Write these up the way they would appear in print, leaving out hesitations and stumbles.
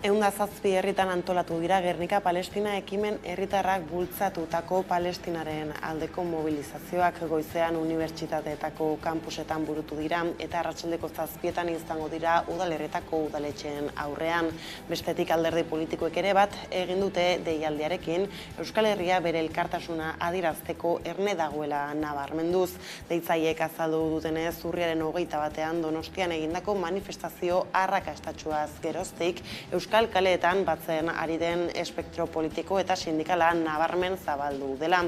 107 herritan antolatu dira Gernika Palestina ekimen herritarrak bultzatutako Palestinaren aldeko mobilizazioak. Goizean unibertsitateetako kampusetan burutu dira eta arratsaldeko 7etan izango dira udalerritako udaletxeen aurrean. Bestetik alderdi politikoek ere bat egin dute deialdiarekin Euskal Herria bere elkartasuna adierazteko erne dagoela nabarmenduz. Deitzaileek azaldu dutenez, urriaren 21ean Donostian egindako manifestazio arrakastatsuaz geroztik Euskal kaleetan batzen ari den espektro politiko eta sindikala nabarmen zabaldu dela.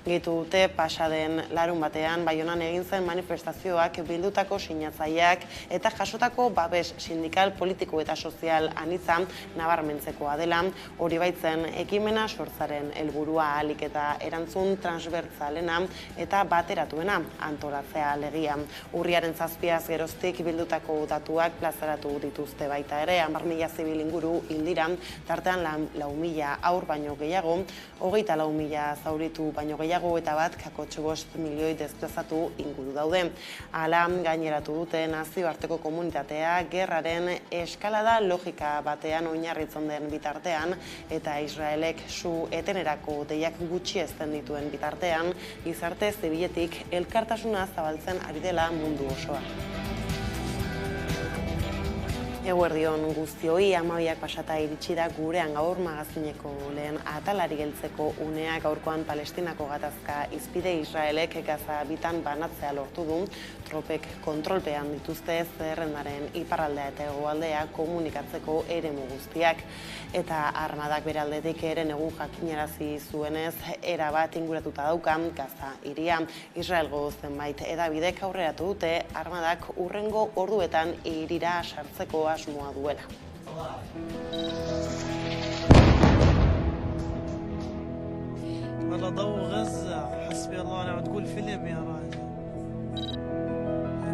Gehitu dute pasaden larunbatean Baionan egin zen manifestazioak bildutako sinatzaileak eta jasotako babes sindikal, politiko eta sozial anitza nabarmentzekoa dela. Hori baitzen ekimena sortzaren helburua ahalik eta erantzun transbertzalena eta bateratuena antolatzea alegia. Urriaren 7az geroztik bildutako datuak plazaratu dituzte baita ere, 10.000 zibil inguru hildira, tartean 4.000 haur baino gehiago, 24.000 zauritu baino gehiago eta bat 1,5 milioi desplazatu inguru daude. Hala gaineratu dute nazioarteko komunitatea gerraren eskalada logika batean oinarritzen den bitartean eta Israelek su etenerako deiak gutxiezten dituen bitartean, gizarte zibiletik elkartasuna zabaltzen ari dela mundu osoa. Eguerdion guztioi, 12ak pasata iritsi da gurean gaur magazineko lehen atalari heltzeko unea. Gaurkoan Palestinako gatazka izpide Israelek Gaza bitan banatzea lortu du. Tropek kontrolpean dituzte zerrendaren iparraldea eta hegoaldea komunikatzeko eremu guztiak. Eta armadak bere aldetik eren egun jakinarazi zuenez erabat inguratuta daukan Gaza hiria. Israelgo zenbait hedabidek aurreratu dute armadak hurrengo orduetan hirira sartzeko asmoa duela. والله ضوء غزة حسبي الله ونعم تقول فيلم يا راجل.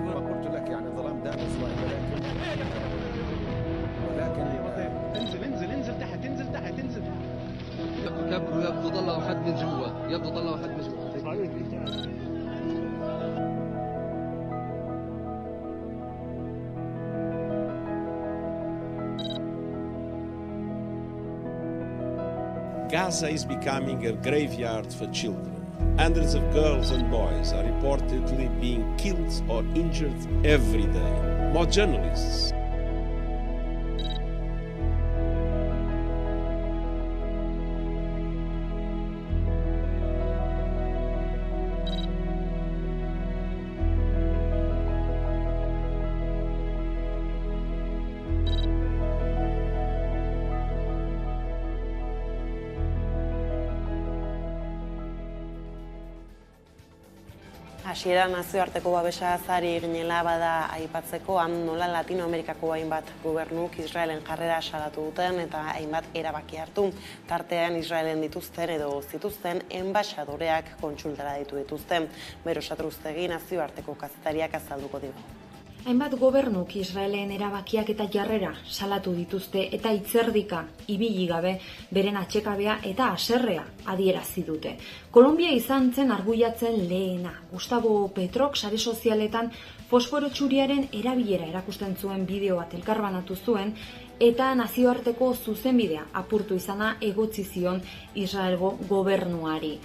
ما قلت لك يعني ظلام دامس ولكن انزل تحت انزل يبدو طلعوا حد من جوا Gaza is becoming a graveyard for children. Hundreds of girls and boys are reportedly being killed or injured every day. More journalists. Hasiera nazioarteko babesa zari ginela bada aipatzeko, nola Latinoamerikako hainbat gobernuk Israelen jarrera salatu duten eta hainbat erabaki hartu. Tartean Israelen dituzten edo zituzten enbaxadoreak kontsultara dituzten. Bero Satruztegi nazioarteko kazetariak azalduko digu. Hainbat gobernuk Israelen erabakiak eta jarrera salatu dituzte eta hitzerdika ibili gabe beren atxekabea eta haserrea adierazi dute. Kolonbia izan zen arguiatzen lehena. Gustavo Petrok sare sozialetan fosforo txuriaren erabilera erakusten zuen bideo bat elkarbanatu zuen eta nazioarteko zuzenbidea apurtu izana egotzi zion Israelgo gobernuari.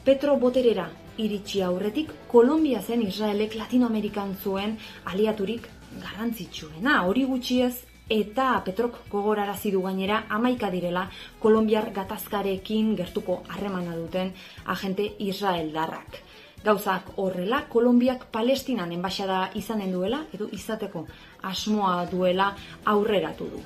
Petro boterera iritsi aurretik, Kolonbia zen Israelek Latinoamerikan zuen aliaturik garrantzitsuena. Hori gutxiez eta Petrok gogorarazi du gainera 11 direla Kolonbiar gatazkarekin gertuko harremana duten agente israeldarrak. Gauzak horrela, Kolonbiak Palestinan enbaxada izanen duela edo izateko asmoa duela aurreratu du.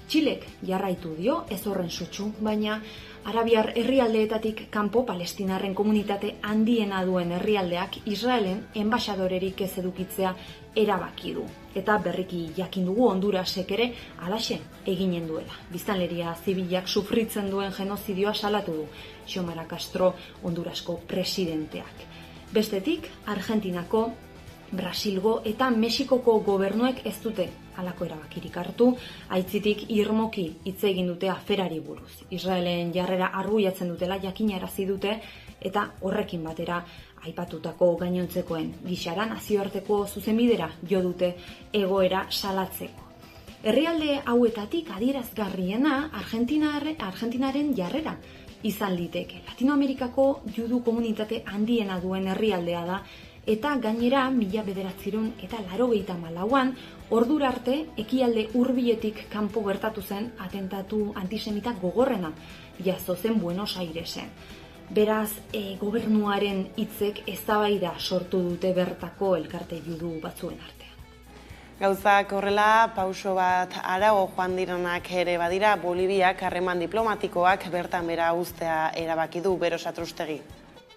Txilek jarraitu dio, ez horren sutsu, baina Arabiar herrialdeetatik kanpo Palestinarren komunitate handiena duen herrialdeak Israelen enbaxadorerik ez edukitzea erabaki du. Eta berriki jakin dugu Hondurasek ere halaxe eginen duela. Biztanleria zibilak sufritzen duen genozidioa salatu du Xiomara Castro Hondurasko presidenteak. Bestetik, Argentinako, Brasilgo eta Mexikoko gobernuek ez dute halako erabakirik hartu, aitzitik irmoki hitz egin dute aferari buruz. Israelen jarrera arguiatzen dutela jakinarazi dute eta horrekin batera aipatutako gainontzekoen gixara nazioarteko zuzenbidera jo dute egoera salatzeko. Herrialde hauetatik adierazgarriena Argentinaren jarrera izan liteke. Latinoamerikako judu komunitate handiena duen herrialdea da, eta gainera 1984an ordura arte ekialde hurbiletik kanpo gertatu zen atentatu antisemita gogorrena jazo zen Buenos Airesen. Beraz, gobernuaren hitzek eztabaida sortu dute bertako elkarte judu batzuen artean. Gauzak horrela, pauso bat harago joan direnak ere badira, Boliviak harreman diplomatikoak bertan bera uztea erabaki du, Bero Satrustegi.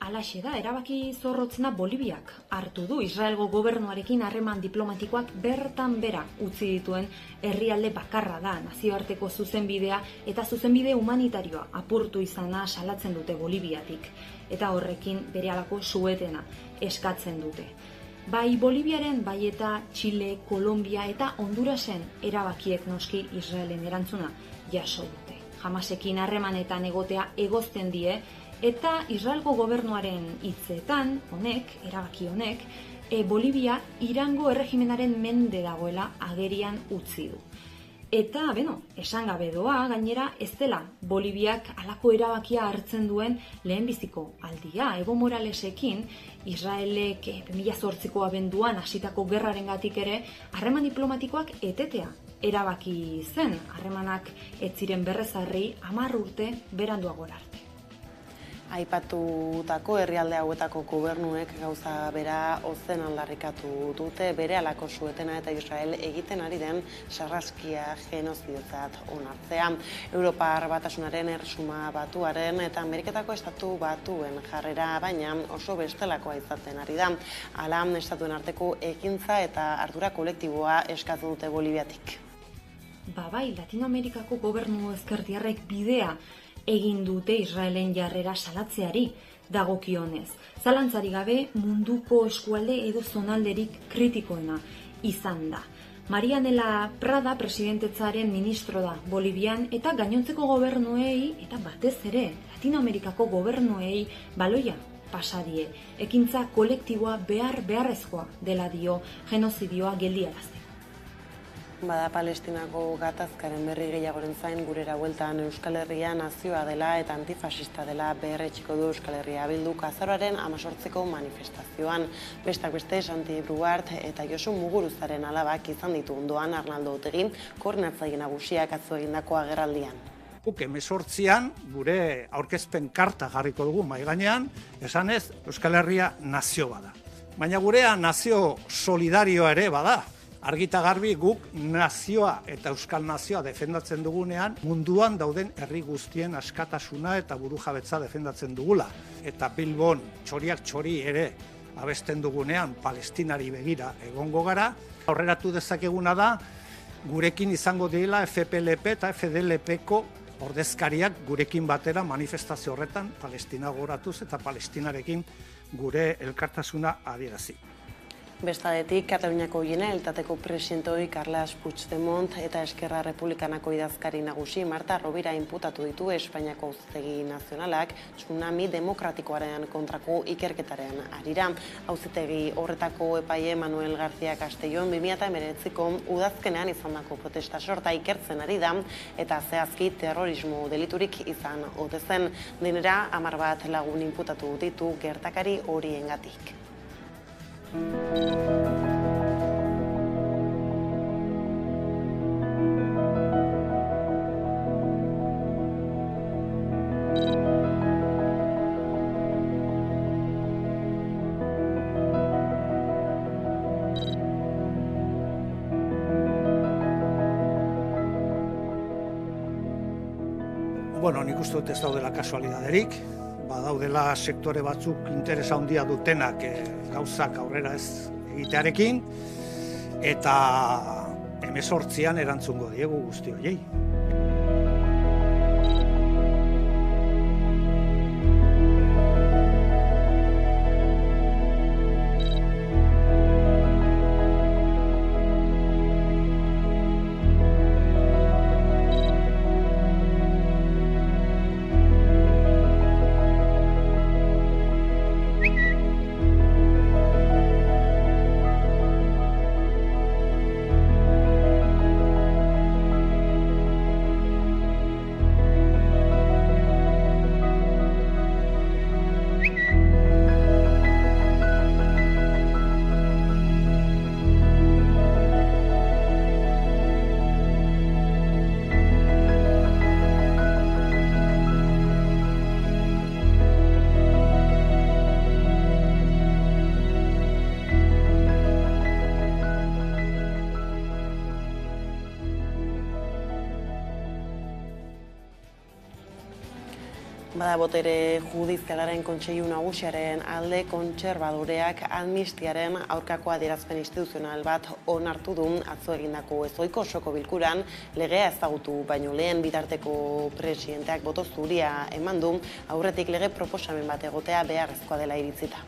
Halaxe da, erabaki zorrotzena Boliviak hartu du Israelgo gobernuarekin harreman diplomatikoak bertan bera utzi dituen herrialde bakarra da, nazioarteko zuzenbidea eta zuzenbide humanitarioa apurtu izana salatzen dute Boliviatik, eta horrekin berehalako suetena eskatzen dute. Bai Boliviaren, bai eta Txile, Kolombia eta Hondurasen erabakiek noski Israelen erantzuna jaso dute. Hamasekin harremanetan egotea egozten die, eta Israelgo gobernuaren hitzetan, erabaki honek, Bolivia Irango erregimenaren mende dagoela agerian utzi du. Eta, esan gabe doa, gainera ez dela Boliviak halako erabakia hartzen duen lehenbiziko aldia. Evo Moralesekin, Israelek 2008ko abenduan hasitako gerrarengatik ere, harreman diplomatikoak etetea erabaki zen. Harremanak ez ziren berrezarri 10 urte beranduago arte. Aipatutako herrialde hauetako gobernuek gauza bera ozen aldarrikatu dute bere halako suetena eta Israel egiten ari den sarraskia genozidiotzat onartzea. Europar Batasunaren Erresuma Batuaren eta Ameriketako Estatu Batuen jarrera baina oso bestelakoa izaten ari da. Hala, estatuen arteko ekintza eta ardura kolektiboa eskatzen dute Boliviatik. Bai, Latinoamerikako gobernu ezkertiarrek bidea egin dute Israelen jarrera salatzeari dagokionez. Zalantzari gabe munduko eskualde edo zonalderik kritikoena izan da. Marianela Prada presidentetzaren ministro da Bolivian eta gainontzeko gobernuei eta batez ere Latinoamerikako gobernuei baloia pasadie. Ekintza kolektiboa beharrezkoa dela dio genozidioa geldiarazteko. Bada Palestinako gatazkaren berri gehiagoren zain gurera bueltan Euskal Herria nazioa dela eta antifasista dela berretxiko du Euskal Herria Bilduk azaroaren 18ko manifestazioan. Bestak beste Santi Bruart eta Josu Muguruzaren alabak izan ditu ondoan Arnaldo Otegi koordinatzaile nagusiak atzo egindako agerraldian. Guk 18an gure aurkezpen karta jarriko dugu mahai gainean, esanez Euskal Herria nazio bada. Baina gurea nazio solidarioa ere bada. Argita garbi guk nazioa eta euskal nazioa defendatzen dugunean munduan dauden herri guztien askatasuna eta burujabetza defendatzen dugula. Eta Bilbon txoriak txori ere abesten dugunean Palestinari begira egongo gara. Aurreratu dezakeguna da gurekin izango direla FPLP eta FDLPko ordezkariak gurekin batera manifestazio horretan Palestina goratuz eta Palestinarekin gure elkartasuna adierazi. Bestadetik, Kataluniako Generalitateko presidente ohi Carles Puigdemont eta Eskerra Republikanako idazkari nagusi Marta Rovira inputatu ditu Espainiako Auzitegi Nazionalak tsunami demokratikoaren kontrako ikerketaren harira. Auzitegi horretako epaile Manuel García Castellón 2019ko udazkenean izandako protesta sorta ikertzen ari da eta zehazki terrorismo deliturik izan ote zen. Denera 11 lagun inputatu ditu gertakari horiengatik. Nik uste dut ez daudela kasualidaderik, badaudela sektore batzuk interesa handia dutenak gauzak aurrera ez egitearekin, eta 18an erantzungo diegu guzti horiei. Bada botere judizialaren kontseilu nagusiaren alde kontserbadoreak amnistiaren aurkako adierazpen instituzional bat onartu du atzo egindako ezohiko osoko bilkuran legea ezagutu baino lehen bitarteko presidenteak boto zuria eman du aurretik lege proposamen bat egotea beharrezkoa dela iritzita.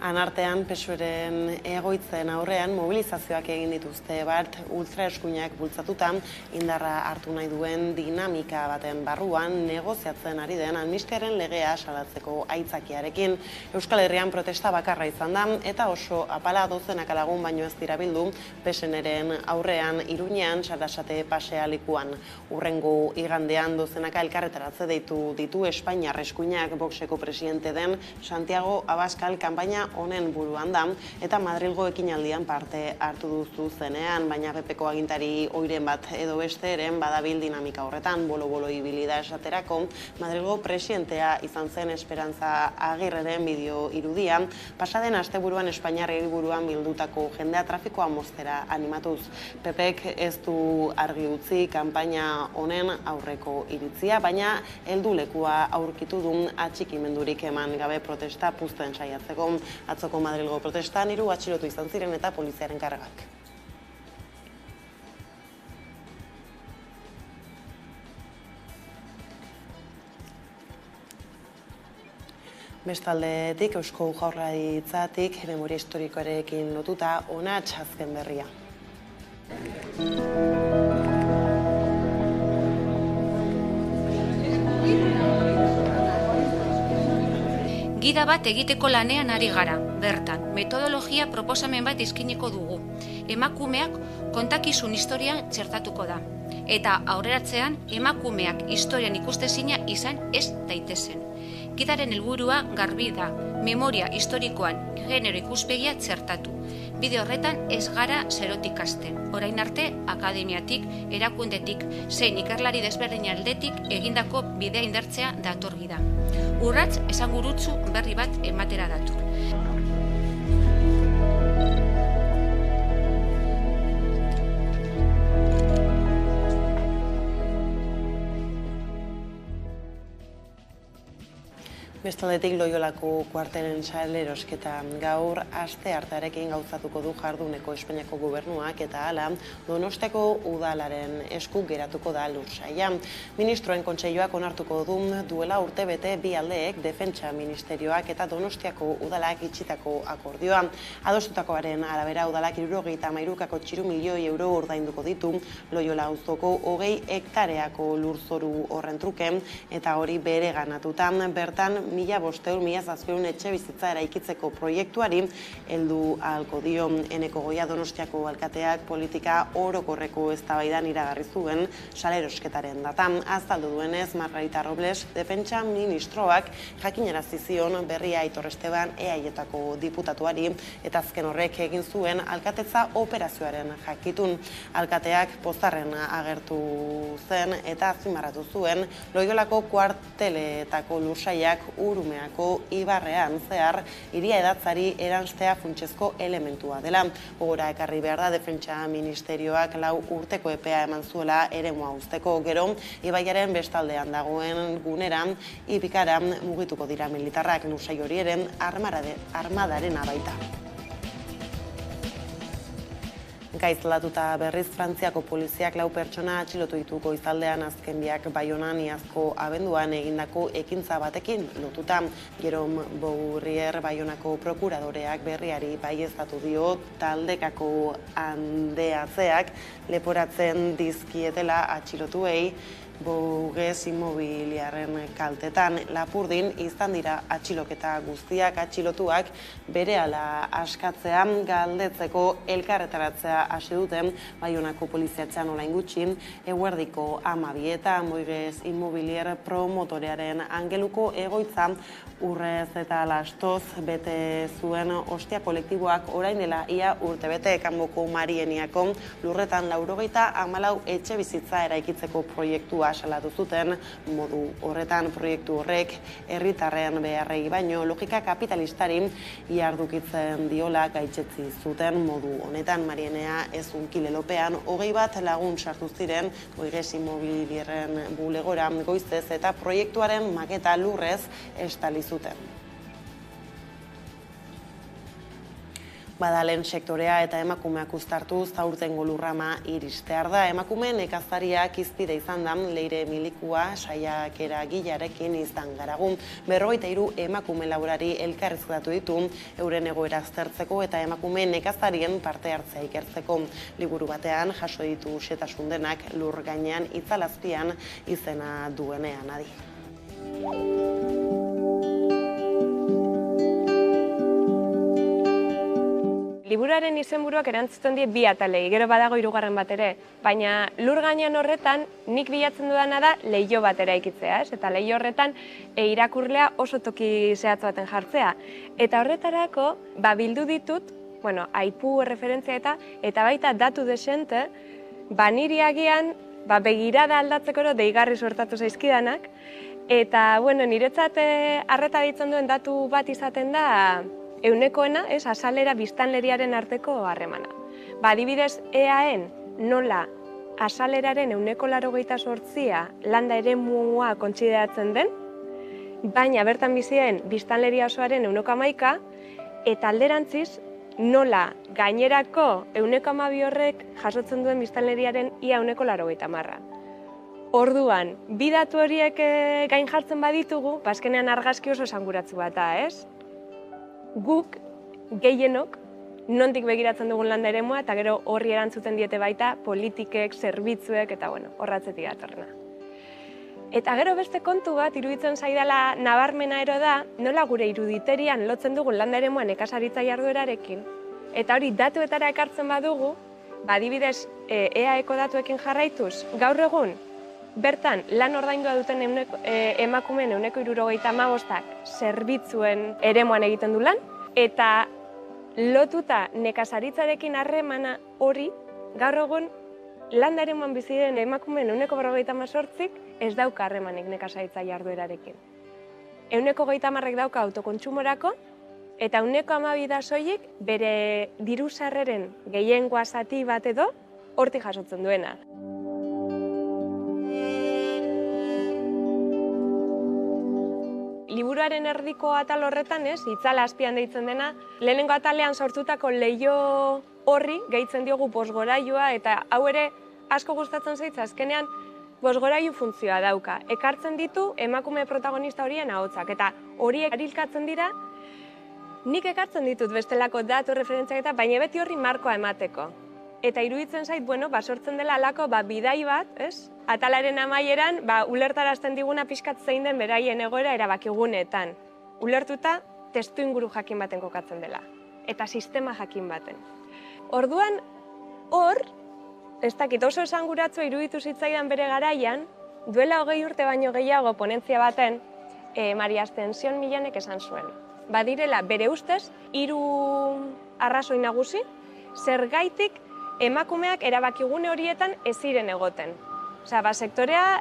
Anartean, PSOEren egoitzen aurrean mobilizazioak egin dituzte bat ultraeskuinak bultzatuta indarra hartu nahi duen dinamika baten barruan negoziatzen ari den amnistiaren legea salatzeko aitzakiarekin. Euskal Herrian protesta bakarra izan da eta oso apala dozenaka lagun baino ez dira bildu PSNren aurrean Iruñean Sarasate pasealekuan. Hurrengo igandean dozenaka elkarretaratze deitu ditu Espainiar eskuinak Voxeko presidente den Santiago Abascal kanpaina honen buruan da, eta Madrilgo ekinaldian parte hartu duzu zenean, baina PPko agintari oiren bat edo beste eren badabil dinamika horretan, bolo-bolo ibili da esaterako, Madrilgo presidentea izan zen Esperantza Agirreren bideo irudia, pasaden asteburuan Espainiar hiriburuan bildutako jendea trafikoa moztera animatuz. PPek ez du argi utzi kanpaina honen aurreko iritzia, baina heldulekua aurkitu duen atxikimendurik eman gabe protesta puzten saiatzeko. Atzoko Madrilgo protestan 3 atxilotu izan ziren eta poliziaren kargak. Bestaldetik, Eusko Jaurlaritzatik memoria historikoarekin lotuta onats azken berria. Gida bat egiteko lanean ari gara, bertan, metodologia proposamen bat izkiniko dugu. Emakumeak kontakizun historia txertatuko da. Eta aurreratzean, emakumeak historian ikustezina izan ez daitezen. Gidaren helburua garbi da, memoria historikoan genero ikuspegia txertatu. Bide horretan ez gara zerotik hasten. Orain arte, akademiatik, erakundetik, zein ikerlari desberdin aldetik egindako bidea indartzea dator gida. Urrats esangurutzu berri bat ematera dator. Bestaldetik Loiolako kuartelen salerosketa gaur asteartearekin gauzatuko du jarduneko Espainiako gobernuak eta hala Donostiako udalaren esku geratuko da lursaila. Ministroen kontseiluak onartuko du duela urtebete bi aldeek Defentsa Ministerioak eta Donostiako udalak itxitako akordioa. Adostutakoaren arabera udalak 73,3 milioi euro ordainduko ditu Loiola auzoko 20 hektareako lurzoru horren truke eta hori bere ganatutan bertan 1.500 etxe bizitza eraikitzeko proiektuari heldu ahalko dio. Eneko Goia Donostiako alkateak politika orokorreko eztabaidan iragarri zuen salerosketaren datan. Azaldu duenez, Margarita Robles Defentsa Ministroak jakinarazi zion berria Aitor Esteban EAietako diputatuari eta azken horrek egin zuen alkatetza operazioaren jakitun. Alkateak pozarren agertu zen eta azpimarratu zuen Loiolako kuarteletako lursaiak Urumeako ibarrean zehar hiria edatzari eranstea funtsezko elementua dela. Gogora ekarri behar da Defentsa Ministerioak 4 urteko epea eman zuela eremua uzteko. Gero, ibaiaren bestaldean dagoen guneran Ipikara mugituko dira militarrak lursai hori eren armadarena baita. Gaizlatuta berriz Frantziako poliziak 4 pertsona atxilotu ditu goizaldean azken biak Baionan iazko abenduan egindako ekintza batekin lotuta. Jerome Bourrier Baionako prokuradoreak berriari baieztatu dio taldekako handeatzeak leporatzen dizkietela atxilotuei Bourges Immobiliaren kaltetan. Lapurdin izan dira atxiloketa guztiak, atxilotuak berehala askatzean galdetzeko elkarretaratzea hasi duten Baionako poliziatxean orain gutxi, eguerdiko 12 eta Bourges Immobilier promotorearen angeluko egoitza urrez eta lastoz bete zuen ostia kolektiboak orain dela ia urtebete Kanboko Marieniako lurretan 94 etxe bizitza eraikitzeko proiektua salatu zuten. Modu horretan proiektu horrek herritarren beharrei baino logika kapitalistari ihardukitzen diola gaitzetsi zuten. Modu honetan Marienea ez unkilelopean 21 lagun sartu ziren Bourges Immobilierren bulegora goizez eta proiektuaren maketa lurrez estali zuten. Badalen sektorea eta emakumeak uztartuz aurtengo lurrama iristear da. Emakume nekazariak hizpide izan da Leire Milikua saiakera gilarekin izan garagun. 53 emakume laborari elkarrizketatu ditu euren egoera aztertzeko eta emakume nekazarien parte hartzea ikertzeko. Liburu batean jaso ditu xetasun denak lur gainean itzalazpian izena duenean adi. Liburuaren izenburuak erantzuten die 2 atalei, gero badago 3. bat ere, baina lur gainean horretan nik bilatzen dudana da leiho bat eraikitzea, ez? Eta leiho horretan irakurlea oso toki zehatz baten jartzea. Eta horretarako bildu ditut, aipu referentzia eta baita datu desente, niri agian begirada aldatzeko deigarri suertatu zaizkidanak, eta niretzat arreta ditzen duen datu bat izaten da eunekoena, azalera biztanleriaren arteko harremana. Adibidez, EAen nola azaleraren 88% landa eremua kontsideratzen den, baina bertan bizien biztanleria osoaren 11% eta alderantziz nola gainerako 12% horrek jasotzen duen biztanleriaren ia 80%. Orduan, 2 datu horiek gain jartzen baditugu, azkenean argazki oso esanguratsu bat da, ez? Guk, gehienok, nondik begiratzen dugun landa eremua eta gero horri erantzuten diete baita politikek, zerbitzuek eta horratzetik datorrena. Eta gero beste kontu bat iruditzen zaidala nabarmena ero da, nola gure iruditerian lotzen dugun landa eremua nekazaritza jarduerarekin, eta hori datuetara ekartzen badugu, adibidez EAeko datuekin jarraituz, gaur egun, bertan lan ordaindua duten emakumeen 75%ak zerbitzuen eremuan egiten du lan, eta lotuta nekazaritzarekin harremana hori, gaur egun landa eremuan bizi diren emakumeen 58%ik ez dauka harremanik nekazaritza jarduerarekin. 30%ek dauka autokontsumorako, eta 12% da soilik bere diru sarreren gehiengoa zati bat edo hortik jasotzen duena. Liburuaren erdiko atal horretan, itzala azpian deitzen dena, lehenengo atalean sortutako leiho horri gehitzen diogu bosgorailua, eta hau ere asko gustatzen zaitza azkenean bosgorailu funtzioa dauka. Ekartzen ditu emakume protagonista horien ahotsak, eta horiek arilkatzen dira, nik ekartzen ditut bestelako datu referentziak baina beti horri markoa emateko. Eta iruditzen zait, sortzen dela alako bidai bat, ez? Atalaren amaieran, ulertarazten diguna pixkat zein den beraien egoera erabakiguneetan. Ulertuta, testu inguru jakin baten kokatzen dela. Eta sistema jakin baten. Orduan, hor, ez dakit oso esanguratzua iruditu zitzaidan bere garaian, duela 20 urte baino gehiago ponentzia baten, Maria Ascension Millanek esan zuen. Badirela, bere ustez, 3 arrazoi nagusi, zergaitik emakumeak erabakigune horietan ez ziren egoten. Sektorea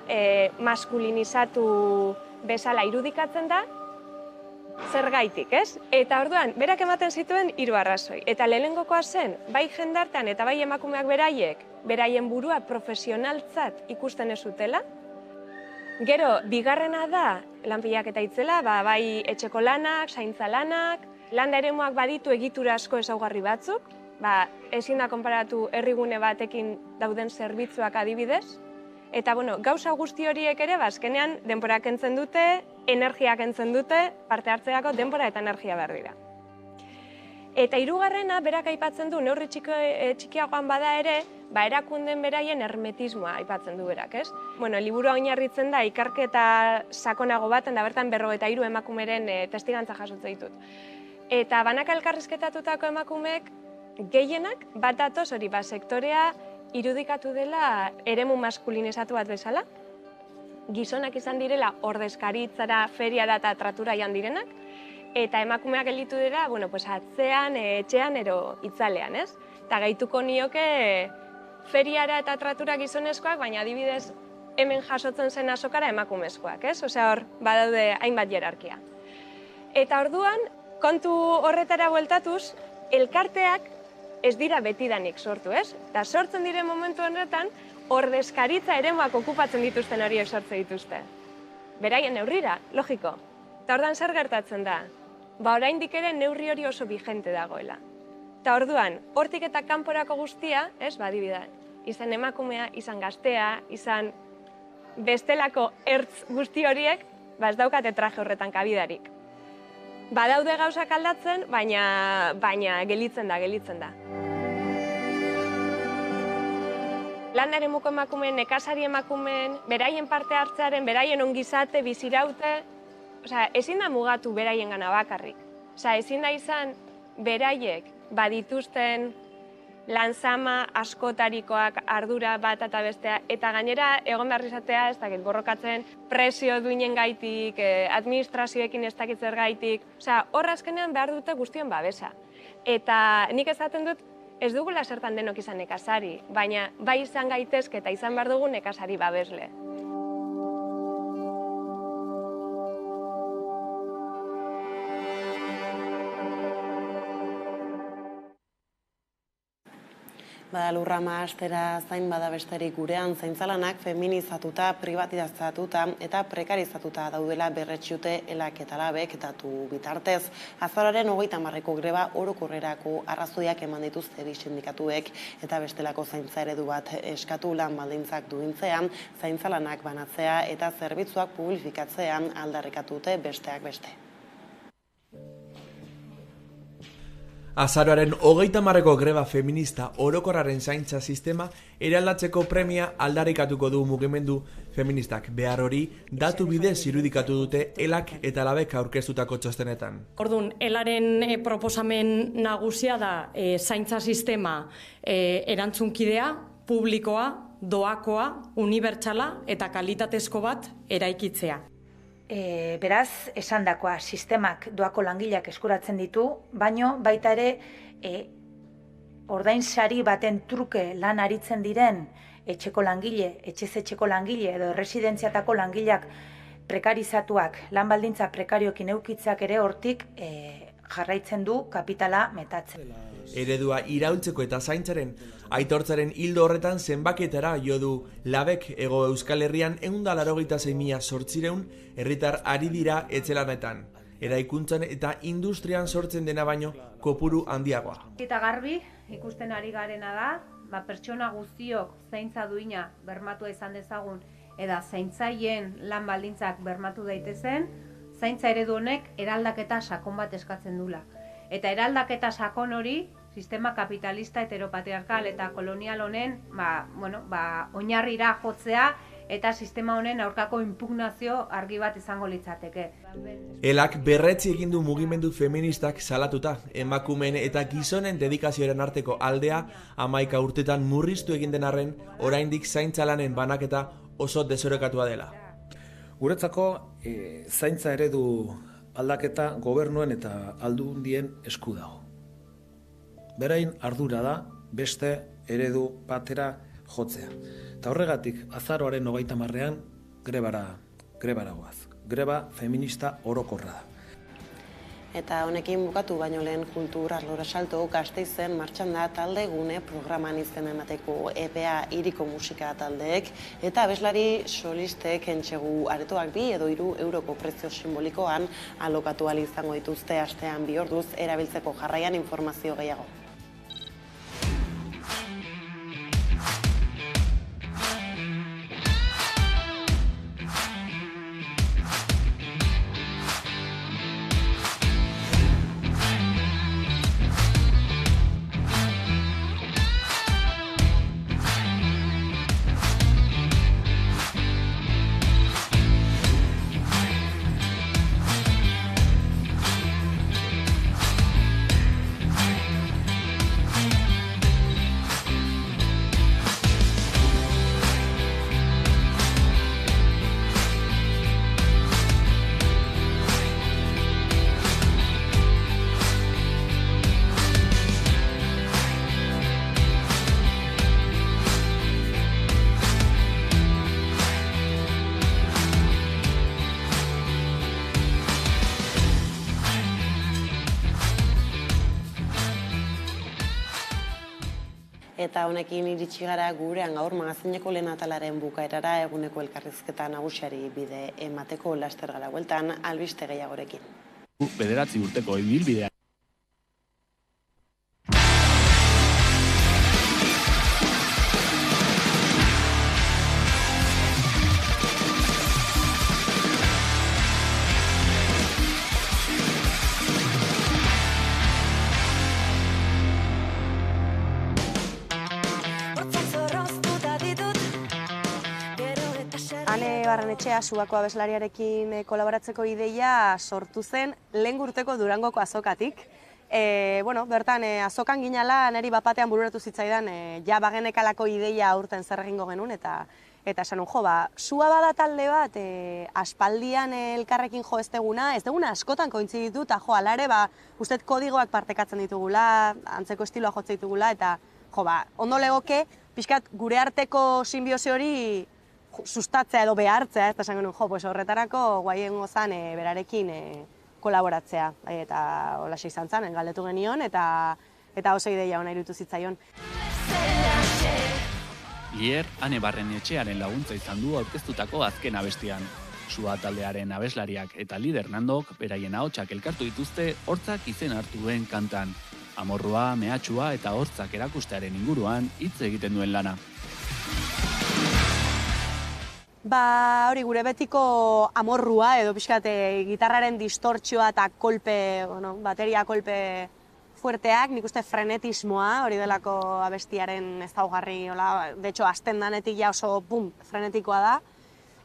maskulinizatu bezala irudikatzen da, zergaitik, ez? Eta orduan, berak ematen zituen 3 arrazoi. Eta lehenengokoa zen, bai jendartean eta bai emakumeak beraien burua profesionaltzat ikusten ez zutela. Gero, bigarrena da, lanpilaketa itzela, bai etxeko lanak, zaintza lanak, landa eremuak baditu egitura asko ezaugarri batzuk, ezin da konparatu herrigune batekin dauden zerbitzuak adibidez. Eta, gauza guzti horiek ere, azkenean denbora kentzen dute, energia kentzen dute, parte hartzeako denbora eta energia behar dira. Eta hirugarrena, berak aipatzen du, neurri txikiagoan bada ere, erakunden beraien hermetismoa aipatzen du berak, ez? Liburua oinarritzen da ikerketa sakonago baten, da bertan 43 emakumeren testigantza jasotzen ditut. Eta banaka elkarrizketatutako emakumeek gehienak bat datoz hori, sektorea irudikatu dela eremu maskulinizatu bat bezala, gizonak izan direla ordezkaritzara, feriara eta tratura joan direnak, eta emakumeak gelditu dira, atzean, etxean, ero itzalean, ez? Eta gehituko nioke feriara eta tratura gizonezkoak, baina adibidez hemen jasotzen zen azokara emakumezkoak, ez? Osea hor, badaude hainbat hierarkia. Eta orduan, kontu horretara bueltatuz, elkarteak ez dira betidanik sortu, ez? Eta sortzen diren momentu honetan, ordezkaritza eremuak okupatzen dituzten horiek sortzen dituzte. Beraien neurrira, logiko. Eta orduan zer gertatzen da? Oraindik ere neurri hori oso vigente dagoela. Eta orduan, hortik eta kanporako guztia, ez, adibidez, izan emakumea, izan gaztea, izan bestelako ertz guzti horiek, ez daukate traje horretan kabidarik. Badaude gauzak aldatzen, baina gelitzen da. Lan eremuko emakumeen, nekazari emakumeen, beraien parte hartzearen, beraien ongizate, biziraute, ezin da mugatu beraien gana bakarrik. Ezin da izan beraiek badituzten lanzama askotarikoak ardura bat eta bestea, eta gainera egon behar izatea, ez dakit, borrokatzen presio duinen gaitik, administrazioekin ez dakit zer gaitik, hor azkenean behar dute guztion babesa. Eta nik esaten dut, ez dugula zertan denok izan nekazari, baina bai izan gaitezke eta izan behar dugu nekazari babesle. Bada lurra mahastera zain bada besterik gurean zaintzalanak feminizatuta, privatizatuta eta prekarizatuta daudela berretxute elak eta labek datu bitartez. Azaroaren 30ko greba orokorrerako arrazoiak eman dituzte bi sindikatuek eta bestelako zaintza eredu bat eskatu lan baldintzak duintzean, zaintzalanak banatzea eta zerbitzuak publifikatzean aldarrikatute besteak beste. Azaroaren 30ko greba feminista orokorraren zaintza sistema eraldatzeko premia aldarrikatuko du mugimendu feministak. Behar hori datu bidez irudikatu dute elak eta labek aurkeztutako txostenetan. Orduan, elaren proposamen nagusia da zaintza sistema erantzunkidea, publikoa, doakoa, unibertsala eta kalitatezko bat eraikitzea. Beraz, esandakoa sistemak doako langileak eskuratzen ditu, baino baita ere ordainsari baten truke lan aritzen diren etxeko langile, etxez etxeko langile edo erresidentziatako langileak prekarizatuak, lan baldintza prekariokin eukitzeak ere hortik jarraitzen du kapitala metatzen. Eredua iraultzeko eta zaintzaren aitortzaren hildo horretan zenbaketara jo du labek Hego Euskal Herrian 186.800 herritar ari dira etxelanetan. Eraikuntzan eta industrian sortzen dena baino kopuru handiagoa. Eta garbi ikusten ari garena da, pertsona guztiok zaintza duina bermatu izan dezagun eta zaintzaien lan baldintzak bermatu daitezen, zaintza eredu honek eraldaketa sakon bat eskatzen dula. Eta eraldaketa sakon hori, sistema kapitalista, heteropatriarkal eta kolonial honen oinarrira jotzea eta sistema honen aurkako inpugnazio argi bat izango litzateke. Elak berretzi egin du mugimendu feministak salatuta, emakumeen eta gizonen dedikazioaren arteko aldea 11 urtetan murriztu egin den arren, oraindik zaintzalanen banaketa oso desorekatua dela. Guretzako zaintza eredu aldaketa gobernuen eta aldundien esku dago. Berain ardura da beste eredu batera jotzea. Eta horregatik azaroaren 30ean grebara goaz. Greba feminista orokorra da. Eta honekin bukatu baino lehen kultur arlora salto Gasteizen martxan da talde gune programan izena emateko EPA hiriko musika taldeek eta abeslari solistek entxegu aretoak 2 edo 3 euroko prezio simbolikoan alokatu ahal izango dituzte astean 2 orduz erabiltzeko jarraian informazio gehiago. Eta honekin iritsi gara gurean gaur magazineko lehen atalaren bukaerara eguneko elkarrizketa nagusiari bide emateko laster gara bueltan albiste gehiagorekin. 9 urteko ibilbidea. Ane Barrenetxea Subako abeslariarekin kolaboratzeko ideia sortu zen lehen urteko Durangoko azokatik. Bertan azokan ginala niri bapatean bururatu zitzaidan ja bagenekalako ideia aurten zer egingo genuen eta esan jo, Sua bada talde bat aspaldian elkarrekin jo ez deguna askotan kointziditu eta jo, alare ustez kodigoak partekatzen ditugula, antzeko estiloa jotzen ditugula eta jo, ondo legoke pixkat gure arteko sinbiosi hori sustatzea edo behartzea, eta esan genuen, horretarako guaien gozan berarekin kolaboratzea. Eta holaxe izan zen, galdetu genion, eta oso ideia ona iruditu zitzaion. Lier, Ane Barrenetxearen laguntza izan du aurkeztutako azken abestian. Sua taldearen abeslariak eta lider Nandok beraien ahotsak elkartu dituzte hortzak izen hartu duen kantan. Amorrua, mehatxua eta hortzak erakustearen inguruan hitz egiten duen lana. Hori gure betiko amorrua edo pixkat gitarraren distortzioa eta kolpe, bateria kolpe fuerteak, nik uste frenetismoa, hori delako abestiaren ezaugarri, de hecho, azten danetik ja oso frenetikoa da.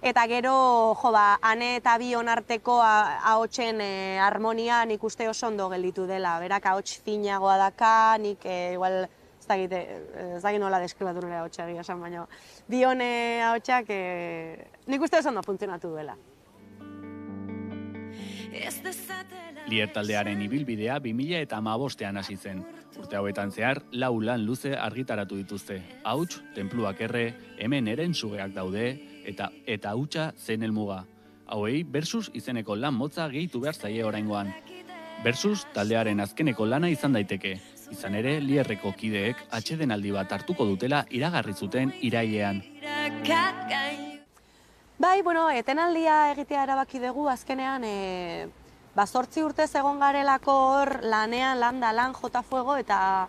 Eta gero, Ane eta Bion arteko ahotsen harmonia nik uste oso ondo gelditu dela. Berak ahots finagoa daka, nik igual ez dakit nola deskribatu nire ahotsa egia esan, baina Bion ahotsak nik uste oso ondo funtzionatu duela. Lier taldearen ibilbidea 2015ean hasi zen. Urte hauetan zehar, 4 lan luze argitaratu dituzte. Hauts, tenpluak erre, hemen eren sugeak daude, eta hutsa zen helmuga. Hauei, Versus izeneko lan motza gehitu behar zaie oraingoan. Versus taldearen azkeneko lana izan daiteke. Izan ere, Lierreko kideek atsedenaldi bat hartuko dutela iragarri zuten irailean. Etenaldia egitea erabaki dugu azkenean 8 urtez egon garelako hor lanean, lan jota fuego eta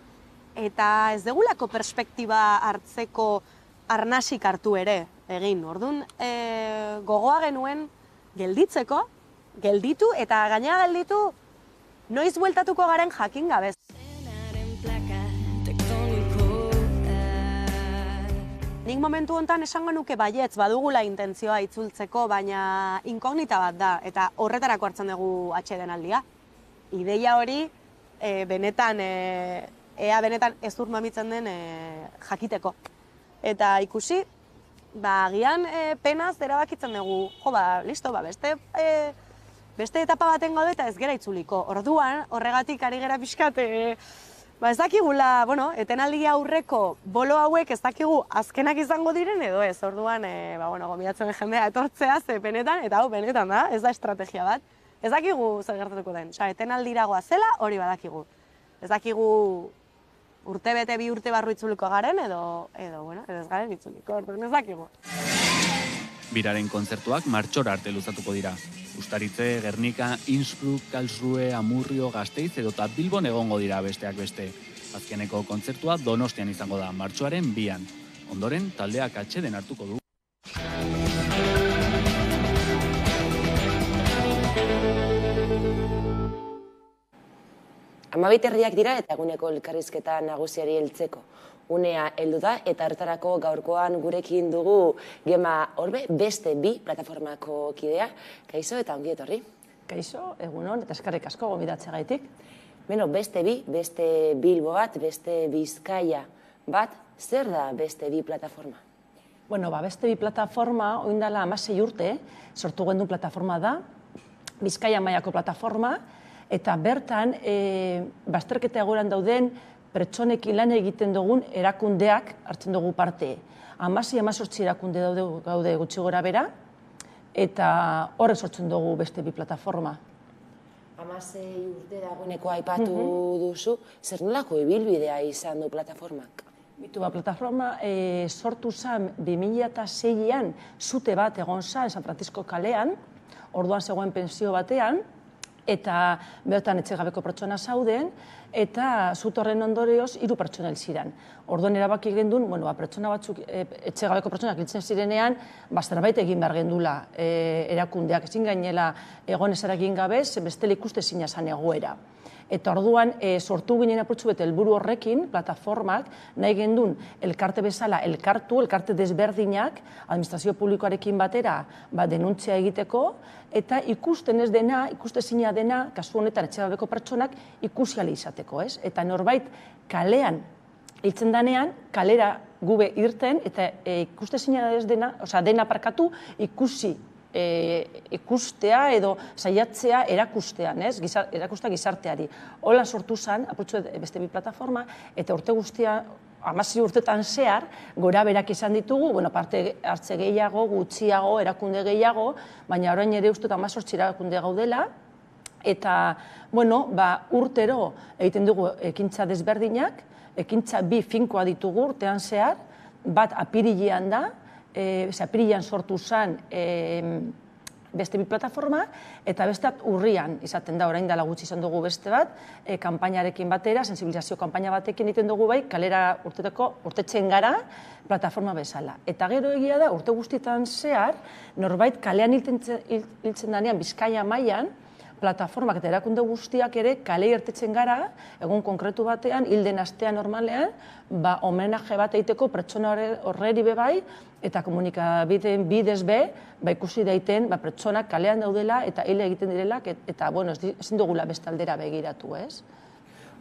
ez degulako perspektiba hartzeko arnasik hartu ere egin. Orduan, gogoa genuen gelditu eta gainera gelditu noiz bueltatuko garen jakin gabe. Nik momentu honetan esango nuke baietz badugula intentzioa itzultzeko, baina inkognita bat da, eta horretarako hartzen dugu atsedenaldia. Ideia hori benetan ezur mamitzen den jakiteko. Eta ikusi, agian penaz erabakitzen dugu, beste etapa baten gaude eta ez gera itzuliko. Orduan, horregatik ari gera pixkat, ez dakigula, etenaldia aurreko bolo hauek ez dakigu azkenak izango diren edo ez. Orduan, gomidatzen jendea etortzea, ze benetan, eta hau benetan da, ez da estrategia bat. Ez dakigu zer gertatuko den. Etenaldiragoa zela, hori badakigu. Ez dakigu urte-bete 2 urte barru itzuliko garen edo ez garen itzuliko, orduan ez dakigu. Biraren kontzertuak martxora arte luzatuko dira. Ustaritze, Gernika, Innsbruck, Karlsruhe, Amurrio, Gasteiz edota Bilbon egongo dira besteak beste. Azkeneko kontzertua Donostian izango da, martxoaren 2an. Ondoren, taldeak atseden hartuko du. Amabiterriak dira eta eguneko elkarrizketa nagusiari heltzeko. Unea heldu da eta hartarako gaurkoan gurekin dugu Gema Orbe, Beste Bi plataformako kidea. Kaixo eta ongi etorri. Kaixo, egunon eta eskerrik asko gomidatzeagaitik. Beste Bi, beste Bilbo bat, beste Bizkaia bat, zer da Beste Bi plataforma? Beste Bi plataforma, oindala 16 urte, sortu gendu plataforma da, Bizkaia mailako plataforma, eta bertan, bazterketa egoeran dauden, pertsonekin lan egiten dugun erakundeak hartzen dugu parte. 16 erakunde gaude gutxi gora bera, eta horrek sortzen dugu Beste Bi plataforma. 16 urte dagoeneko aipatu duzu, zer nolako ibilbidea izan du plataformak? Plataforma sortu zen 2006an zute bat egon zen San Francisco kalean, orduan zegoen pentsio batean, eta bertan etxegabeko pertsona zauden, eta zutorren ondorioz 3 pertsona hil ziren. Orduan erabaki gendun, pertsona batzuk, etxegabeko pertsonak hiltzen zirenean, zerbait egin behar gendula erakundeak, ezin gainela egon ezera egin gabe, bestela ikustezina zen egoera. Eta orduan sortu ginen apurtxu bete helburu horrekin, plataformak, nahi gendun elkarte bezala elkarte desberdinak, administrazio publikoarekin batera denuntzia egiteko, eta ikusten ez dena, ikustezina dena, kasu honetan etxegabeko pertsonak ikusi ahal izateko, ez? Eta norbait kalean hiltzen danean, kalera gube irten, eta ikustezina ez dena, dena parkatu ikustea edo saiatzea erakustean, erakustea gizarteari. Hola sortu zen, apurtxu beste bi plataforma, eta urte guztia, 16 urtetan zehar, gora berak izan ditugu, parte hartze gehiago, gutxiago, erakunde gehiago, baina orain ere uste 18 erakunde gaudela, eta, urtero egiten dugu ekintza desberdinak, ekintza 2 finkoa ditugu urtean zehar, bat apirilean da, apirilean sortu zen beste bi plataforma, eta bestat urrian izaten da, orain dela gutxi izan dugu beste bat, kanpainarekin batera, sensibilizazio kanpaina batekin egiten dugu bai, kalera urtetzen gara, plataforma bezala. Eta gero egia da, urte guztietan zehar, norbait kalean hiltzen danean, Bizkaia mailan, plataformak eta erakunde guztiak ere kale irtetzen gara, egun konkretu batean, hilden astean normalean, homenaje bat egiteko pertsona horreri bebai, eta komunikabideen bidez be, ikusi daiten pertsonak kalean daudela eta hile egiten direlak, eta ezin dugula bestaldera begiratu, ez?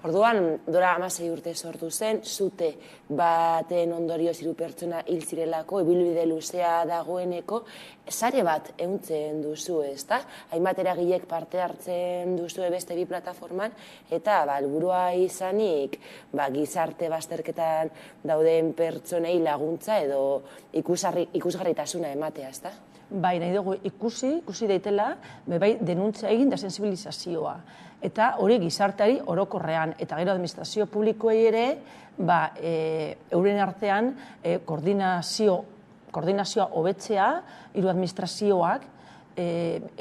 Orduan, dora 16 urte sortu zen, zute baten ondorioz 3 pertsona hil zirelako, ibilbide luzea dagoeneko, sare bat ehuntzen duzu, ezta? Hainbat eragilek parte hartzen duzu beste bi plataforman, eta helburua izanik gizarte bazterketan dauden pertsonei laguntza edo ikusgarritasuna ematea, ezta? Bai, nahi dugu ikusi daitela, denuntzia egin da sensibilizazioa. Eta hori gizarteari orokorrean, eta gero administrazio publikoei ere, euren artean koordinazioa hobetzea, 3 administrazioak,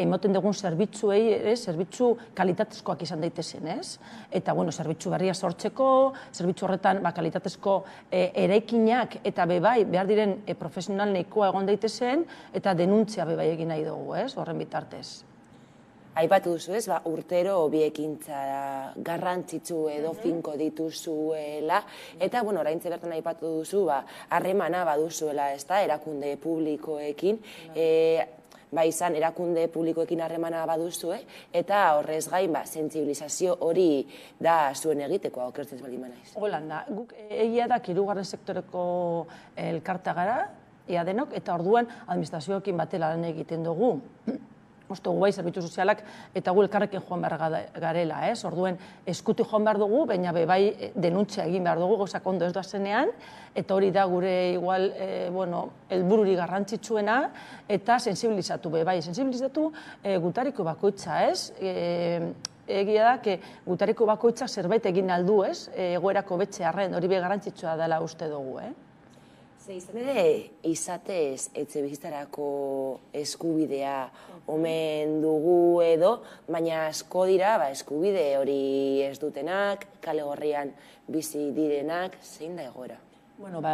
emoten dugun zerbitzuei, zerbitzu kalitatezkoak izan daitezen, ez? Eta, zerbitzu berria sortzeko, zerbitzu horretan kalitatezko eraikinak eta behar diren profesional nahikoa egon daitezen, eta denuntzia egin nahi dugu, ez? Horren bitartez. Aipatu duzu, ez? Urtero bi ekintza garrantzitsu edo finko dituzuela, eta, oraintze bertan aipatu duzu, harremana baduzuela, ez da, erakunde publikoekin, izan erakunde publikoekin harremana baduzue, eta horrez gain, sentsibilizazio hori da zuen egiteko, okertzez baldin banaiz. Holanda, guk egia da 3. sektoreko elkartea gara, ea denok, eta orduan administrazioekin batela lan egiten dugu. Bai, zerbitzu sozialak eta gu elkarrekin joan behar garela, ez? Orduen eskuti joan behar dugu, baina bai denuntzia egin behar dugu, gauzak ondo ez doazenean, eta hori da gure igual, helbururi garrantzitsuena, eta sensibilizatu bai, sensibilizatu gutariko bakoitza, ez? Egia da, gutariko bakoitza zerbait egin aldu, ez? Egoerako betxe arren, hori be garrantzitsua dela uste dugu, Izan ere, izatez etxe bizitzarako eskubidea omen dugu edo, baina asko dira eskubide hori ez dutenak, kale gorrian bizi direnak, zein da egoera?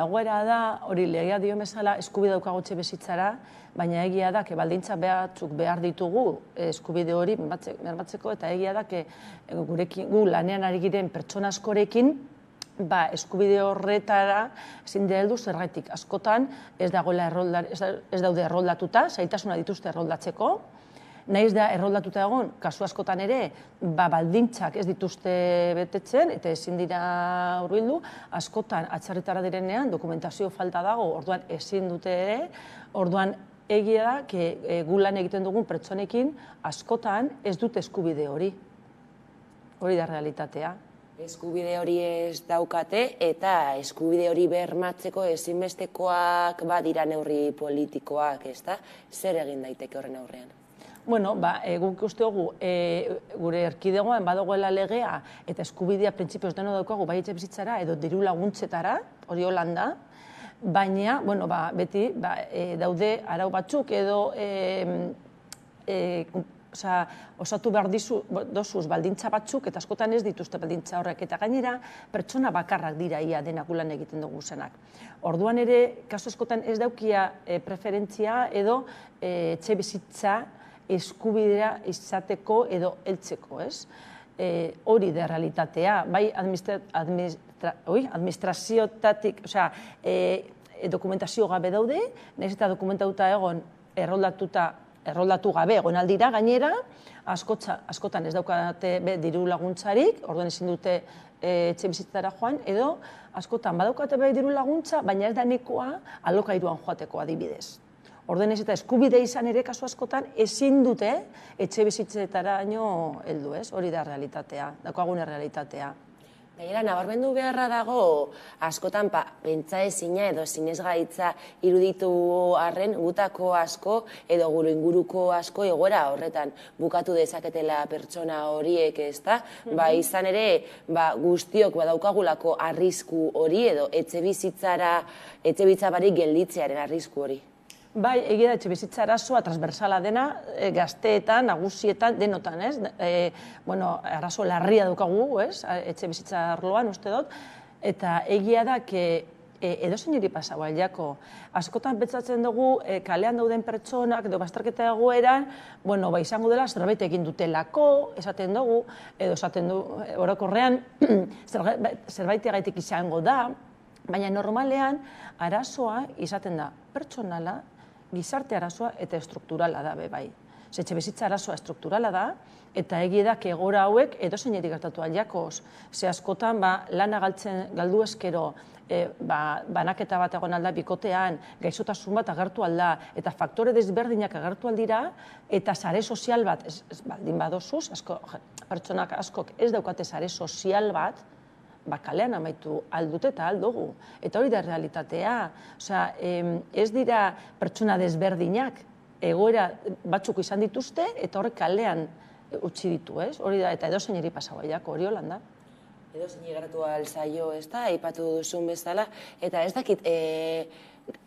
Egoera da, hori legea dio bezala, eskubide daukagotxe bizitzara, baina egia da, baldintza batzuk behar ditugu eskubide hori bermatzeko, eta egia da, gu lanean ari giren pertsona askorekin, eskubide horretara ezin da heldu zergatik askotan ez daude erroldatuta, zailtasuna dituzte erroldatzeko, nahiz da erroldatuta egon, kasu askotan ere, baldintzak ez dituzte betetzen, eta ezin dira hurbildu, askotan atzerritara direnean dokumentazio falta dago, orduan ezin dute ere, orduan egia da, gu lan egiten dugun pertsonekin, askotan ez dute eskubide hori. Hori da realitatea. Eskubide hori ez daukate, eta eskubide hori bermatzeko ezinbestekoak badira neurri politikoak, ez da? Zer egin daiteke horren aurrean? Bueno, guk uste dugu, gure erkidegoan badagoela legea eta eskubidea printzipioz deno daukagu bai etxebizitzara edo diru laguntzetara, hori Holanda, baina, bueno, beti daude arau batzuk edo osatu behar dozuz baldintza batzuk eta askotan ez dituzte baldintza horrek eta gainera pertsona bakarrak dira ia denak ulan egiten dugu zenak. Orduan ere, kasu askotan ez daukia preferentzia edo etxebizitza eskubidea izateko edo heltzeko, ez? Hori da realitatea, bai administraziotatik, dokumentazio gabe daude, nahiz eta dokumentatuta egon erroldatu gabe egon aldira gainera, askotan ez daukate diru laguntzarik, orduan ezin dute etxebizitzara joan, edo askotan badaukate bai diru laguntza, baina ez da nahikoa alokairuan joateko adibidez. Orduan ez eta eskubide izan ere kasu askotan ezin dute etxebizitzetaraino heldu, ez? Hori da realitatea, daukagune realitatea. Gainera, nabarmendu beharra dago, askotan pentsaezina edo sinesgaitza iruditu arren gutako asko edo gure inguruko asko egoera horretan bukatu dezaketela pertsona horiek, ezta? Izan ere, guztiok badaukagulako arrisku hori edo etxebizitza barik gelditzearen arrisku hori. Bai, egia da etxebizitza arazoa transversala dena, gazteetan, nagusietan, denotan, ez? Arazo larria daukagu, ez? Etxebizitza arloan, uste dut. Eta egia da, edozein hiri pasau aldiako. Askotan pentsatzen dugu, kalean dauden pertsonak, edo bazterketa egoeran, izango dela, zerbait egin dutelako, esaten dugu, edo esaten du, orokorrean, zerbaiteagaitik izango da, baina normalean, arazoa izaten da pertsonala, gizarte arazoa eta estrukturala da bai. Etxebizitza arazoa estrukturala da, eta egia da egoera hauek edozein eri gertatu aldiakoz. Ze askotan lana galdu eskero, banaketa bat egon alda bikotean, gaixotasun bat agertu alda, eta faktore desberdinak agertu aldira, eta sare sozial bat, ez baldin badozuz, pertsonak askok ez daukate sare sozial bat, kalean amaitu aldute eta aldugu. Eta hori da realitatea. Ez dira pertsona desberdinak egoera batzuk izan dituzte eta horrek kalean utzi ditu, ez? Hori da, eta edozein eri pasau aiako, hori Holanda. Edozein geratu alzaio, ez da, aipatu duzun bezala, eta ez dakit,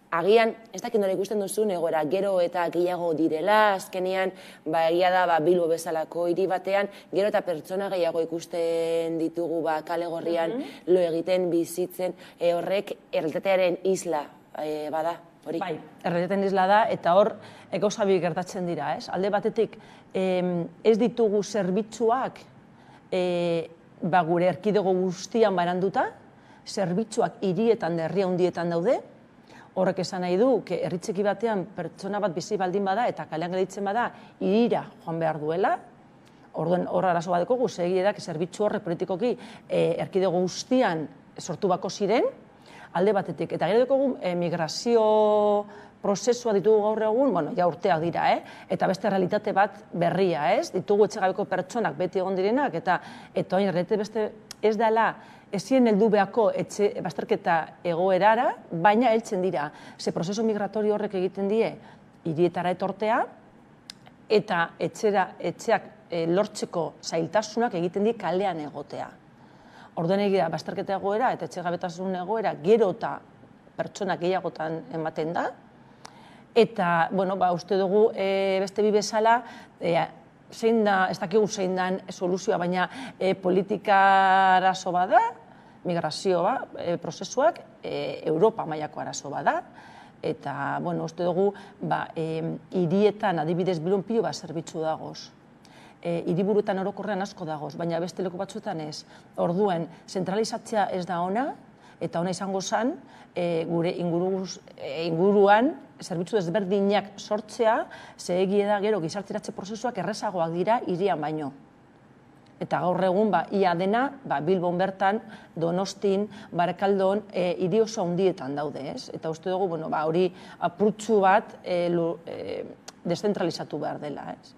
agian, ez dakit nola ikusten duzun egoera, gero eta gehiago direla, azkenean, egia da, Bilbo bezalako hiri batean, gero eta pertsona gehiago ikusten ditugu kale gorrian, lo egiten, bizitzen, horrek errealitatearen isla bada, hori? Bai, errealitatearen isla da, eta hor, gauza bi gertatzen dira, ez? Alde batetik, ez ditugu zerbitzuak gure erkidego guztian baranduta, zerbitzuak hirietan, herria handietan daude, horrek esan nahi du, herri txiki batean pertsona bat bizi baldin bada eta kalean gelditzen bada hirira joan behar duela. Orduan hor arazo bat dekogu, egia da, zerbitzu horrek politikoki erkidego guztian sortu bako ziren, alde batetik. Eta gero dekogu migrazio prozesua ditugu gaur egun, ja urteak dira, eta beste realitate bat berria, ez? Ditugu etxegabeko pertsonak beti egon direnak, eta oin realitate beste ez dela ezien heldu beharko bazterketa egoerara, baina heltzen dira. Ze prozesu migratorio horrek egiten die hirietara etortea, eta etxeak lortzeko zailtasunak egiten die kalean egotea. Orduan egia bazterketa egoera eta etxegabetasun egoera gero eta pertsona gehiagotan ematen da. Eta, uste dugu beste bi bezala, zein da, ez dakigu zein dan soluzioa, baina politika arazo bada, migrazio prozesuak, Europa mailako arazo bada, eta, uste dugu, hirietan adibidez Bilbon pilo bat zerbitzu dagoz. Hiriburuetan orokorrean asko dagoz, baina beste leku batzuetan ez. Orduen, zentralizatzea ez da ona, eta ona izango zen, gure inguruan zerbitzu desberdinak sortzea, ze egia da gero gizarteratze prozesuak errezagoak dira hirian baino. Eta gaur egun, ia dena, Bilbon bertan, Donostin, Barakaldon, hiri oso handietan daude, ez? Eta uste dugu, hori apurtxu bat deszentralizatu behar dela, ez?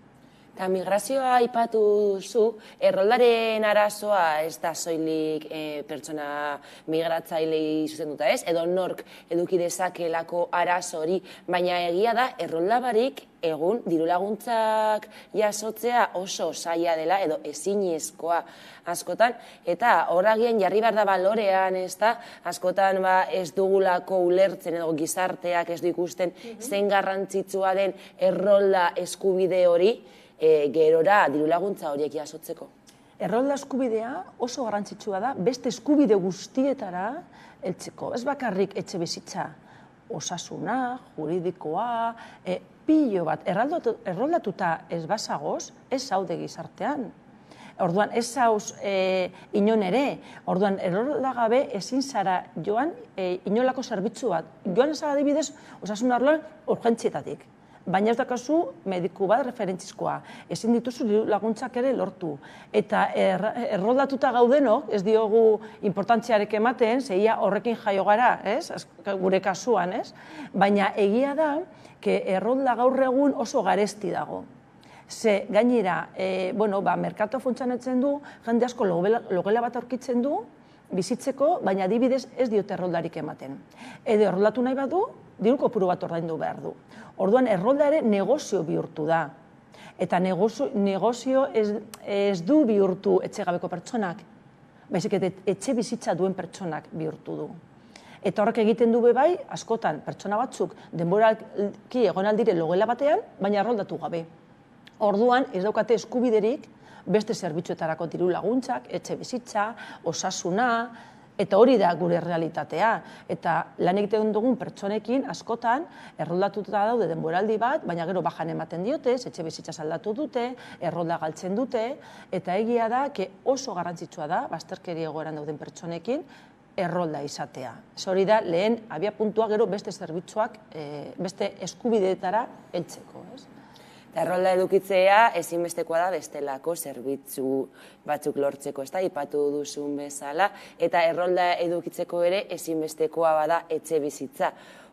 Eta migrazioa aipatu duzu, erroldaren arazoa ez da soilik pertsona migratzailei zuzenduta ez, edo nork eduki dezakelako arazo hori, baina egia da errolda barik egun dirulaguntzak jasotzea oso zaila dela edo ezinezkoa askotan, eta horragian jarri behar da balorean, ez da, askotan ez dugulako ulertzen edo gizarteak ez du ikusten zein garrantzitsua den errolda eskubide hori gerora dirulaguntza horiek jasotzeko. Errolda eskubidea oso garrantzitsua da beste eskubide guztietara heltzeko. Ez bakarrik etxe bizitza, osasuna, juridikoa, pilo bat, erroldatuta ez bazagoz, ez zaude gizartean. Orduan, ez zauz inon ere, orduan, errolda gabe ezin zara joan inolako zerbitzu bat. Joan ez adibidez, osasun arloan urgentzietatik. Baina ez dakazu mediku bat referentzizkoa. Ezin dituzu laguntzak ere lortu. Eta erroldatuta gaudenok, ez diogu importantziarek ematen, zeia horrekin jaio gara, gure kasuan, baina egia da, errolda gaur egun oso garesti dago. Ze gainera, merkatua funtzionatzen du, jende asko logela bat aurkitzen du, bizitzeko, baina adibidez ez diote erroldarik ematen. Edo erroldatu nahi badu, diru kopuru bat ordaindu behar du. Orduan, errolda ere negozio bihurtu da. Eta negozio ez du bihurtu etxegabeko pertsonak, baizik eta etxe bizitza duen pertsonak bihurtu du. Eta horrek egiten du bai, askotan, pertsona batzuk denboraki egon aldire logela batean, baina erroldatu gabe. Orduan, ez daukate eskubiderik beste zerbitzuetarako diru laguntzak, etxe bizitza, osasuna, eta hori da gure realitatea. Eta lan egiten dugun pertsonekin askotan erroldatuta daude denboraldi bat, baina gero bajan ematen diote, etxe bizitza saldatu dute, errolda galtzen dute, eta egia da oso garrantzitsua da, bazterkeri egoeran dauden pertsonekin, errolda izatea. Hori da lehen abiapuntua gero beste zerbitzuak, beste eskubideetara heltzeko. Errolda edukitzea ezinbestekoa da bestelako zerbitzu batzuk lortzeko, ez da, ipatu duzun bezala, eta errolda edukitzeko ere ezinbestekoa bada etxe bizitza.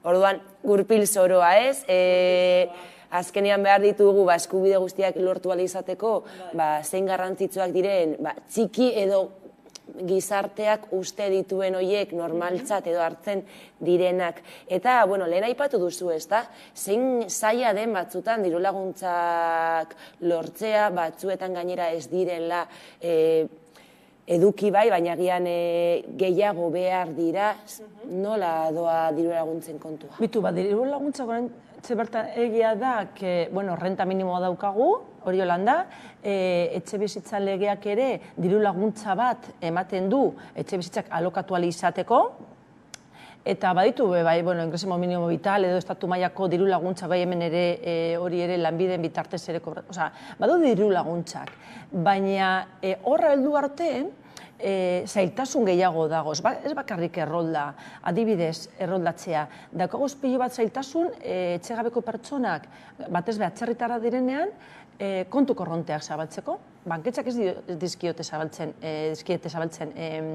Orduan, gurpil zoroa ez, azkenean behar ditugu eskubide guztiak lortu ahal izateko, zein garrantzitsuak diren, txiki edo gizarteak uste dituen horiek normaltzat edo hartzen direnak. Eta, lehen aipatu duzu, ez da, zein zaila den batzutan dirulaguntzak lortzea, batzuetan gainera ez direla eduki bai, baina gian gehiago behar dira, nola doa dirulaguntzen kontua? Bitu, dirulaguntzak bertan egia da, renta minimoa daukagu, hori holanda, etxe bizitza legeak ere diru laguntza bat ematen du etxe bizitzak alokatu ahal izateko, eta baditu, ingresimo minimo vital edo estatu mailako diru laguntza bai hemen ere hori ere lanbideen bitartez ere badu diru laguntzak, baina horra heldu arte zailtasun gehiago dago, ez bakarrik errolda, adibidez erroldatzea. Daukagu pilo bat zailtasun etxegabeko pertsonak batez be atzerritarra direnean kontu korronteak zabaltzeko. Banketzak ez dizkiote zabaltzen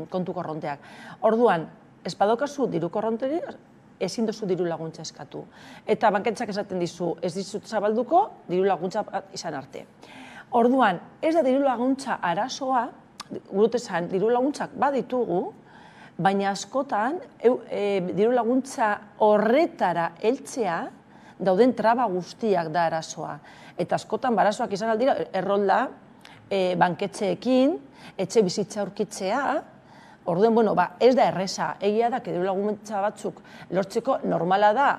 kontu korronteak. Orduan, ez badaukazu diru korronteri, ezin duzu diru laguntza eskatu. Eta banketzak esaten dizu, ez dizut zabalduko, diru laguntza izan arte. Orduan, ez da diru laguntza arazoa, gurutezan, diru laguntzak baditugu, baina askotan diru laguntza horretara heltzea dauden traba guztiak da arazoa. Eta askotan barazoak izan aldira, errolda, banketxeekin, etxe bizitza aurkitzea, orduen, ez da erresa, egia da, diru laguntza batzuk lortzeko normala da,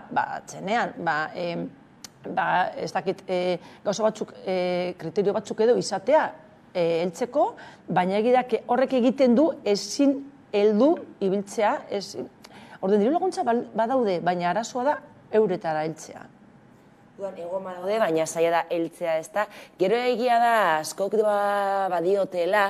txenean, ez dakit, gauza batzuk, kriterio batzuk edo izatea, heltzeko, baina egia da, horrek egiten du ezin heldu ibiltzea, orden diru laguntza badaude, baina arazoa da euretara heltzea. Egon badaude, baina zaila da heltzea, ez da. Gero egia da, askok badiotela,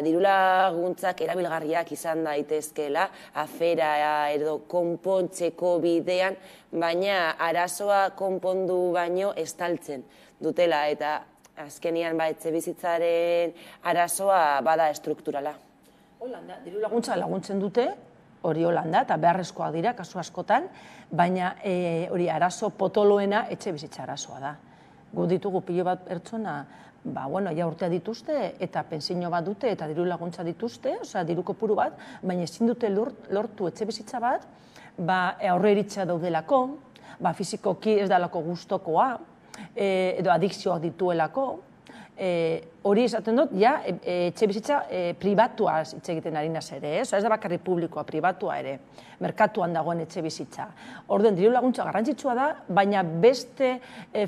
diru laguntzak erabilgarriak izan daitezkeela, afera edo konpontzeko bidean, baina arazoa konpondu baino estaltzen dutela, eta azkenian etxe bizitzaren arazoa bada estrukturala. Holanda, diru laguntza laguntzen dute, hori holanda, eta beharrezkoa dira, kasu askotan, baina hori arazo potoloena etxe bizitza arazoa da. Gu ditugu pilo bat pertsona ja urtea dituzte eta pentsio bat dute eta diru laguntza dituzte, osea, diru kopuru bat, baina ezin dute lortu etxebizitza bat, aurreiritza daudelako, fizikoki ez dalako gustokoa, edo adikzioak dituelako, hori esaten dut, etxebizitza pribatuaz hitz egiten ari naz ere, ez da bakarrik publikoa, pribatua ere, merkatuan dagoen etxebizitza. Orden, diru laguntza garrantzitsua da, baina beste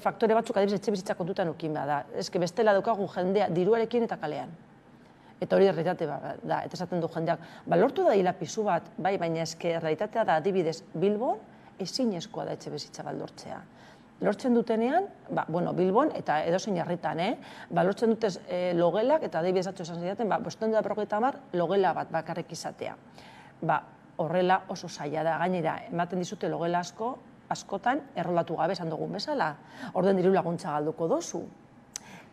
faktore batzuk adibidez etxebizitza kontutan ukin da. Ez bestela daukagu jendea diruarekin eta kalean. Eta hori errealitate da, eta esaten du jendeak, lortu da hila pisu bat, baina eske errealitatea da adibidez Bilbon ezinezkoa da etxebizitza bat lortzea. Lortzen dutenean, Bilbon eta edozein herritan, lortzen dutez logelak, eta adibidez atzo esan zidaten, 550 logela bat bakarrik izatea. Horrela oso zaila da, gainera, ematen dizute logela askotan erroldatu gabe esan dugun bezala, orden diru laguntza galduko dozu.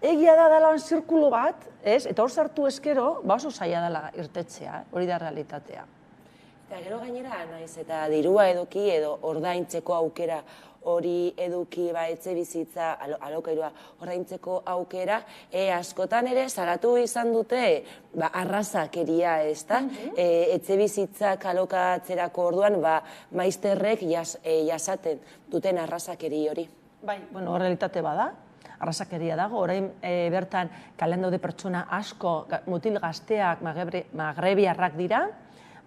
Egia da dalan zirkulo bat, eta hor sartu eskero, oso zaila dela irtetzea, hori da realitatea. Eta gero gainera, naiz eta dirua eduki edo ordaintzeko aukera hori eduki etxe bizitza, alokairua ordaintzeko aukera, askotan ere salatu izan dute arrazakeria, ez da? Etxe bizitzak alokatzerako orduan, maizterrek jasaten duten arrazakeri hori. Bai, realitate bada. Arrazakeria dago, orain bertan kalean daude pertsona asko, mutil gazteak, magrebiarrak dira,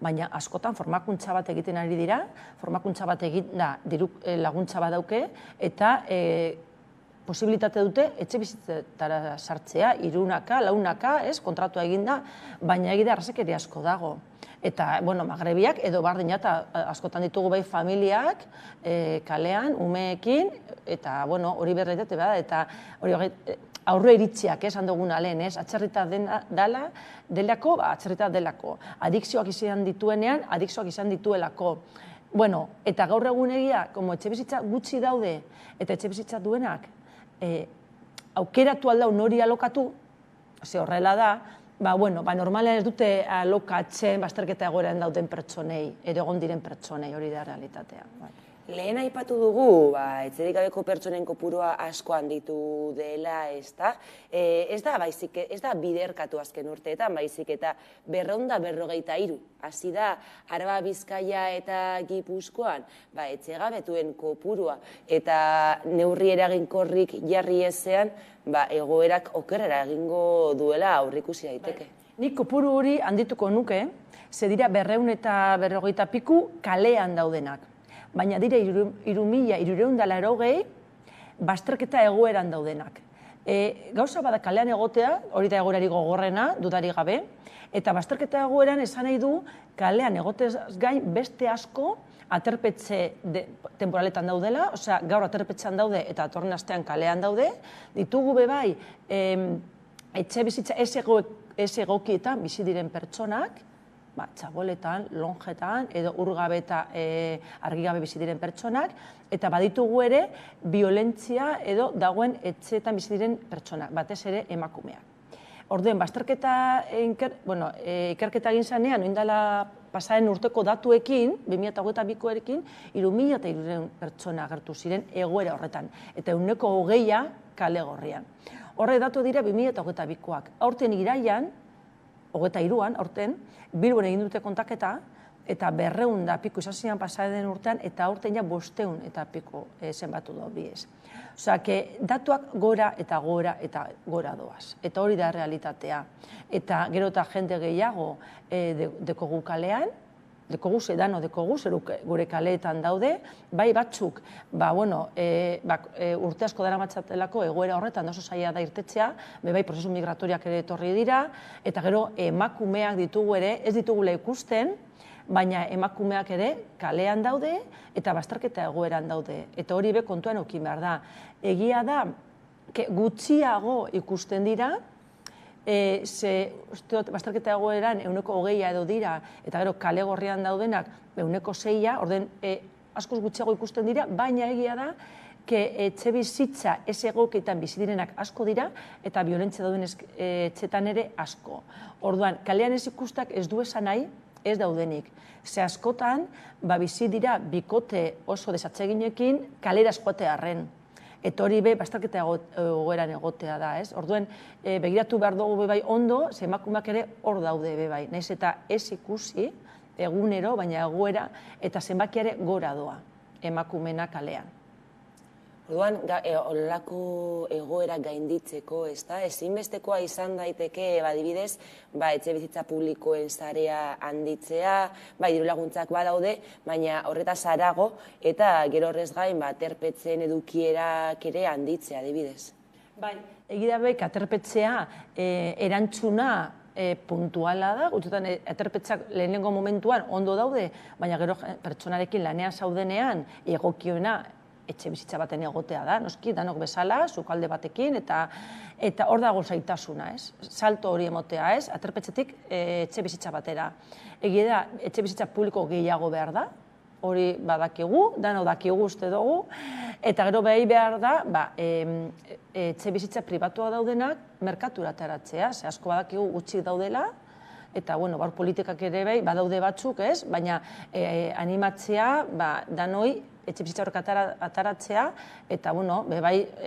baina askotan formakuntza bat egiten ari dira, formakuntza bat egin diru laguntza bat dauke, eta posibilitate dute etxe bizitzetara sartzea, 3 launaka, kontratua eginda, baina egida arrazakeria asko dago. Eta, magrebiak edo bardina eta askotan ditugu bai familiak kalean, umeekin, eta hori berretate bada, eta hori aurre iritziak esan duguna lehen, atxerrita delako, atxerrita delako. Adikzioak izan dituenean, adikzioak izan dituelako. Eta gaur egun egia, etxe bizitza gutxi daude, eta etxe bizitza duenak, aukeratu aldau nori alokatu, horrela da, normalean ez dute alokatzen bazterketa egoeran dauden pertsonei, edo egon diren pertsonei, hori da realitatea. Lehen aipatu dugu, etxerik gabeko pertsonen kopurua asko handitu dela, ez da? Ez da biderkatu azken urteetan, baizik eta 253. Hasi da, Araba, Bizkaia eta Gipuzkoan, etxegabetuen kopurua eta neurri eraginkorrik jarri ezean, egoerak okerrera egingo duela aurrikusi daiteke. Nik kopuru hori handituko nuke, ze dira 250 piku kalean daudenak. Baina dira 3.380 bazterketa egoeran daudenak. Gauza bada kalean egotea, hori da egoerari gogorrena, dudari gabe, eta bazterketa egoeran esan nahi du kalean egotez gain beste asko aterpetxe temporaletan daudela, osea, gaur aterpetxean daude eta atorren astean kalean daude, ditugu bebai etxe bizitza ez egokietan bizi diren pertsonak, txaboletan, lonjetan, edo urgabe eta argigabe bizi diren pertsonak, eta baditugu ere violentzia edo dagoen etxeetan bizi diren pertsonak, batez ere emakumeak. Orduen, bazterketa ikerketa egin zanean, oindala pasaren urteko datuekin, 2022ekin, 3.300 pertsona agertu ziren egoera horretan, eta 20% kale gorrian. Horre datu dira 2022koak. Aurten iraian, 23an, aurten, Bilbon egin dute kontaketa, eta 200 piku izan ziren pasaren urtean, eta aurten ja 500 eta piku zenbatu da biez. Osea, datuak gora eta gora eta gora doaz. Eta hori da realitatea. Eta gero eta jende gehiago dekogu kalean, dekogu sedano dekogu, gure kaleetan daude, bai batzuk, urte asko dara matzatelako egoera horretan oso zaila da irtetzea, bai prozesu migratoriak ere etorri dira, eta gero emakumeak ditugu ere, ez ditugula ikusten, baina emakumeak ere kalean daude eta bazterketa egoeran daude. Eta hori be kontuan eukin behar da. Egia da, gutxiago ikusten dira, bazterketa egoeran 20% edo dira, eta gero kale gorrian daudenak 6%, orden askoz gutxiago ikusten dira, baina egia da, etxe bizitza ez egokietan bizi direnak asko dira, eta violentzia dauden etxetan ere asko. Orduan, kalean ez ikustak ez du esan nahi, ez daudenik. Ze askotan, bizi dira bikote oso desatseginekin kalera eskote arren. Eta hori bazterketa egoeran egotea da, ez? Orduen, begiratu behar dugu bai ondo, ze emakumeak ere hor daude bai. Naiz eta ez ikusi egunero, baina egoera eta zenbakia ere gora doa emakumeena kalean. Orduan, olako egoera gainditzeko, ezinbestekoa izan daiteke, adibidez, etxe bizitza publikoen sarea handitzea, diru laguntzak badaude, baina horretaz harago, eta gero horrez gain, aterpetzen edukierak ere handitzea, adibidez. Egia beik, aterpetzea erantzuna puntuala da, gutxetan aterpetzak lehenengo momentuan ondo daude, baina gero pertsonarekin lanean zaudenean egokiona etxe bizitza baten egotea da, noski, danok bezala, sukalde batekin, eta hor dago zaitasuna, ez? Salto hori emotea, ez? Aterpetxetik etxe bizitza batera. Egia da, etxe bizitza publiko gehiago behar da, hori badakigu, danok dakigu uste dugu, eta gero behar da, etxe bizitza pribatua daudenak merkatura ateratzea, ze asko badakigu gutxik daudela, eta, bar politikak ere badaude batzuk, ez? Baina animatzea, danoi, etxe bizitza horrek ataratzea, eta,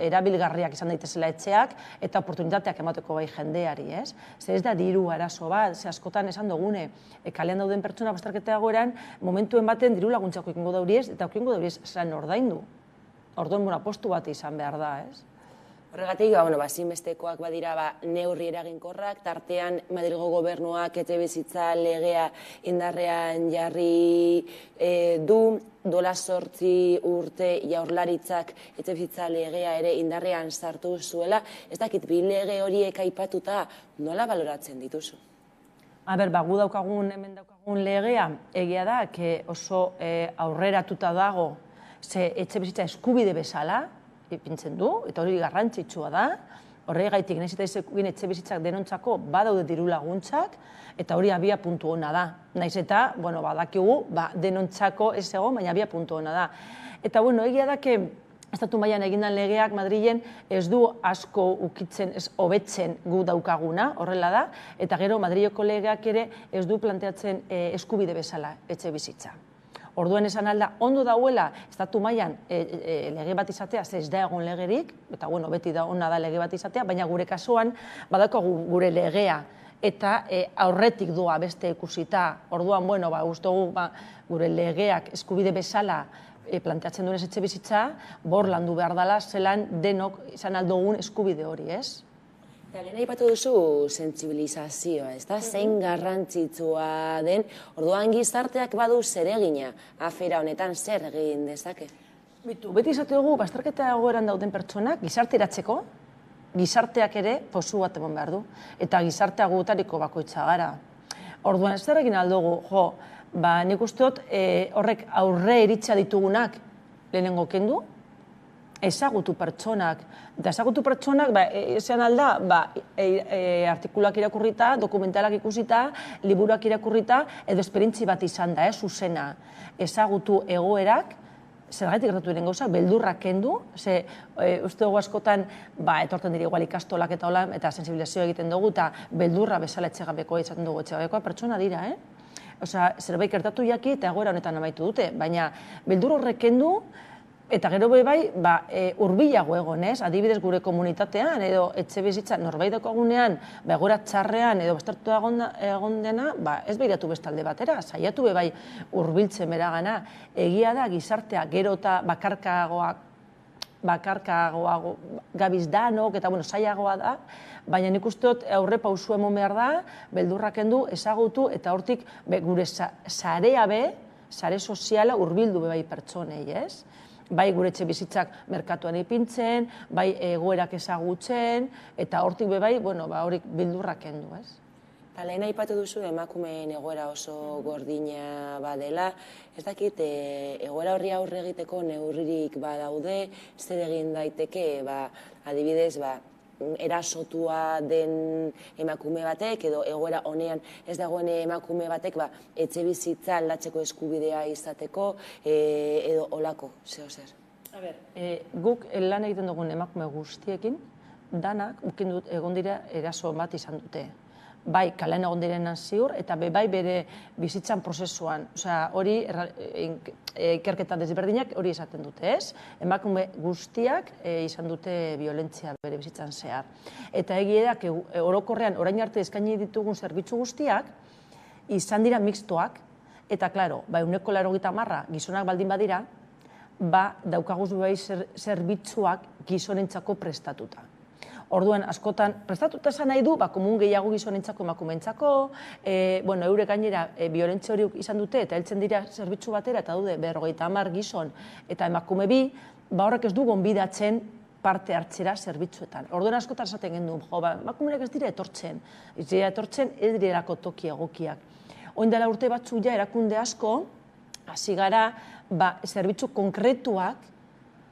erabilgarriak izan daitezela etxeak, eta oportunitateak emateko jendeari, ez? Zer ez da diru arazo bat, ze askotan esan dugune, kalean dauden pertsona bazterketa egoeran, momentuen baten diru laguntzako ikingo dauri ez, eta ikingo dauri ez zelan ordaindu. Orduan, apostu bat izan behar da, ez? Horregatik, zinbestekoak badira neurri eraginkorrak, tartean Madrilgo gobernuak etxe bizitza legea indarrean jarri du, dola 8 urte Jaurlaritzak etxe bizitza legea ere indarrean sartu zuela, ez dakit bi lege horiek aipatuta nola baloratzen dituzu? Gu hemen daukagun legea, egia da, oso aurreratuta dago, ze etxe bizitza eskubide bezala, ipintzen du, eta hori garrantzitsua da, horregaitik nahiz eta izan etxe bizitzak denontzako badaude diru laguntzak, eta hori abia puntu ona da. Nahiz eta, badakigu, denontzako ez egon, baina abia puntu ona da. Eta, egia da, estatu mailan egindan legeak Madrilen ez du asko ukitzen, ez hobetzen gu daukaguna, horrela da, eta gero Madrileko legeak ere ez du planteatzen eskubide bezala etxe bizitza. Orduan esan alda, ondo dauela, estatu mailan lege bat izatea, ez da egon legerik, eta beti da ona da lege bat izatea, baina gure kasuan badaukagu gure legea, eta aurretik doa beste ikusita. Orduan, uste dugu gure legeak eskubide bezala planteatzen duen etxe bizitza, bor landu behar dela, zelan denok izan aldogun eskubide hori, ez? Lehen aipatu duzu sentsibilizazioa, zein garrantzitsua den, orduan gizarteak badu zeregina, afera honetan zer egin dezake? Beti izate dugu, bazterketa egoeran dauden pertsonak, gizarteratzeko, gizarteak ere pozu bat eman behar du, eta gizartea gutariko bakoitza gara. Orduan, zer egin aldugu, nik usteot horrek aurre iritsa ditugunak lehenengo kendu, ezagutu pertsonak. Eta ezagutu pertsonak, esan alda, artikuluak irakurrita, dokumentalak ikusita, liburuak irakurrita, edo esperientzi bat izan da, zuzena. Ezagutu egoerak, zergatik gertatu diren gauzak, beldurrak kendu, ze uste dugu askotan, etorten dira igual ikastolak eta hola, eta sensibilizazioa egiten dugu, eta beldurra bezala etxegabekoa izaten dugu etxegabekoa, pertsona dira, zerbait gertatu jaki eta egoera honetan amaitu dute, baina beldur horrek kendu, eta gero hurbilago egon, adibidez gure komunitatean, edo etxe bizitza norbait daukagunean, egoera txarrean edo baztertu egon dena, ez behiratu bestalde batera, saiatu hurbiltzen beragana. Egia da gizartea gero eta bakarkagoa gabiz danok, eta zailagoa da, baina nik usteot aurre pausu emon behar da, beldurrak kendu, ezagutu, eta hortik gure sare soziala hurbildu pertsonei, ez? Bai gure etxe bizitzak merkatuan ipintzen, bai egoerak ezagutzen, eta hortik horik bildurrak kendu, ez? Lehen aipatu duzu emakumeen egoera oso gordina badela, ez dakit egoera horri aurre egiteko neurririk badaude, zer egin daiteke, adibidez, erasotua den emakume batek, edo egoera honean ez dagoen emakume batek, etxe bizitza aldatzeko eskubidea izateko, edo olako, zeo zer? Guk lan egiten dugun emakume guztiekin, danak, egon dira eraso bat izan dute. bai kalean egon direnan ziur, eta bai bere bizitzan prozesuan. Osea, hori ikerketa desberdinak hori esaten dute, ez? Emakume guztiak izan dute violentzia bere bizitzan zehar. Eta egia da, orokorrean orain arte eskaini ditugun zerbitzu guztiak, izan dira mixtoak, eta, klaro, 180 gizonak baldin badira, daukaguz bai zerbitzuak gizonentzako prestatuta. Orduan, askotan, prestatuta esan nahi du, komun gehiago gizonentzako emakumeentzako, eurek gainera violentzia hori izan dute, eta heltzen dira zerbitzu batera, eta daude 50 gizon eta emakume bi, horrek ez du gonbidatzen parte hartzera zerbitzuetan. Orduan askotan esaten gendu, emakumeak ez dira etortzen, ez direlako toki egokiak. Oin dela urte batzu ja erakunde asko, hasi gara, zerbitzu konkretuak,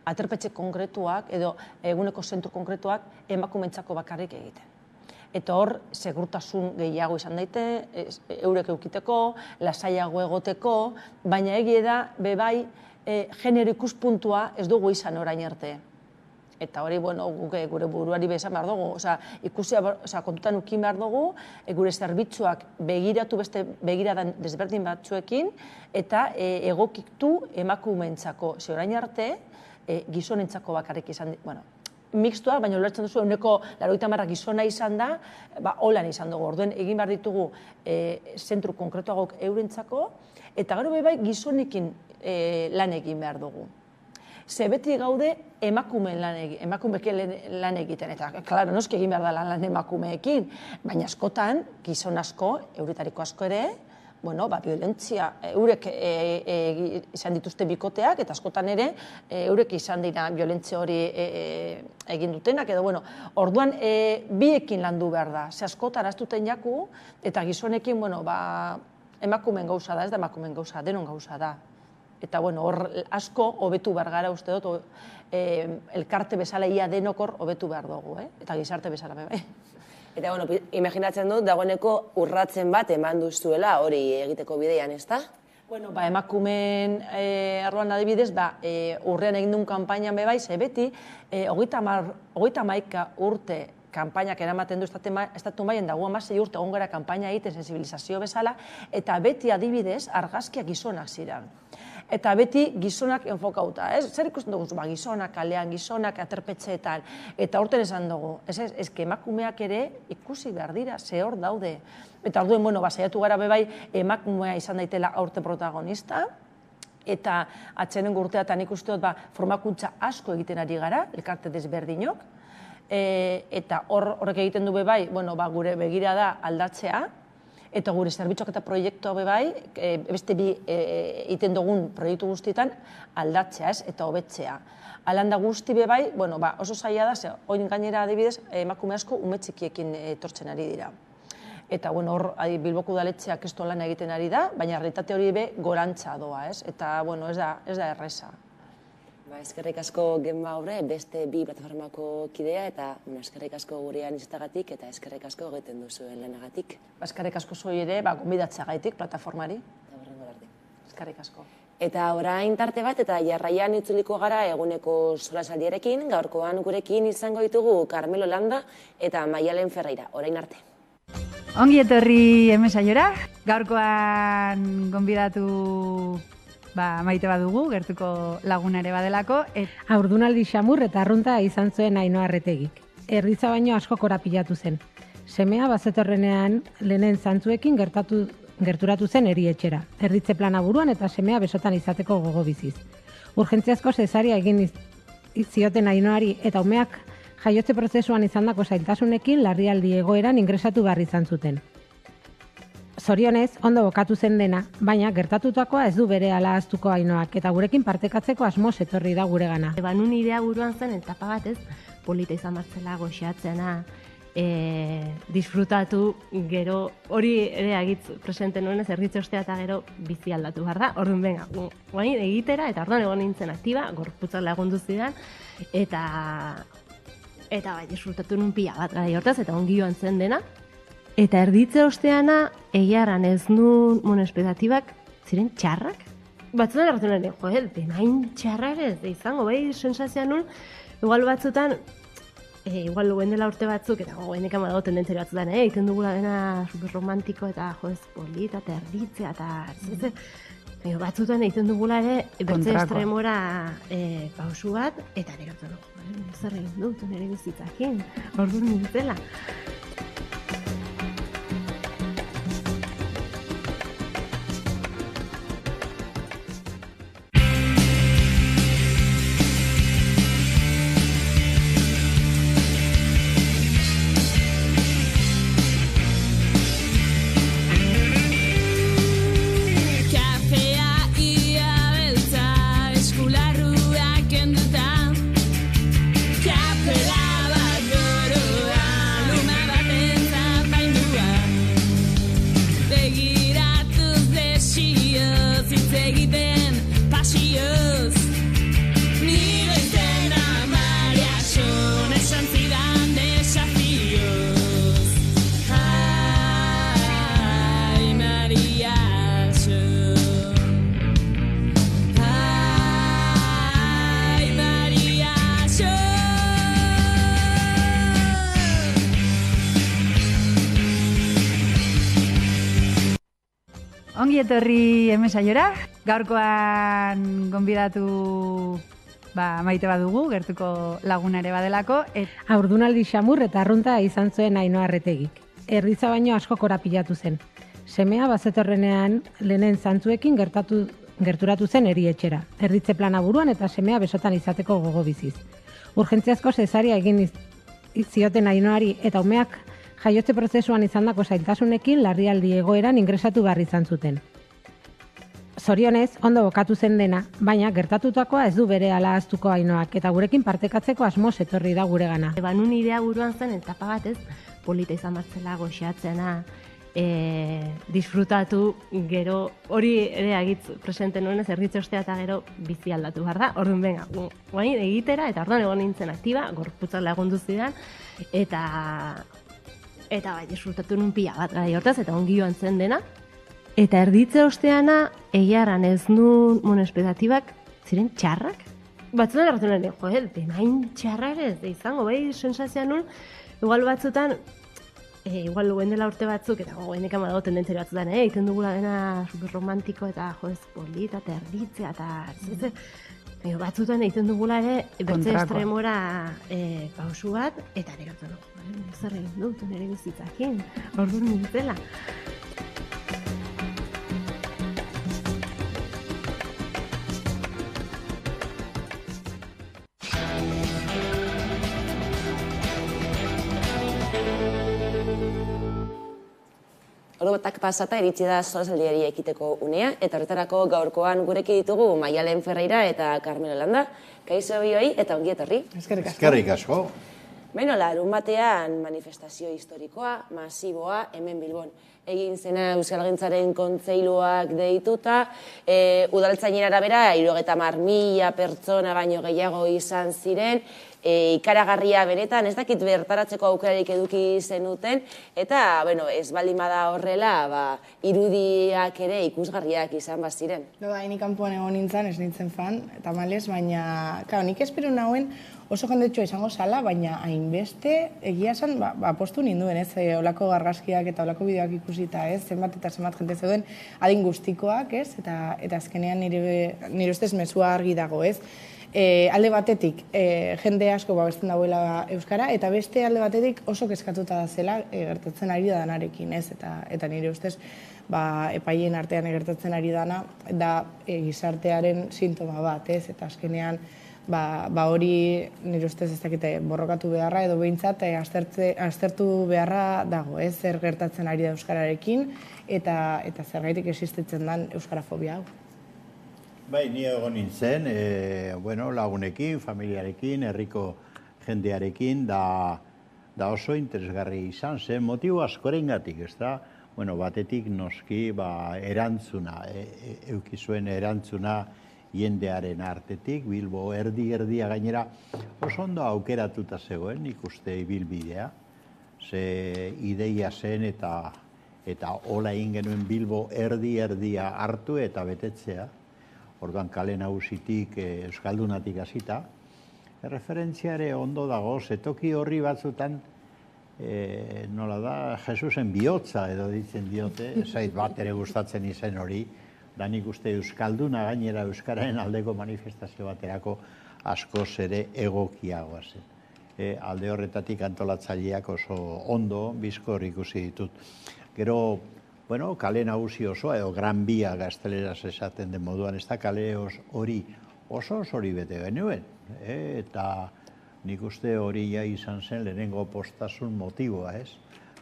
aterpetxe konkretuak edo eguneko zentru konkretuak emakumentzako bakarrik egiten. Eta hor, segurtasun gehiago izan daite, eurek eukiteko, lasaiago egoteko, baina egie da, bebai, genero ikuspuntua ez dugu izan orain arte. Eta hori, gure buruari besan behar dugu, kontutan ukin behar dugu, gure zerbitzuak begiratu beste begiradan desberdin batzuekin, eta egokitu emakumeentzako. Ze orain arte, gizonentzako bakarrik izan, mixtuak, baina ulertzen duzu, 90 gizona izan da, holan izan dugu. Orduen egin behar ditugu zentru konkretuagok eurentzako, eta gero bebai gizonekin lan egin behar dugu. Ze beti gaude emakumeen lan egiten, eta, klaro, noski egin behar da lan emakumeekin, baina askotan, gizon asko, euretariko asko ere, violentzia, eurek izan dituzte bikoteak, eta askotan ere, eurek izan dira violentzia hori egin dutenak, edo, orduan, biekin landu behar da, ze askotan aztuten jaku, eta gizonekin, emakumeen gauza da, ez da emakumeen gauza, denon gauza da. Eta, hor asko hobetu behar gara uste dut, elkarte bezala ia denokor hobetu behar dugu, eta gizarte bezala bai. Eta, imaginatzen dut, dagoeneko urratzen bat eman duzuela hori egiteko bidean, ez da? Emakumeen arloan adibidez, urrean egin duen kanpainan bebai, ze beti, 31 urte kanpainak eramaten du estatu mailan, dago 16 urte egon gara kanpaina egiten sensibilizazio bezala, eta beti adibidez argazkiak gizonak ziren. Eta beti gizonak enfokauta, ez? Zer ikusten dugu, gizonak kalean, gizonak aterpetxeetan, eta horten esan dugu, ez emakumeak ere ikusi behar dira, ze hor daude. Eta orduen, saiatu gara bebai, emakumea izan daitela aurte protagonista, eta atxenen urteatan ikusteot, formakuntza asko egiten ari gara, elkarte desberdinok, eta horrek egiten du bebai, gure begira da aldatzea, eta gure zerbitzuak eta proiektua bebai, beste bi egiten dugun proiektu guztietan aldatzea, eta hobetzea. Alanda guzti bebai, oso zaila da, oin gainera adibidez, emakume asko ume txikiekin etortzen ari dira. Eta hor Bilboko udaletxeak ez lan egiten ari da, baina realitate hori be gorantza doa, eta ez da erreza. Eskerrik asko Gemma Obre, beste bi plataformako kidea, eta eskerrik asko gurean izatagatik, eta eskerrik asko egiten duzuen lanagatik. Eskerrik asko zoi ere, gonbidatzeagaitik plataformari. Eskerrik asko. Eta orain tarte bat, eta jarraian itzuliko gara eguneko solasaldiarekin, gaurkoan gurekin izango ditugu Carmelo Landa eta Maialen Ferreira. Orain arte. Ongi etorri hemen saiora, gaurkoan gonbidatu maite badugu, gertuko laguna ere badelako. Haurdunaldi xamur eta arrunta izan zuen Ainhoa Arretegik. Erditza baino asko korapilatu zen. Semea bazetorrenean lehenen zantzuekin gerturatu zen erietxera. Erditze plana buruan eta semea besotan izateko gogo biziz. Urgentziazko zesaria egin zioten Ainhoari eta umeak jaiotze prozesuan izandako zailtasunekin larrialdi egoeran ingresatu behar izan zuten. Zorionez, ondo bokatu zen dena, baina gertatutakoa ez du bere ala ahaztuko Ainhoak, eta gurekin partekatzeko asmoz etorri da guregana. Nun idea buruan zen, etapa bat ez, polita izan martzela, goxeatzena, disfrutatu, gero, hori ere agitz presente nuenez, erditze ostea eta gero bizi aldatu behar da. Orduan, benga, guain egitera, eta orduan egon nintzen aktiba, gorputzak lagundu zidan, eta disfrutatu nun pila bat gara hortaz, eta ongi joan zen dena. Eta erditze osteana, egiaran ez nun, espetatiibak, ziren txarrak? Batzutan hartu nire, benain txarrak ez, izango, bai, sensazioan nun, igual batzutan, igual luen dela urte batzuk, eta gogoenik ama dago tendentzia batzutan, egiten dugula dena superromantiko eta joez polita, eta erditzea, eta batzutan egiten dugula ere, bertze estremora pausu bat, eta nire zer egin dut, nire bizitzakin, orduan nintzela. Ongi etorri hemen saiora. Gaurkoan gonbidatu maite badugu, gertuko lagunare badelako. Haurdunaldi xamur eta arrunta izan zuen Ainhoa Arretegik. Erditza baino asko korapilatu zen. Semea bazetorrenean lehenen zantzuekin gerturatu zen erietxera. Erditze plana buruan eta semea besotan izateko gogo biziz. Urgentziazko zesaria egin zioten Ainhoari eta umeak jaiotze prozesuan izandako zailtasunekin larrialdi egoeran ingresatu behar izan zuten. Zorionez, ondo bokatu zen dena, baina gertatutakoa ez du bere ala ahaztuko Ainhoak eta gurekin partekatzeko asmoz etorri da guregana. Nun idea buruan zen etapa batez, polita izan batzela goxeatzena, disfrutatu, gero hori ere agitz presente nuenez erditze ostea eta gero bizi aldatu behar da. Orduan benga, guain egitera eta orduan egon nintzen aktiba, gorputzak lagundu zidan, eta bai, disfrutatu nun pila bat gai hortaz, eta ongi joan zen dena. Eta erditze osteana, egiaran ez nun monoespetatiibak ziren txarrak. Batzutan erratu nire, benain txarrak ez izango, bai, sensazioa nun, igual batzutan, igual luen dela urte batzuk, eta gogoenik ama dago tendentzia batzutan, egiten dugula dena superromantiko, eta joez polita, eta erditzea, eta batzutan egiten dugula ere, bertze estremora pausu bat, eta nire zer egin dut, nire bizitzakin, orduan nintzela. Orobatak pasata iritsi da solasaldiari ekiteko unea, eta horretarako gaurkoan gurekin ditugu Maialen Ferreira eta Carmelo Landa. Kaixo bioi eta ongi etorri. Eskerrik asko. Beno, larun batean manifestazio historikoa, masiboa, hemen Bilbon. Egin zena Euskalgintzaren kontseiluak deituta, udaltzainen arabera 70.000 pertsona baino gehiago izan ziren, ikaragarria benetan, ez dakit bertaratzeko aukerarik eduki zenuten, eta, bueno, ez baldin bada horrela, irudiak ere ikusgarriak izan baziren. Ni kanpoan egon nintzen, ez nintzen fan, eta malez, baina, nik espero nagoen oso jendetsua izango zala, baina hainbeste egia esan, postu ninduen, ez, olako gargazkiak eta olako bideoak ikusita, ez, zenbat eta zenbat jente zeuden adin guztikoak, ez, eta azkenean nire ustez mezua argi dago, ez. Alde batetik, jende asko babesten dagoela euskara, eta beste alde batetik oso kezkatuta da zela gertatzen ari danarekin, ez, eta nire ustez epaien artean gertatzen ari dana, da gizartearen sintoma bat, ez, eta azkenean hori nire ustez ez dakite borrokatu beharra edo behintzat aztertu beharra dago, ez, zer gertatzen ari da euskararekin eta zergaitik existitzen den euskarafobia hau. Bai, ni egon nintzen, lagunekin, familiarekin, herriko jendearekin, da oso interesgarri izan zen, motibo askorengatik, ez da, batetik noski erantzuna, eukizuen erantzuna jendearen artetik, Bilbo erdia gainera, oso ondo aukeratuta zegoen, nik uste ibilbidea, ze ideia zen eta hola egin genuen Bilbo erdia hartu eta betetzea, orduan kale nagusitik Euskaldunatik hasita, Referentziare ondo dago, zetoki horri batzutan, nola da, Jesusen bihotza edo ditzen diote, zait bat ere gustatzen izen hori, da nik uste Euskalduna gainera Euskararen aldeko manifestazio baterako askoz ere egokiagoa zen. Alde horretatik antolatzaileak oso ondo bizkor ikusi ditut. Gero, bueno, kale nagusi osoa, edo Gran Bia gazteleraz esaten den moduan, ez da kale hori oso hori bete genuen. Eta nik uste hori ja izan zen lehenengo postasun motiboa, ez?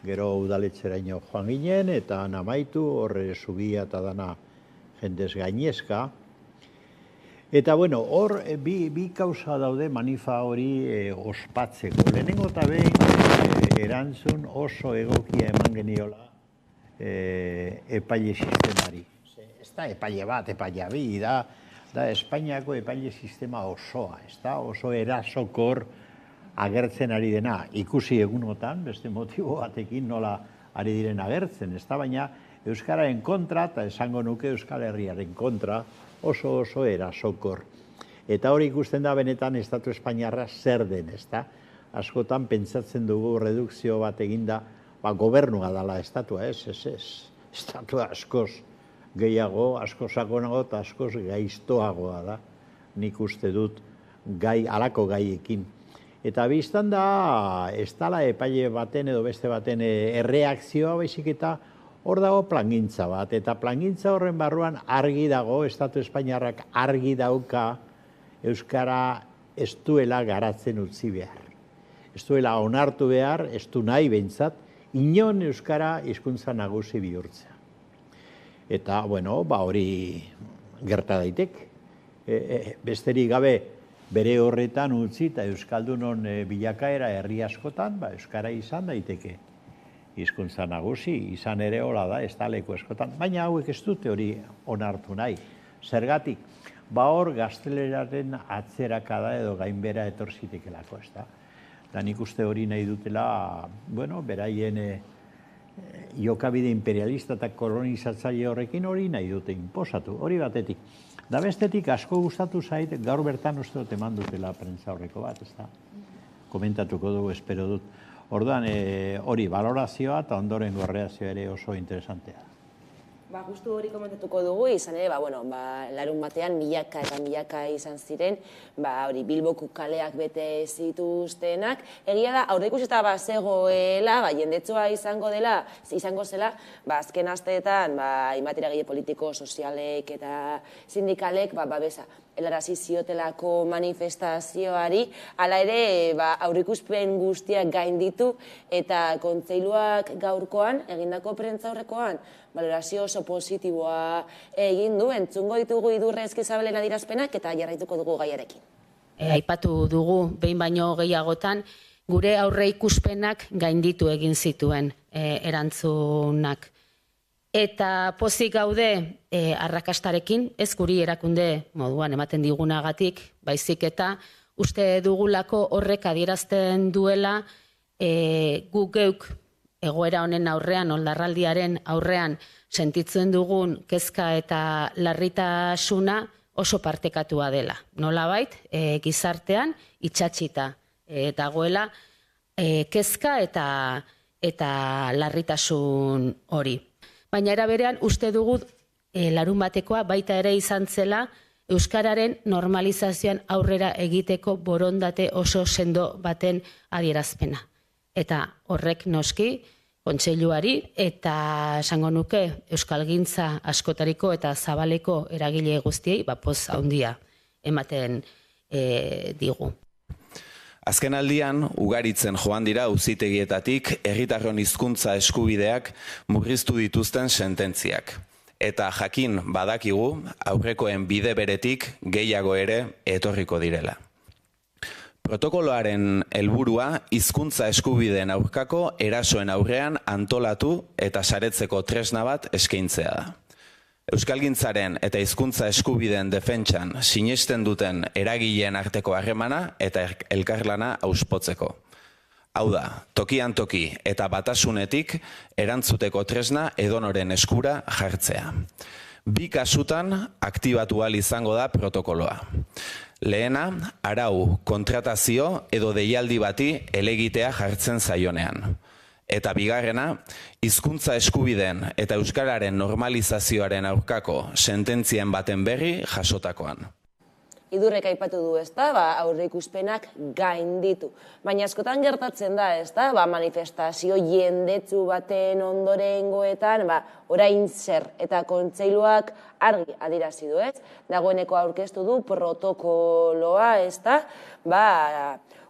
Gero udaletxeraino joan ginen, eta namaitu, horre zubia eta dana jendez gainezka. Eta, bueno, hor bi kausa daude manifa hori ospatzeko. Lehenengo eta behin erantzun oso egokia eman geniola epaile sistemari. Ez da epaile bat, epaile bi, da Espainiako epaile sistema osoa, ez da oso erasokor agertzen ari dena. Ikusi egunotan, beste motibo batekin nola ari diren agertzen, ez da, baina Euskararen kontra, eta esango nuke Euskal Herriaren kontra, oso erasokor. Eta hori ikusten da benetan Estatu Espainiarra zer den, ez da? Askotan pentsatzen dugu redukzio bat eginda, gobernua dela estatua, ez. Estatua askoz gehiago, askoz sakonago eta askoz gaiztoagoa da. Nik uste dut halako gaiekin. Eta biztan da, ez dala epaile baten edo beste baten erreakzioa baizik eta hor dago plangintza bat, eta plangintza horren barruan argi dago, Estatu Espainiarrak argi dauka Euskara ez duela garatzen utzi behar. Ez duela onartu behar, ez du nahi behintzat, inon Euskara hizkuntza nagusi bihurtzea. Eta, bueno, hori gerta daitek. Besterik gabe bere horretan utzi eta Euskaldunon bilakaera herri askotan, Euskara izan daiteke. Hizkuntza nagusi, izan ere hola da, ez da leku eskotan, baina hauek ez dute hori onartu nahi. Zergatik, hor gazteleraren atzerakada edo gainbera etortzitekelako, ez da. Da nik uste hori nahi dutela, bueno, beraien jokabide imperialista eta kolonizatzaile horrekin hori nahi dute inposatu, hori batetik. Da bestetik asko gustatu zait, gaur bertan uste dut eman dutela prentza horreko bat, ez da. Komentatuko dugu, espero dut. Orduan, hori balorazioa eta ondorengo erreakzioa ere oso interesantea. Justu hori komentatuko dugu, izan ere, larun batean milaka eta milaka izan ziren, hori Bilboko kaleak bete zituztenak. Egia da, aurreikusita zegoela, jendetsua izango zela, azken asteetan, hainbat eragile politiko, sozialek eta sindikalek, babesa helarazi ziotelako manifestazioari, hala ere aurreikuspen guztiak gainditu eta kontseiluak gaurkoan, egindako prentza horrekoan, balorazio oso positiboa egin du, entzungo ditugu Idurre Eskizabelen adierazpenak eta jarraituko dugu gaiarekin. Aipatu dugu behin baino gehiagotan, gure aurreikuspenak gainditu egin zituen erantzunak. Eta pozik gaude arrakastarekin, ez guri erakunde moduan ematen digunagatik, baizik eta uste dugulako horrek adierazten duela guk geuk egoera honen aurrean, oldarraldiaren aurrean sentitzen dugun kezka eta larritasuna oso partekatua dela. Nolabait, gizartean itxatxita dagoela kezka eta larritasun hori. Baina era berean uste dugu larun batekoa baita ere izan zela Euskararen normalizazioan aurrera egiteko borondate oso sendo baten adierazpena. Eta horrek noski, kontseiluari eta esango nuke euskalgintza askotariko eta zabaleko eragile guztiei poz handia ematen digu. Azken aldian, ugaritzen joan dira auzitegietatik herritarron hizkuntza eskubideak murriztu dituzten sententziak. Eta jakin badakigu, aurrekoen bide beretik gehiago ere etorriko direla. Protokoloaren helburua hizkuntza eskubideen aurkako erasoen aurrean antolatu eta saretzeko tresna bat eskaintzea da. Euskalgintzaren eta hizkuntza eskubideen defentsan sinesten duten eragileen arteko harremana eta elkarlana auspotzeko. Hau da, tokian toki eta batasunetik erantzuteko tresna edonoren eskura jartzea. Bi kasutan aktibatu ahal izango da protokoloa. Lehena, arau, kontratazio edo deialdi bati helegitea jartzen zaionean. Eta bigarrena, hizkuntza eskubideen eta euskararen normalizazioaren aurkako sententzien baten berri jasotakoan. Idurrek aipatu du, ezta, aurreikuspenak gainditu. Baina askotan gertatzen da, ezta, manifestazio jendetsu baten ondorengoetan, orain zer eta kontseiluak argi adierazi du, ez? Dagoeneko aurkeztu du protokoloa, ezta,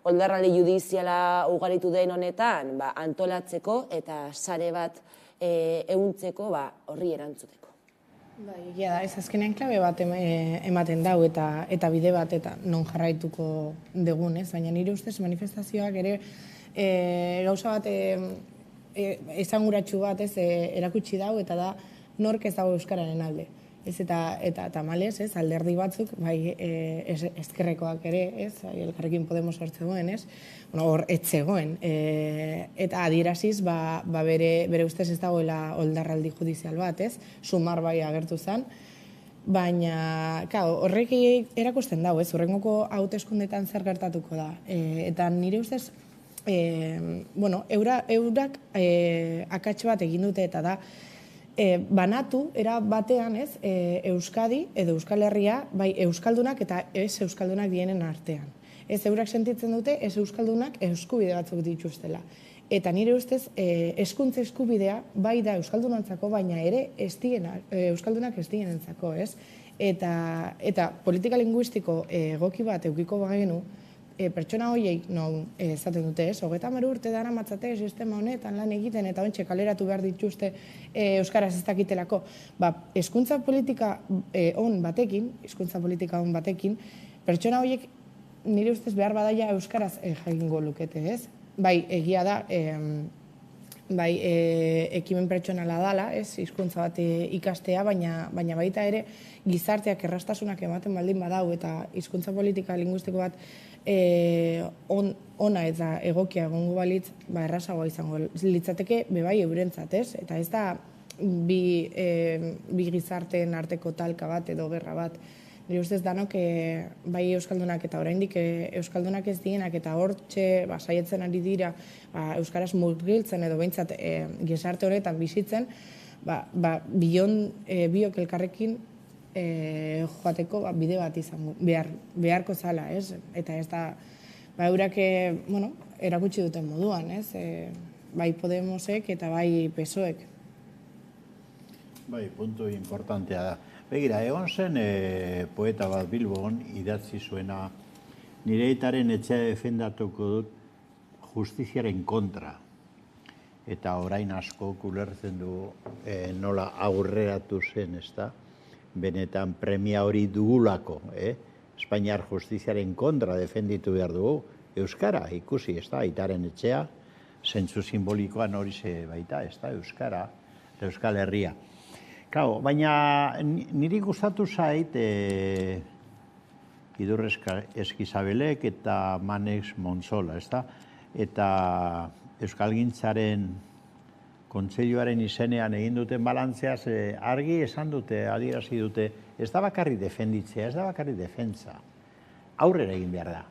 oldarraldi judiziala ugaritu den honetan, antolatzeko eta sare bat ehuntzeko horri erantzuteko. Egia da, ez azkenean klabe bat ematen dau eta bide bat eta non jarraituko dugun, ez? Baina nire ustez manifestazioak ere gauza bat esanguratsu bat erakutsi dau eta da nork ez dago euskararen alde. Ez eta tamalez, ez, alderdi batzuk, ezkerrekoak ere, ez, Elkarrekin Podemos hortzegoen, ez, hor etzegoen, eta adieraziz, bere ustez ez dagoela oldarraldi judizial bat, ez, sumar bai agertu zen, baina, horrek erakusten dago, ez, horrengoko hauteskundetan zer gertatuko da, eta nire ustez, eurak akats bat egin dute eta da, banatu, era batean, ez, Euskadi edo Euskal Herria, bai Euskaldunak eta ez Euskaldunak dienen artean. Ez eurak sentitzen dute, ez Euskaldunak eskubide batzuk dituztela. Eta nire ustez, hezkuntza eskubidea bai da Euskaldunantzako, baina ere Euskaldunak ez dienentzako, ez? Eta politika linguistiko egoki bat eukiko bagenu, pertsona horiek esaten dute, ez, 30 urte dara matzate sistema honetan lan egiten eta ontsa kaleratu behar dituzte euskaraz ez dakitelako. Hezkuntza politika on batekin, pertsona horiek nire ustez behar badaia euskaraz jakingo lukete, ez? Bai, egia da, ekimen pertsonala dala, ez, hizkuntza bat ikastea, baina baita ere gizarteak errastasunak ematen baldin badau eta hizkuntza politika linguistiko bat ona eta egokia egongo balitz, errazagoa izango litzateke bebai eurentzat, ez? Eta ez da bi gizarteen arteko talka bat edo gerra bat. Nire ustez danok bai Euskaldunak eta oraindik Euskaldunak ez dienak eta hortxe saietzen ari dira euskaraz murgiltzen edo behintzat gizarte honetan bizitzen, biok elkarrekin joateko bide bat izango, beharko zala, ez? Eta ez da, eurak, erakutsi duten moduan, ez? Bai Podemosek eta bai PSOek. Bai, puntu importantea da. Begira, egon zen poeta bat Bilbon idatzi zuena, nire aitaren etxea defendatuko dut justiziaren kontra. Eta orain asko ulertzen du nola aurreratu zen, ez da? Benetan premia hori dugulako, Espainiar justiziaren kontra defenditu behar dugu. Euskara, ikusi, ez da, aitaren etxea, zentzu simbolikoan hori ze baita, ez da, Euskara, Euskal Herria. Baina niri gustatu zait Idur Eskizabelek eta Manex Montzola, ez da? Eta Euskalgintzaren Kontseiluaren izenean egin duten balantzeaz argi esan dute, adierazi dute, ez da bakarri defenditzea, ez da bakarri defentsa. Aurrera egin behar da.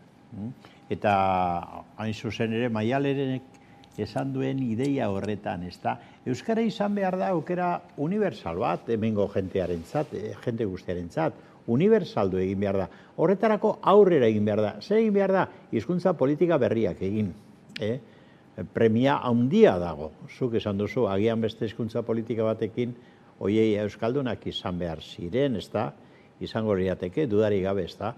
Eta hain zuzen ere, Maialerenek esan duen ideia horretan, ez da. Euskara izan behar da aukera unibertsal bat, hemengo jentearentzat, jente guztiarentzat, unibertsaldu egin behar da. Horretarako aurrera egin behar da. Zer egin behar da? Hizkuntza politika berriak egin. Premia handia dago. Zuk esan duzu, agian beste hizkuntza politika batekin, oiei euskaldunak izan behar ziren, ez da, izango lirateke, dudari gabe, ez da.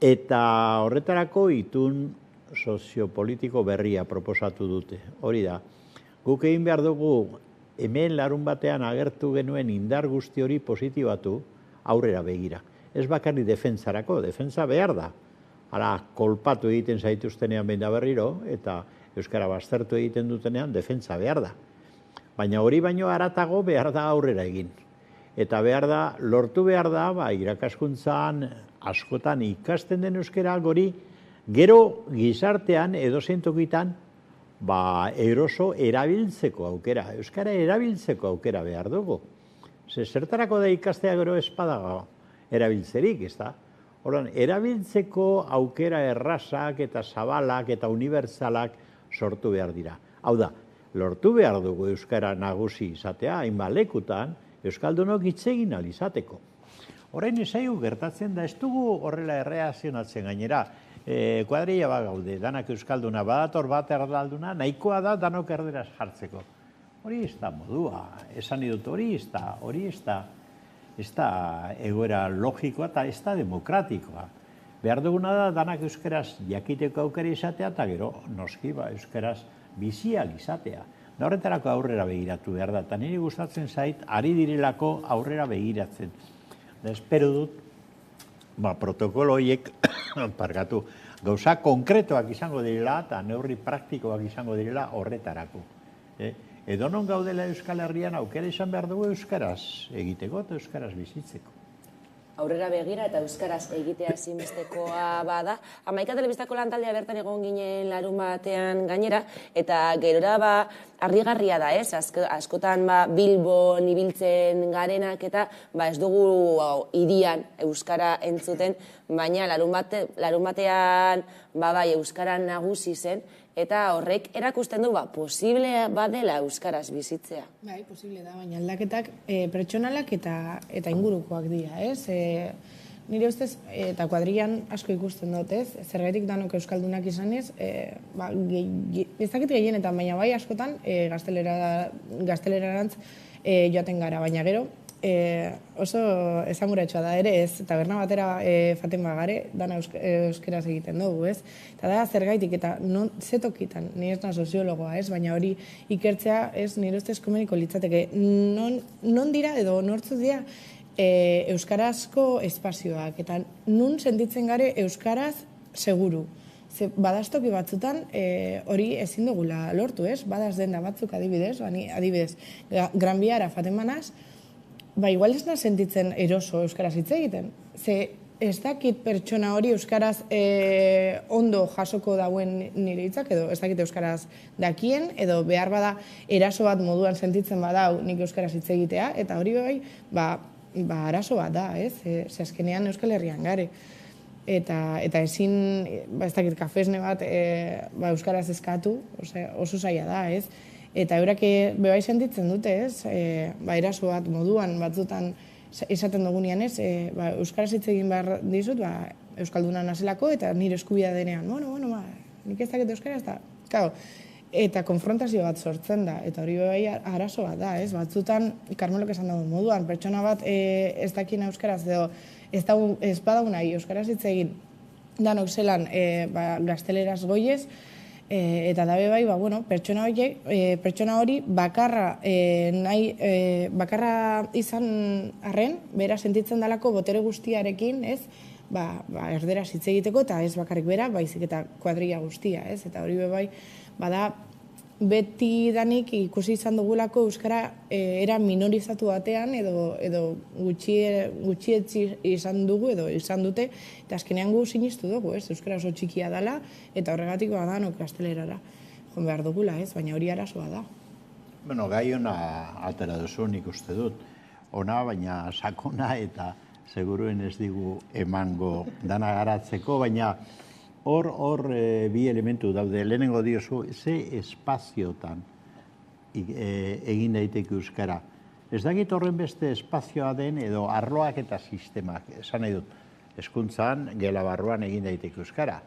Eta horretarako itun soziopolitiko berria proposatu dute. Hori da, guk egin behar dugu, hemen larun batean agertu genuen indar guzti hori positibatu, aurrera begira. Ez bakarri defentsarako, defentsa behar da. Hala, kolpatu egiten zaituztenean behin da berriro, eta euskara baztertu egiten dutenean defentsa behar da. Baina hori baino haratago behar da aurrera egin. Eta behar da, lortu behar da, irakaskuntzan askotan ikasten den euskara gori, gero gizartean edozein tokitan eroso erabiltzeko aukera, euskara erabiltzeko aukera behar dugu. Zertarako da ikastea gero espadago erabiltzerik, ez da? Orduan, erabiltzeko aukera errazak eta zabalak eta unibertsalak sortu behar dira. Hau da, lortu behar dugu euskara nagusi izatea, hainbat lekutan, euskaldunok hitz egin ahal izateko. Orain ezaigu gertatzen da, ez dugu horrela erreazionatzen gainera, kuadrilla bat gaude, danak euskalduna badator bat erdalduna, nahikoa da danok erderaz jartzeko. Hori ez da modua, esan dut hori ez da egoera logikoa eta ez da demokratikoa. Behar duguna da danak euskaraz jakiteko aukera izatea eta gero noski euskaraz bizial izatea. Da horretarako aurrera begiratu behar da, eta niri gustatzen zait ari direlako aurrera begiratzen. Da espero dut, protokolo horiek, parkatu, gauza konkretoak izango direla eta neurri praktikoak izango direla horretarako. Edonon gaudela Euskal Herrian aukera izan behar dugu euskaraz egiteko eta euskaraz bizitzeko. Aurrera begira eta euskaraz egitea ezinbestekoa bada. 11 telebistako lantaldea bertan egon ginen larun batean gainera, eta gerora harrigarria da, ez? Askotan Bilbon ibiltzen garenak eta ez dugu hirian euskara entzuten, baina larun batean euskara nagusi zen, eta horrek erakusten du posible badela euskaraz bizitzea. Bai, posible da, baina aldaketak pertsonalak eta ingurukoak dira, ez? Nire ustez, eta kuadrillan asko ikusten dut, ez? Zergaitik danok euskaldunak izanez, ez dakit gehienetan, baina bai askotan gaztelerarantz joaten gara, baina gero oso esanguratxoa da ere, ez? Taberna batera faten bagare, dana euskeraz egiten dugu, ez? Eta da, zergaitik eta zetokitan, nire ez na soziologoa, ez? Baina hori ikertzea, ez, nire ustez komeniko litzateke, non dira edo nortzu dira euskarazko espazioak, eta nun sentitzen gare euskaraz seguru. Badaztoki batzutan hori ezin dugula lortu, ez? Badaz denda batzuk adibidez, Gran Biara faten manaz, igual ez da sentitzen eroso euskaraz hitz egiten. Ze ez dakit pertsona hori euskaraz ondo jasoko dauen nire hitzak, edo ez dakit euskaraz dakien, edo behar bada eraso bat moduan sentitzen badau nik euskaraz hitz egitea, eta hori arazo bat da, ez? Ze azkenean Euskal Herrian gare. Eta ezin, ez dakit kafesne bat euskaraz eskatu, oso zaila da, ez? Eta eurak bebai sentitzen dute, ez? Eraso bat moduan batzutan esaten dugunean, ez? Euskaraz hitz egin behar dizut, euskalduna nazelako, eta nire eskubidea denean. Nik ez dakit euskaraz, eta konfrontazio bat sortzen da, eta hori bebai arazo bat da, ez? Batzutan, Karmelok esan dago moduan, pertsona bat ez dakien euskaraz, edo ez badaunai euskaraz hitz egin danok zelan gazteleraz goiez, eta dabe bai, pertsona hori bakarra izan arren, bera sentitzen dalako botere guztiarekin, ez? Erderaz hitz egiteko, eta ez bakarrik bera, baizik eta kuadrilla guztia, ez? Eta hori bai, bada, beti danik ikusi izan dugulako euskara era minorizatu batean edo gutxietzi izan dugu edo izan dute, eta azkenean gu sinistu dugu, ez? Euskara oso txikia dela, eta horregatik badanok gaztelerara joan behar dugula, ez? Baina hori arazoa da. Bueno, gai ona atera duzu nik uste dut. Ona, baina sakona eta seguruen ez digu emango dana garatzeko, baina hor bi elementu daude. Lehenengo diozu, ze espaziotan egin daiteke euskara. Ez dakit horren beste espazioa den edo arloak eta sistemak. Esan nahi dut, hezkuntzan gela barruan egin daiteke euskara.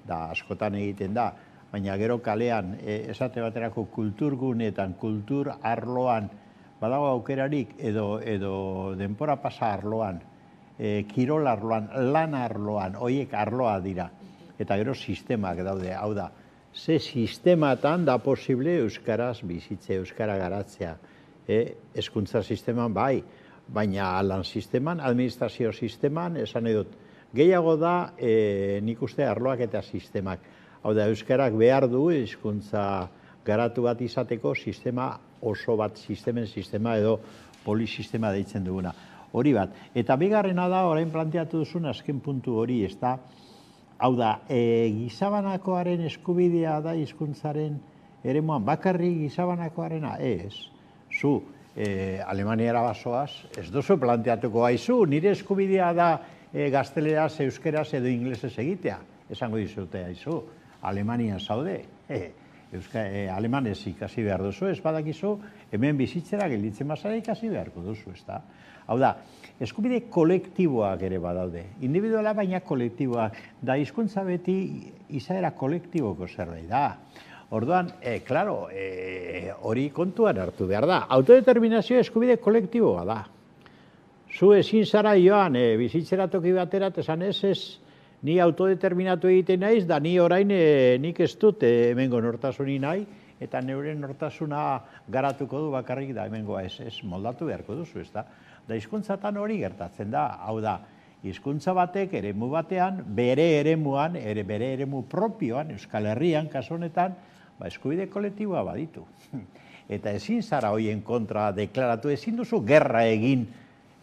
Da, askotan egiten da. Baina gero kalean, esate baterako kulturgunetan, kultur arloan, badago aukerarik edo denpora pasa arloan, kirol arloan, lan arloan, horiek arloa dira. Eta gero sistemak daude, hau da, ze sistematan da posible euskaraz bizitze, euskara garatzea. Hezkuntza sisteman bai, baina lan sisteman, administrazio sisteman, esan nahi dut, gehiago da nik uste arloak eta sistemak. Hau da, euskarak behar du hezkuntza garatu bat izateko sistema oso bat, sistemen sistema edo polisistema deitzen duguna. Hori bat. Eta bigarrena da, orain planteatu duzun azken puntu hori, ez da, hau da, gizabanakoaren eskubidea da hizkuntzaren eremuan, bakarri gizabanakoarena, ez. Zu, Alemaniara basoaz, ez duzu planteatuko haizu, nire eskubidea da gazteleraz, euskeraz edo inglesez egitea. Esango dizute haizu, Alemanian zaude. Alemanez ikasi behar duzu, ez badakizu, hemen bizitzera gelditzen bazara ikasi beharko duzu, ez da? Hau da, eskubide kolektiboak ere badaude. Individuala baina kolektiboak. Da hizkuntza beti izaera kolektiboko zerbait da. Orduan, klaro, hori kontuan hartu behar da. Autodeterminazio eskubide kolektiboa da. Zu ezin zara joan, bizitzera toki batera, esan ez, ni autodeterminatu egiten naiz, da ni orain nik ez dut hemengo nortasuni nahi, eta neure nortasuna garatuko du bakarrik da hemengoa ez moldatu beharko duzu, ez da. Da hizkuntzatan hori gertatzen da, hau da, hizkuntza batek eremu batean, bere eremuan, bere eremu propioan, Euskal Herrian, kasu honetan, eskubide kolektiboa baditu. Eta ezin zara hoien kontra deklaratu, ezin duzu gerra egin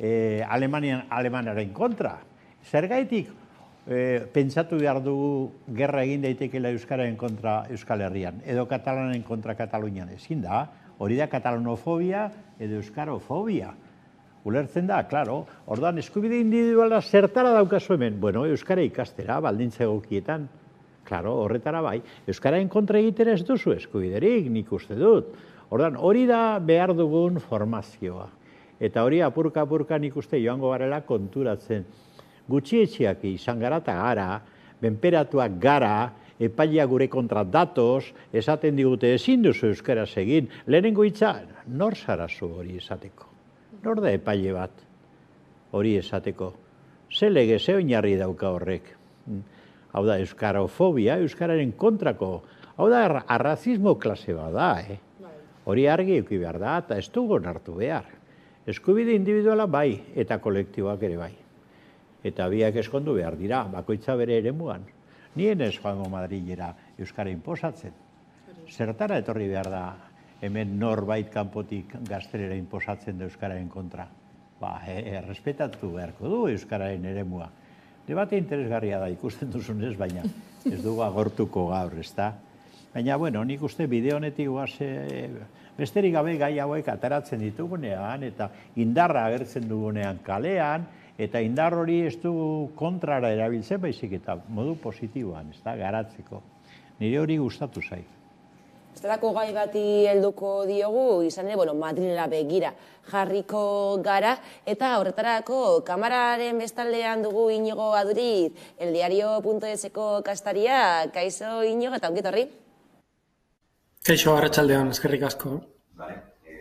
Alemaniaren kontra. Zergaitik pentsatu behar dugu gerra egin daitekeela Euskararen kontra Euskal Herrian, edo Katalanen kontra Katalunian. Ezin da, hori da katalanofobia edo euskarofobia. Ulertzen da, klaro, orduan eskubide individuala zertara daukazu hemen? Bueno, Euskara ikastera, baldintza egokietan. Klaro, horretara bai. Euskararen kontra egitera ez duzu eskubiderik, nik uste dut. Orduan, hori da behar dugun formazioa. Eta hori apurka-apurka nik uste joango garela konturatzen. Gutxietxeak izan gara eta gara, benperatuak gara, epailea gure kontra datoz, esaten digute ezin duzu euskaraz egin. Lehenengo hitza, nor zarazu hori esateko? Nor da epaile bat hori esateko? Ze lege, ze oinarri dauka horrek? Hau da, euskarofobia, euskararen kontrako. Hau da, arrazismo klase bat da, Hori argi euki behar da, eta ez dugu hartu behar. Eskubide individuala bai, eta kolektiboak ere bai. Eta biak eskondu behar dira, bakoitza bere eremuan. Nien ez joango Madrilera euskara inposatzen. Zertara etorri behar da hemen norbait kanpotik gaztelera inposatzen da euskararen kontra. Errespetatu beharko du euskararen eremua. Debate interesgarria da ikusten duzunez, baina ez dugu agortuko gaur, ez da? Baina, bueno, nik uste bideo honetik besterik gabe gai hauek ateratzen ditugunean, eta indarra agertzen dugunean kalean, eta indar hori ez du kontrara erabiltzen baizik eta modu positiboan, ez da, garatzeko. Nire hori gustatu zait. Estelako gai bati helduko diogu, izan ere, Madrilera begira jarriko gara, eta horretarako kamararen bestaldean dugu Iñigo Aduriz, eldiario.eseko kastaria. Kaixo Iñigo, eta ongi etorri? Kaixo, arratsaldean, eskerrik asko.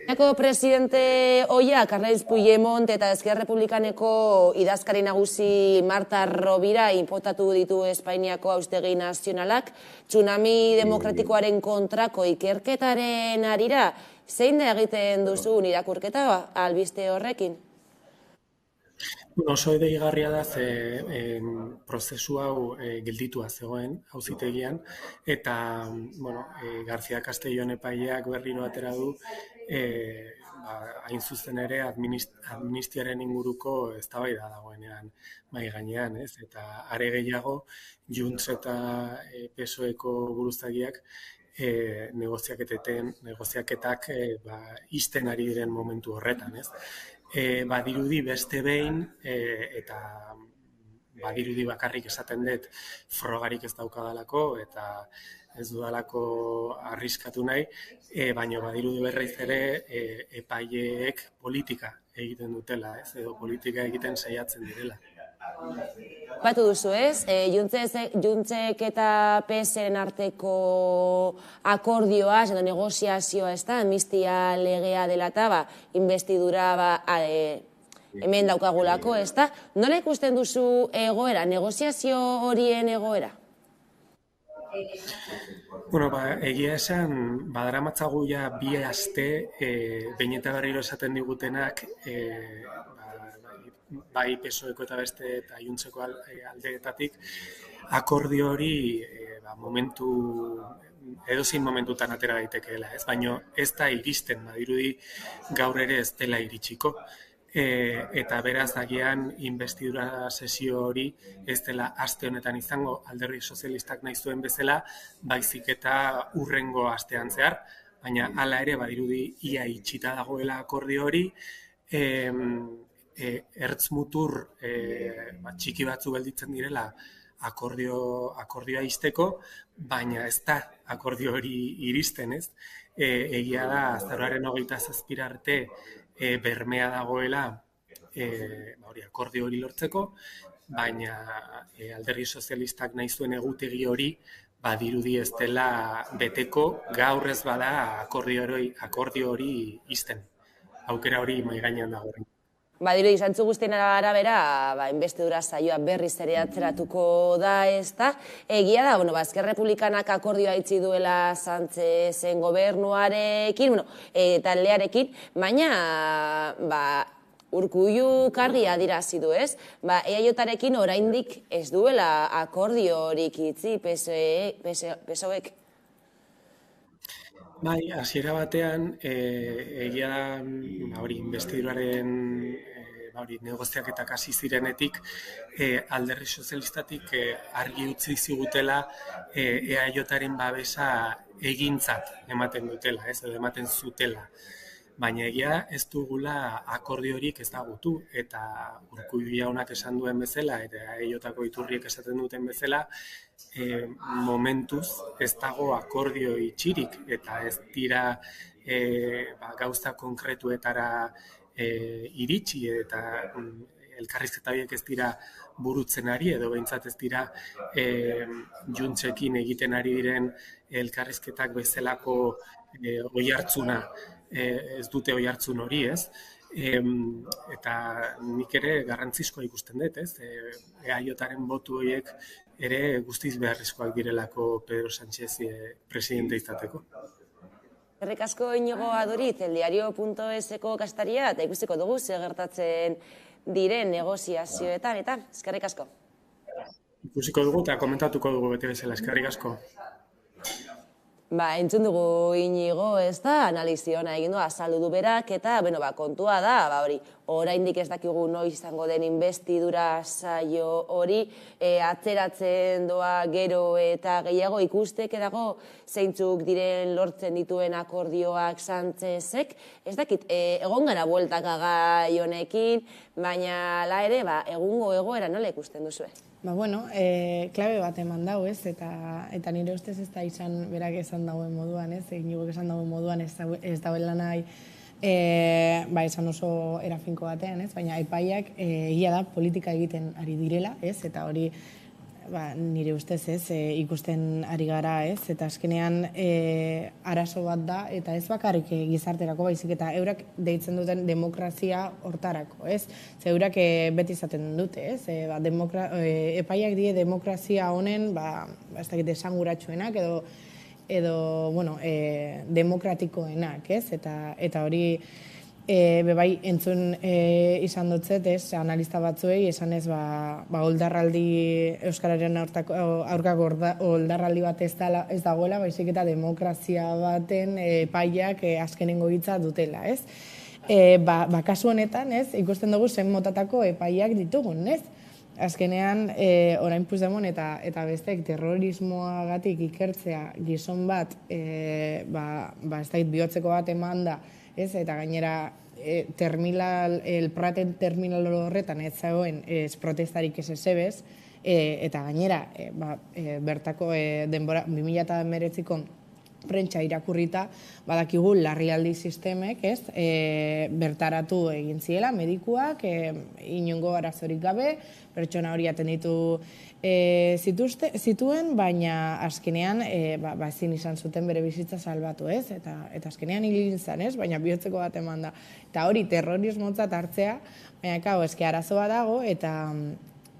Espainiako presidente ohia, Carles Puigdemont eta Esquerra Republikaneko idazkari nagusi Marta Rovira inputatu ditu Espainiako Auzitegi Nazionalak tsunami demokratikoaren kontrako ikerketaren harira. Zein da egiten duzun irakurketa albiste horrekin? Oso deigarria da prozesu hau gelditua zegoen auzitegian eta García Castellón epaileak berriro atera du hain zuzen ere amnistiaren inguruko eztabaida dagoenean mahai gainean, eta are gehiago Junts eta PSOEko buruzagiak negoziaketak ixten ari diren momentu horretan, ez? Badirudi beste behin, eta badirudi bakarrik esaten dut frogarik ez daukadalako, eta ez dudalako arriskatu nahi, baina badirudi berriz ere epaileek politika egiten dutela, ez? Edo politika egiten saiatzen direla. Batu duzu, ez? Juntsek eta PSren arteko akordioa, edo negoziazioa, ez da, amnistia legea dela eta investidura hemen daukagulako, ez da? Nola ikusten duzu egoera, negoziazio horien egoera? Egia esan, badaramatzagu ja 2 aste, behin eta berriro esaten digutenak, bai PSOEko eta beste eta Juntseko aldeetatik, akordio hori edozein momentutan atera daitekeela, ez? Baina ez da iristen, badirudi gaur ere ez dela iritsiko. Eta beraz agian investidura sesio hori ez dela aste honetan izango Alderdi Sozialistak nahi zuen bezala, baizik eta hurrengo astean zehar, baina hala ere badirudi ia itxita dagoela akordio hori, ertzmutur txiki batzu gelditzen direla akordioa izteko, baina ez da akordio hori iristen, ez? Egia da, azaroaren 27 arte bermea dagoela akordio hori lortzeko, baina alderdi sozialistak nahi zuen egutegi hori badirudi ez dela beteko, gaur ez bada akordio hori izten. Aukera hori mahai gainean dago. Badiru izantzu guztien arabera, inbestidura saioa berriz ere atzeratuko da, ez da? Egia da, Ezker Republikanak akordioa itzi duela Sánchezen gobernuarekin, taldearekin, baina, Urkullu karri adirazi du, ez? EAJarekin oraindik ez duela akordiorik itzi PSOEk. Bai, hasiera batean, egia da, investiduraren negoziaketak hasi zirenetik, alderdi sozialistatik argi utzi zigutela EAJaren babesa egintzat ematen dutela, ez, edo ematen zutela. Baina egia ez dugula akordiorik ezagutu, eta Urkullu jaunak esan duen bezala, eta EAJako iturriek esaten duten bezala, momentuz ez dago akordio itxirik, eta ez dira gauza konkretuetara iritsi, eta elkarrizketa horiek ez dira burutzen ari, edo behintzat ez dira Juntsekin egiten ari diren elkarrizketak bezalako oihartzuna, ez dute oihartzun hori, ez? Eta nik ere garrantzizkoa ikusten dut, ez? EAJaren botu horiek ere guztiz beharrezkoak direlako Pedro Sánchez presidente izateko. Eskerrik asko Iñigo Aduriz, eldiario.eseko kastaria, eta ikusiko dugu zer gertatzen diren negoziazioetan, eta eskerrik asko. Ikusiko dugu eta komentatuko dugu bete bezala, eskerrik asko. Entzun dugu Iñigo, ez da, analizi ona egin du, azaldu du berak, eta, kontua da, oraindik ez dakigu noiz izango den investidura saio hori, atzeratzen doa gero eta gehiago ikusteke dago zeintzuk diren lortzen dituen akordioak Sánchezek, ez dakit, egon gara bueltaka gai honekin, baina la ere, egungo egoera nola ikusten duzue? Klabe bat eman dau, ez, eta nire ustez ez da izan berak esan dauen moduan, ez, Iñigok esan dauen moduan ez dauela nahi, esan oso erafinko batean, ez, baina epaiak egia da politika egiten ari direla, ez, eta hori nire ustez, ez, ikusten ari gara, ez, eta azkenean arazo bat da, eta ez bakarrik gizarterako baizik, eta eurak deitzen duten demokrazia hortarako, ez, ze eurak beti izaten dute, ez, epaiak die demokrazia honen, ez dakit esanguratsuenak, edo demokratikoenak, ez, eta hori bebai entzun izan dutzet, ez, analista batzuei, esan ez, oldarraldi, Euskararen aurkako oldarraldi bat ez dagoela, baizik eta demokrazia baten epaiak azkenengo hitza dutela, ez. Kasu honetan, ez, ikusten dugu zen motatako epaiak ditugun, ez. Azkenean, orain Puigdemont eta bestek terrorismoagatik ikertzea gizon bat, ez dakit bihotzeko bat eman da, eta gainera el Praten terminal horretan ez zagoen protestarik ez ezebez, eta gainera bertako denbora 2019ko prentsa irakurrita badakigu larrialdi sistemek, ez, bertaratu egin ziela medikuak, inongo arazorik gabe, pertsona hori atenditu zituen, baina azkenean ezin izan zuten bere bizitza salbatu, ez, eta azkenean hilin zan, ez, baina bihotzeko bat eman da. Eta hori terrorismotzat hartzea, baina eske arazoa dago,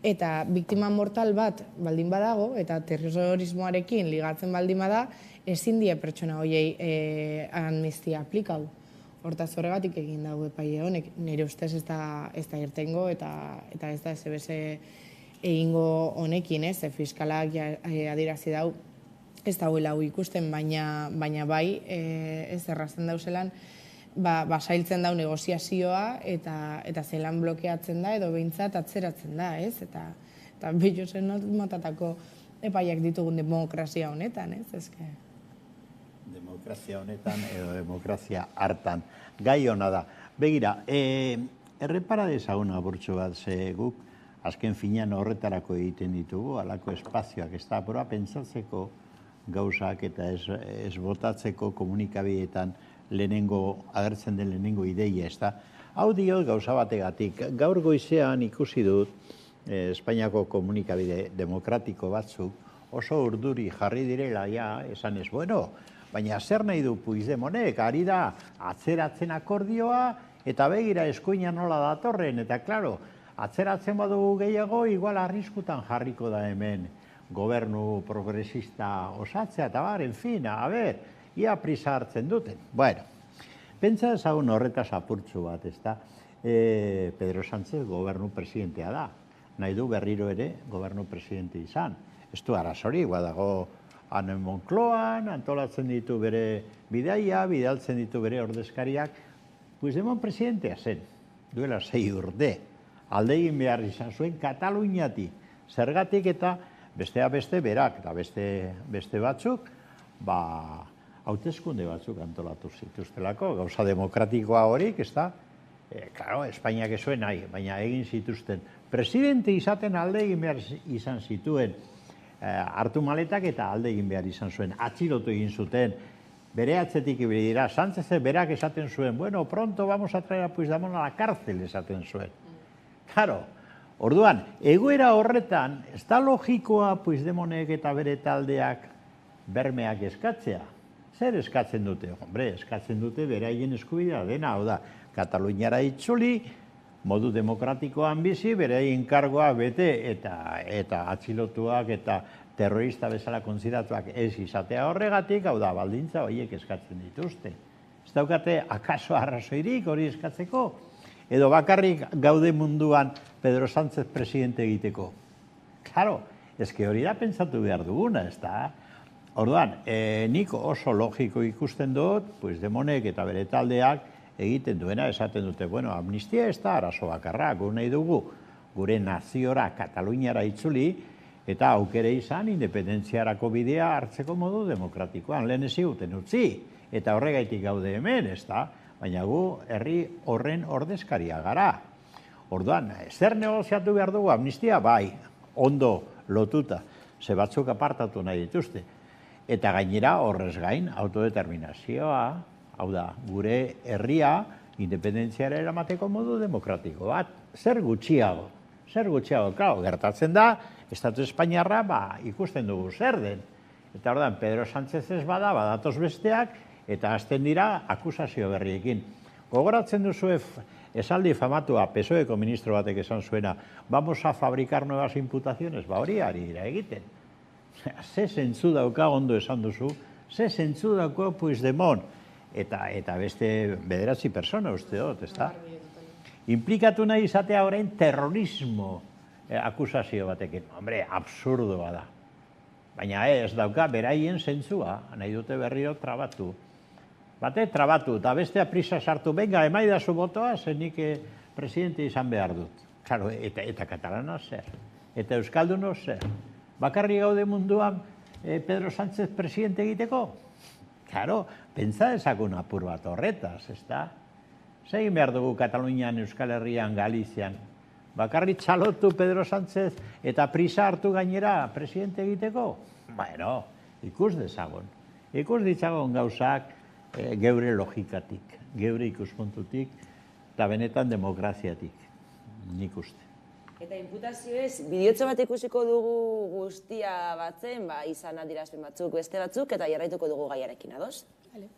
eta biktima mortal bat baldin badago, eta terrorismoarekin ligatzen baldin bada, ezin die pertsona horiei amnistia aplikau. Hortaz horregatik egin dago epaile honek, nire ustez ez da irtengo, eta ez da SBS egingo honekin, ez, fiskalak adirazi dau, ez dauela hau ikusten, baina bai, ez errazen dauzelan, sailtzen dau negoziazioa, eta zelan blokeatzen da, edo behintzat atzeratzen da, ez, eta bello zen motatako epaiak ditugun demokrazia honetan, ez, ezke. Demokrazia honetan edo demokrazia hartan. Gai hona da. Begira, Errepara dezagun aburtxo bat, ze guk azken finean horretarako egiten ditugu, halako espazioak, ez da, apura pentsatzeko gauzak eta ez botatzeko komunikabideetan agertzen den lehenengo ideia, ez da. Hau diot gauza bategatik, gaur goizean ikusi dut Espainiako komunikabide demokratiko batzuk oso urduri jarri direla, esan ez, bueno, baina zer nahi du Puigdemontek, ari da atzeratzen akordioa, eta begira eskuina nola datorren, eta klaro, atzeratzen badugu gehiago, igual arriskutan jarriko da hemen gobernu progresista osatzea, eta bar, en fin, a ber, ia prisa hartzen duten. Bueno, pentsa ezagun horretaz apurtxu bat, ez da, Pedro Sánchez gobernu presidentea da, nahi du berriro ere gobernu presidente izan. Ez du arazori, badago han Moncloan, antolatzen ditu bere bidaia, bidaltzen ditu bere ordezkariak, Puigdemont presidentea zen, duela 6 urte, alde egin behar izan zuen Kataluniati, zergatik eta bestea beste berak, eta beste batzuk, hauteskunde batzuk antolatu zituztelako, gauza demokratikoa horik, ez da, klaro, Espainiak ez zuen nahi, baina egin zituzten. Presidente izaten alde egin behar izan zituen, hartu maletak eta alde egin behar izan zuen, atxilotu egin zuten, bere atzetik ibili dira, Sánchez berak esaten zuen, bueno, pronto vamos a traer a Puigdemont a la cárcel esaten zuen. Claro, orduan, egoera horretan, ez da logikoa Puigdemontek eta bere taldeak bermeak eskatzea. Zer eskatzen dute? Hombre, eskatzen dute beraien eskubidea dena, hau da, Kataluniara itzuli, modu demokratikoan bizi, beraien kargoa bete eta atxilotuak eta terrorista bezala konsideratuak ez izatea horregatik, hau da, baldintza horiek eskatzen dituzte. Ez daukate, akaso arrazoirik hori eskatzeko? Edo bakarrik gaude munduan Pedro Sánchez presidente egiteko? Claro, eske hori da pentsatu behar duguna, ez da? Orduan, nik oso logiko ikusten dut, Puigdemontek eta bere taldeak egiten duena, esaten dute, bueno, amnistia ez da arazo bakarra, gu nahi dugu gure naziora Kataluniara itzuli, eta aukere izan independentziarako bidea hartzeko modu demokratikoan. Lehen ez ziguten utzi, eta horregaitik gaude hemen, ez da? Baina gu herri horren ordezkaria gara. Orduan, zer negoziatu behar dugu amnistia? Bai, ondo lotuta, ze batzuk apartatu nahi dituzte. Eta gainera horrez gain, autodeterminazioa, hau da, gure herria independentziara eramateko modu demokratiko bat. Zer gutxiago, klaro, gertatzen da, Estatu Espainiarra ikusten dugu zer den. Eta ordan, Pedro Sánchez ez badatoz besteak, eta hasten dira akusazio berriekin. Gogoratzen duzu esaldi famatua, PSOEko ministro batek esan zuena, vamos a fabricar nuevas imputaciones, hori ari dira egiten. Ze zentzu dauka ondo esan duzu, ze zentzu dauka Puigdemont, eta beste 9 persona uste dut, ez da? Implikatu nahi izatea orain terrorismo akusazio batekin. Hombre, absurdoa da. Baina ez dauka beraien zentzua, nahi dute berriro trabatu. Bate, trabatu, eta bestea prisa sartu, venga, emaidazu botoa, zenik presidente izan behar dut. Claro, eta katalana zer, eta euskalduno zer. Bakarri gaude munduan Pedro Sánchez presidente egiteko? Claro, pentsa ezagun apur bat horretaz, ez da? Zegin behar dugu Katalunian, Euskal Herrian, Galizian. Bakarri txalotu Pedro Sánchez eta prisa hartu gainera presidente egiteko? Bueno, ikus dezagon. Ikus ditzagon gauzak geure logikatik, geure ikuspuntutik, eta benetan demokraziatik, nik uste. Eta inputazioez, bideotxo bat ikusiko dugu guztia batzen, izan adierazpen batzuk, beste batzuk, eta jarraituko dugu gaiarekin, ados? Vale.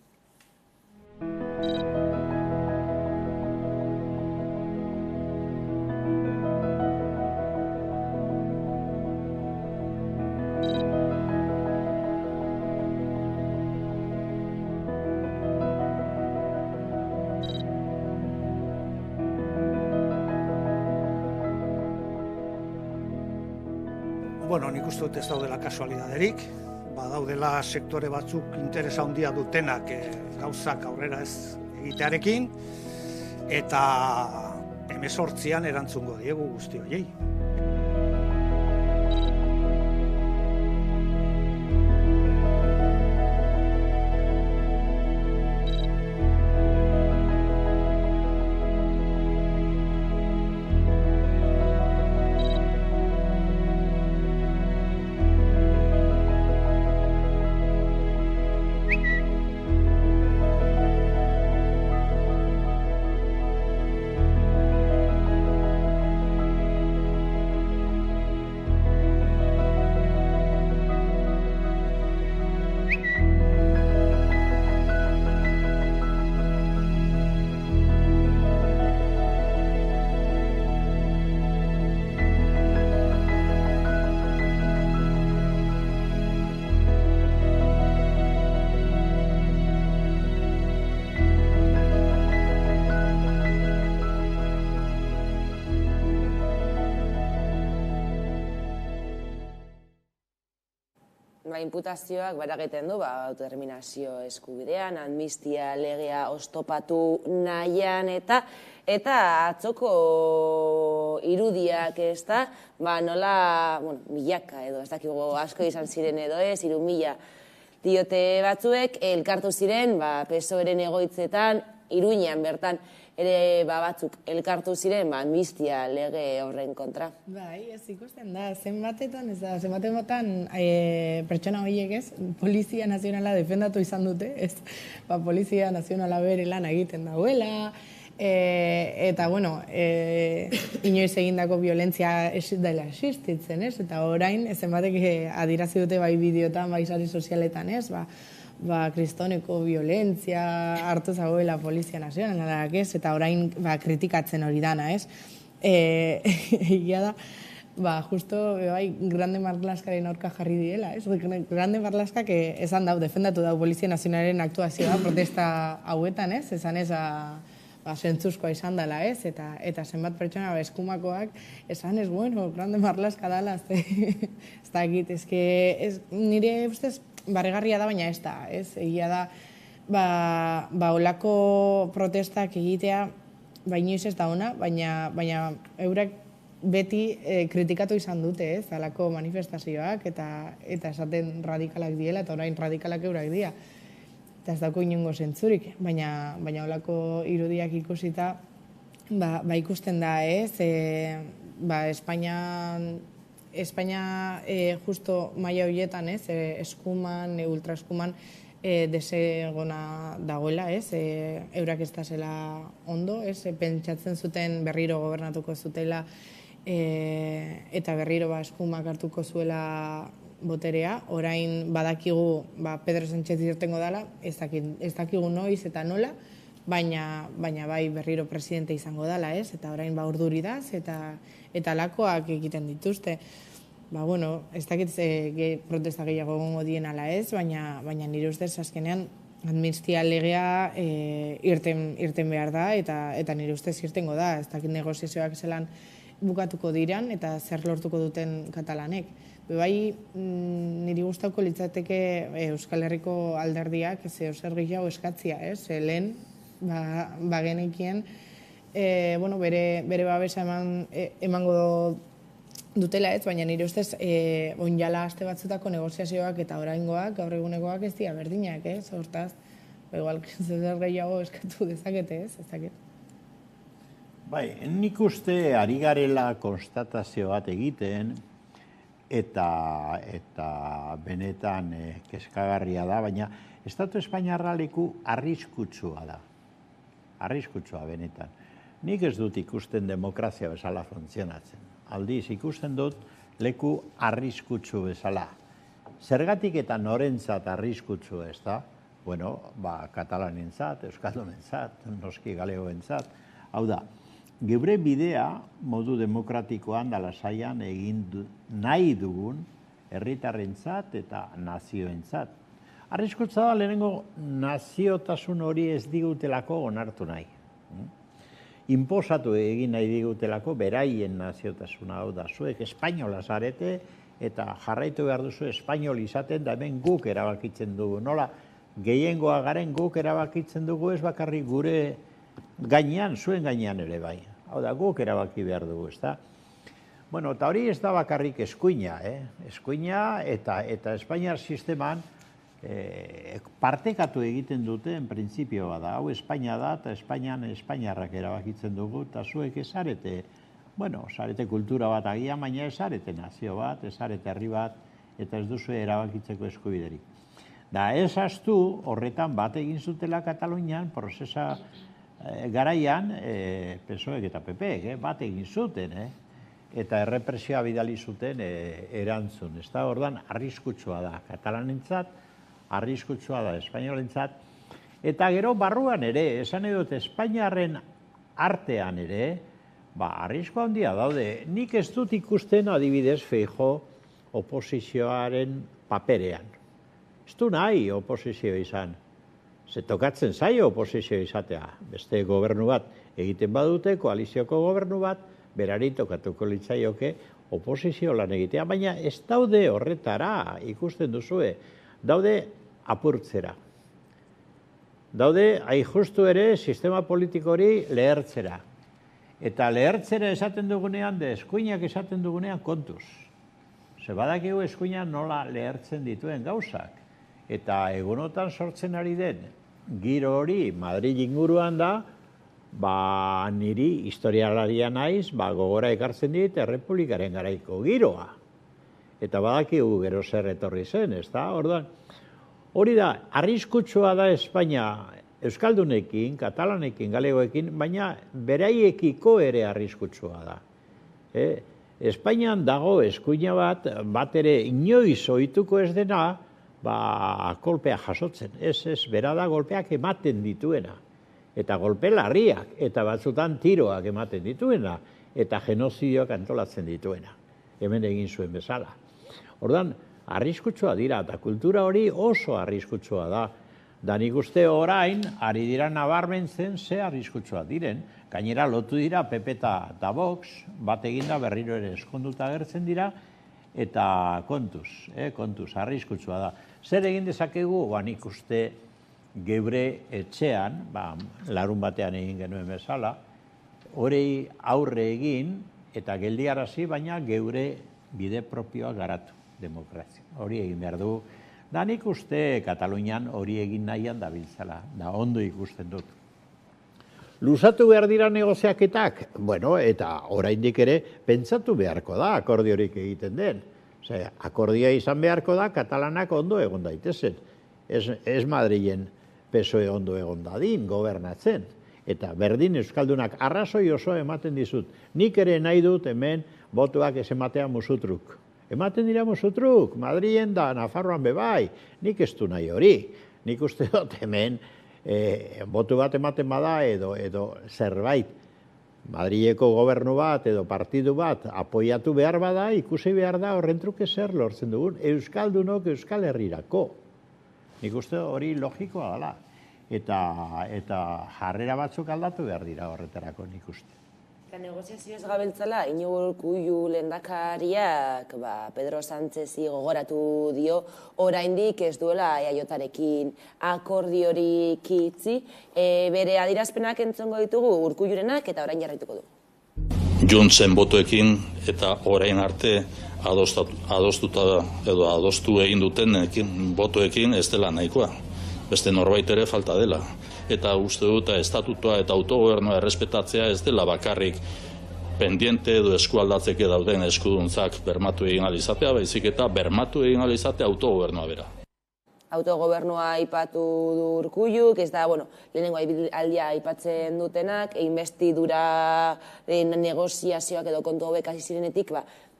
Bueno, nik uste dut ez daudela kasualidaderik, badaudela sektore batzuk interesa handia dutenak gauzak aurrera ez egitearekin, eta 18an erantzungo diegu guzti horiei. imputazioak baragiten du autodeterminazio eskubidean, amnistia legea oztopatu nahian eta atzoko irudiak ez da, nola milaka edo, ez dakigu asko izan ziren edo ez, 3.000 diote batzuek, elkartu ziren PSOE-ren egoitzetan, Iruñean bertan, ere batzuk elkartu ziren amnistia lege horren kontra. Bai, ez ikusten da, zenbatetan pertsona horiek ez, Polizia Nazionala defendatu izan dute, ez, Polizia Nazionala bere lan egiten dauela, eta, bueno, inoiz egindako violentzia dela existitzen, ez, eta orain, zenbatek adirazi dute bai bideotan, bai sari sozialetan, ez, kristoneko violentzia hartu zagoela Polizia Nazionalak, ez, eta orain kritikatzen hori dana, ez. Egia da, justo, bai, Grande Marlaskaren aurka jarri direla, ez. Grande Marlaskak esan dau, defendatu dau Polizia Nazionalaren aktuazioa protesta hauetan, ez, esan ez, zentzuzkoa izan dela, ez, eta zenbat pertsona eskumakoak esan ez, bueno, Grande Marlaska dala, ez da egit, nire ustez barregarria da, baina ez da, ez, egia da, olako protestak egitea, inoiz ez da ona, baina eurak beti kritikatu izan dute, ez, alako manifestazioak, eta esaten radikalak diela, eta orain radikalak eurak dira. Eta ez dauko inongo zentzurik, baina olako irudiak ikusita, ikusten da, ez, Espainia justo maila horietan, ez, eskuman, ultraeskuman desegona dagoela, ez, eurak ez da zela ondo, ez, pentsatzen zuten berriro gobernatuko zutela eta berriro eskumak hartuko zuela boterea, orain badakigu Pedro Sánchez irtengo dela, ez dakigu noiz eta nola, baina bai berriro presidente izango dela, ez? Eta orain urduridaz eta lakoak egiten dituzte. Ez dakit protesta gehiago egongo dien ala ez, baina nire ustez azkenean amnistia legea irten behar da eta nire ustez irtengo da. Ez dakit negoziazioak zelan bukatuko diran eta zer lortuko duten katalanek. Bai, niri gustatuko litzateke Euskal Herriko alderdiak zer gehiago eskatzia, ez? Lehen, genekien, bere babesa emango dutela ez, baina nire ustez onjala aste batzutako negoziazioak eta oraingoak, gaur egunekoak ez dira berdinak, ez? Hortaz, igual, zer gehiago eskatu dezakete, ez? Ez dakit. Bai, nik uste ari garela konstatazio bat egiten, eta benetan kezkagarria da, baina Estatu Espainiarra leku arriskutsua da. Arriskutsua benetan. Nik ez dut ikusten demokrazia bezala funtzionatzen. Aldiz, ikusten dut leku arriskutsu bezala. Zergatik eta norentzat arriskutsu ez da? Katalanentzat, euskaldunentzat, noski galegoentzat. Hau da, geure bidea modu demokratikoan da lasaian egin nahi dugun herritarrentzat eta nazioentzat. Arriskutza da lehenengo naziotasun hori ez digutelako onartu nahi. Inposatu egin nahi digutelako beraien naziotasuna, hau da, zuek espainola zarete eta jarraitu behar duzu espainol izaten da hemen guk erabakitzen dugu. Nola, gehiengoa garen guk erabakitzen dugu ez bakarrik gure gainean, zuen gainean ere bai. Hau da, guk erabaki behar dugu, ez da? Eta hori ez da bakarrik eskuina, eskuina eta Espainiar sisteman partekatu egiten duten printzipioa da. Hau Espainia da eta Espainian Espainiarrak erabakitzen dugu eta zuek ez zarete, zarete kultura bat agian, baina ez zarete nazio bat, ez zarete herri bat eta ez duzu erabakitzeko eskubiderik. Da ez astu horretan bat egin zutela Katalunian prozesa garaian PSOEk eta PPek bat egin zuten, eta errepresioa bidali zuten erantzun. Ez da, ordan arriskutsua da Katalanentzat, arriskutsua da espainolentzat, eta gero barruan ere, esan edot Espainiarren artean ere, arrisko handia daude. Nik ez dut ikusten adibidez Feijóo oposizioaren paperean. Ez du nahi oposizio izan. Ze tokatzen zaio oposizio izatea. Beste gobernu bat egiten badute, koalizioko gobernu bat, berari tokatuko litzaioke oposizio lan egitea, baina ez daude horretara, ikusten duzue, daude apurtzera. Daude, justu ere, sistema politikori lehertzera. Eta lehertzera esaten dugunean, eskuinak esaten dugunean kontuz. Ze badakigu eskuinak nola lehertzen dituen gauzak. Eta egunotan sortzen ari den, giro hori Madrid inguruan da, niri historialaria naiz, gogora ekartzen dit Errepublikaren garaiko giroa. Eta badakigu gero zer etorri zen, ez da? Orduan, hori da, arriskutsua da Espainia euskaldunekin, katalanekin, galegoekin, baina beraiekiko ere arriskutsua da. Espainian dago eskuina bat ere inoiz ohituko ez dena, kolpea jasotzen. Ez, bera da golpeak ematen dituena. Eta golpe larriak, eta batzutan tiroak ematen dituena, eta genozidioak antolatzen dituena. Hemen egin zuen bezala. Ordan, arriskutsua dira, eta kultura hori oso arriskutsua da. Da nik uste orain, ari dira nabarmentzen ze arriskutsua diren. Gainera lotu dira PP eta Vox, bat eginda berriro ere eskonduta agertzen dira, eta kontuz, arriskutsua da. Zer egin dezakegu, nik uste geure etxean, larun batean egin genuen bezala, horrei aurre egin eta geldiarazi, baina geure bide propioa garatu, demokrazia. Hori egin behar du. Da nik uste Katalunian hori egin nahian dabiltzala, da ondo ikusten dut. Luzatu behar dira negoziaketak? Bueno, eta oraindik ere pentsatu beharko da akordiorik egiten den. Akordioa izan beharko da katalanak ondo egon daitezen. Ez Madrilen PSOE ondo egon dadin, gobernatzen. Eta berdin euskaldunak arrazoi oso ematen dizut. Nik ere nahi dut hemen botuak ez ematea musutruk. Ematen dira musutruk, Madrilen da, Nafarroan bebai. Nik ez du nahi hori. Nik uste dut hemen botu bat ematen bada edo zerbait. Madrileko gobernu bat edo partidu bat apoiatu behar bada, ikusi behar da horren truke zer lortzen dugun. Euskaldunok Euskal Herrirako. Nik uste hori logikoa dela. Eta jarrera batzuk aldatu behar dira horretarako nik uste. Eta negoziazioz gabiltzala, Iñigo Urkullu lehendakariak Pedro Sánchezi gogoratu dio, oraindik ez duela EAJarekin akordiorik itxi, bere adierazpenak entzongo ditugu Urkullurenak eta orain jarraituko du. Juntzen botoekin eta orain arte adostuta edo adostu egin duten botoekin ez dela nahikoa. Beste norbait ere falta dela. Eta uste dut estatutua eta autogobernua errespetatzea ez dela bakarrik pendiente edo eskualdatzeke dauden eskuduntzak bermatu egin alizatea, baizik eta bermatu egin alizatea autogobernua bera. Autogobernua aipatu du Urkulluk, ez da, lehenengo aldia aipatzen dutenak, investiduraren negoziazioak edo kontu hauek hasi zirenetik,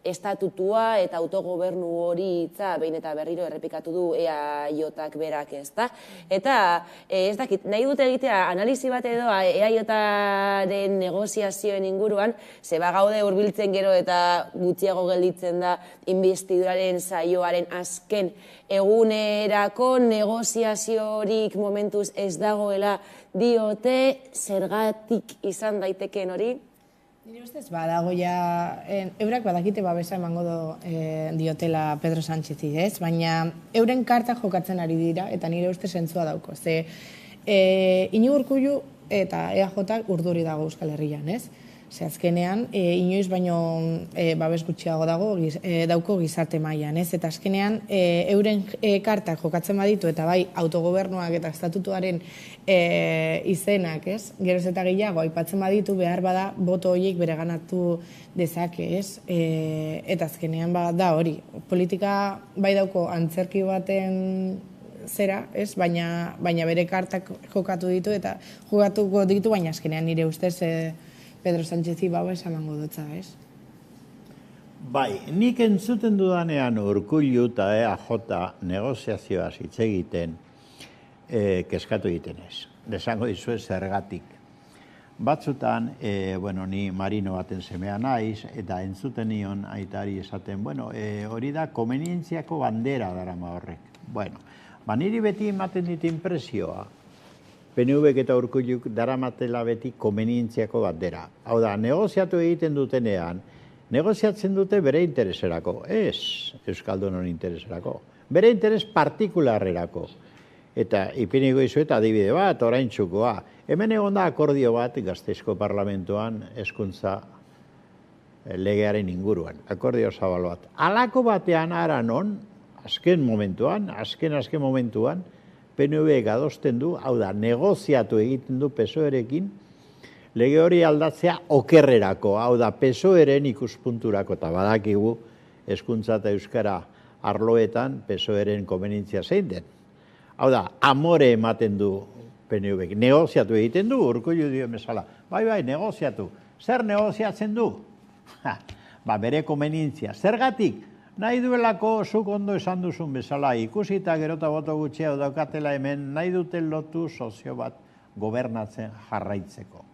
estatutua eta autogobernu hori hitza behin eta berriro errepikatu du EAJak berak, ez da? Eta, ez dakit, nahi dute egitea analizi bat edo EAJaren negoziazioen inguruan, zeba gaude hurbiltzen gero eta gutxiago gelditzen da investiduraren saioaren azken egunerako negoziaziorik momentuz ez dagoela diote, zergatik izan daiteken hori? Nire ustez, badago ja, eurak badakite babesa emango diotela Pedro Sánchezi, ez? Baina euren karta jokatzen ari dira, eta nire ustez zentzua dauko. Ze, Iñigo Urkullu eta EAJak urduri dago Euskal Herrian, ez? Ze azkenean, inoiz baino babes gutxiago dauko gizarte mailan, ez? Eta azkenean, euren kartak jokatzen baditu, eta bai autogobernuak eta estatutuaren izenak, ez? Geroz eta gehiago, aipatzen baditu, behar bada, boto horiek bereganatu dezake, ez? Eta azkenean da hori. Politika bai dauko antzerki baten zera, ez? Baina bere kartak jokatu ditu, eta jokatuko ditu, baina azkenean nire ustez Pedro Sánchezi babes emango dutza, ez? Bai, nik entzuten dudanean Urkullu eta EAJ negoziazioa hitz egiten kezkatu egiten ez. Desango dizuet zergatik. Batzutan, ni marino baten semea naiz, eta entzuten nion aitari esaten, hori da komenientziako bandera darama horrek. Niri beti ematen dit impresioa, PNVk eta Urkulluk daramatela beti komenientziako bat dera. Hau da, negoziatu egiten dutenean, negoziatzen dute bere intereserako, ez Euskaldunon intereserako, bere interes partikularrerako. Eta ipiniko izuet adibide bat, oraintsukoa. Hemen egon da akordio bat Gasteizko Parlamentuan hezkuntza legearen inguruan, akordio zabal bat. Halako batean ara non, azken momentuan, PNVek adosten du, hau da, negoziatu egiten du PSOErekin, lege hori aldatzea okerrerako, hau da, PSOEren ikuspunturako, eta badakigu hezkuntza eta euskara arloetan PSOEren komenientzia zein den. Hau da, amore ematen du PNVek, negoziatu egiten du, Urkullu dio bezala. Bai, negoziatu. Zer negoziatzen du? Bere komenientzia. Zergatik? Nahi duelako zuk ondo esan duzun bezala, ikusi eta gero eta boto gutxia daukatela hemen, nahi duten lotu sozio bat gobernatzen jarraitzeko.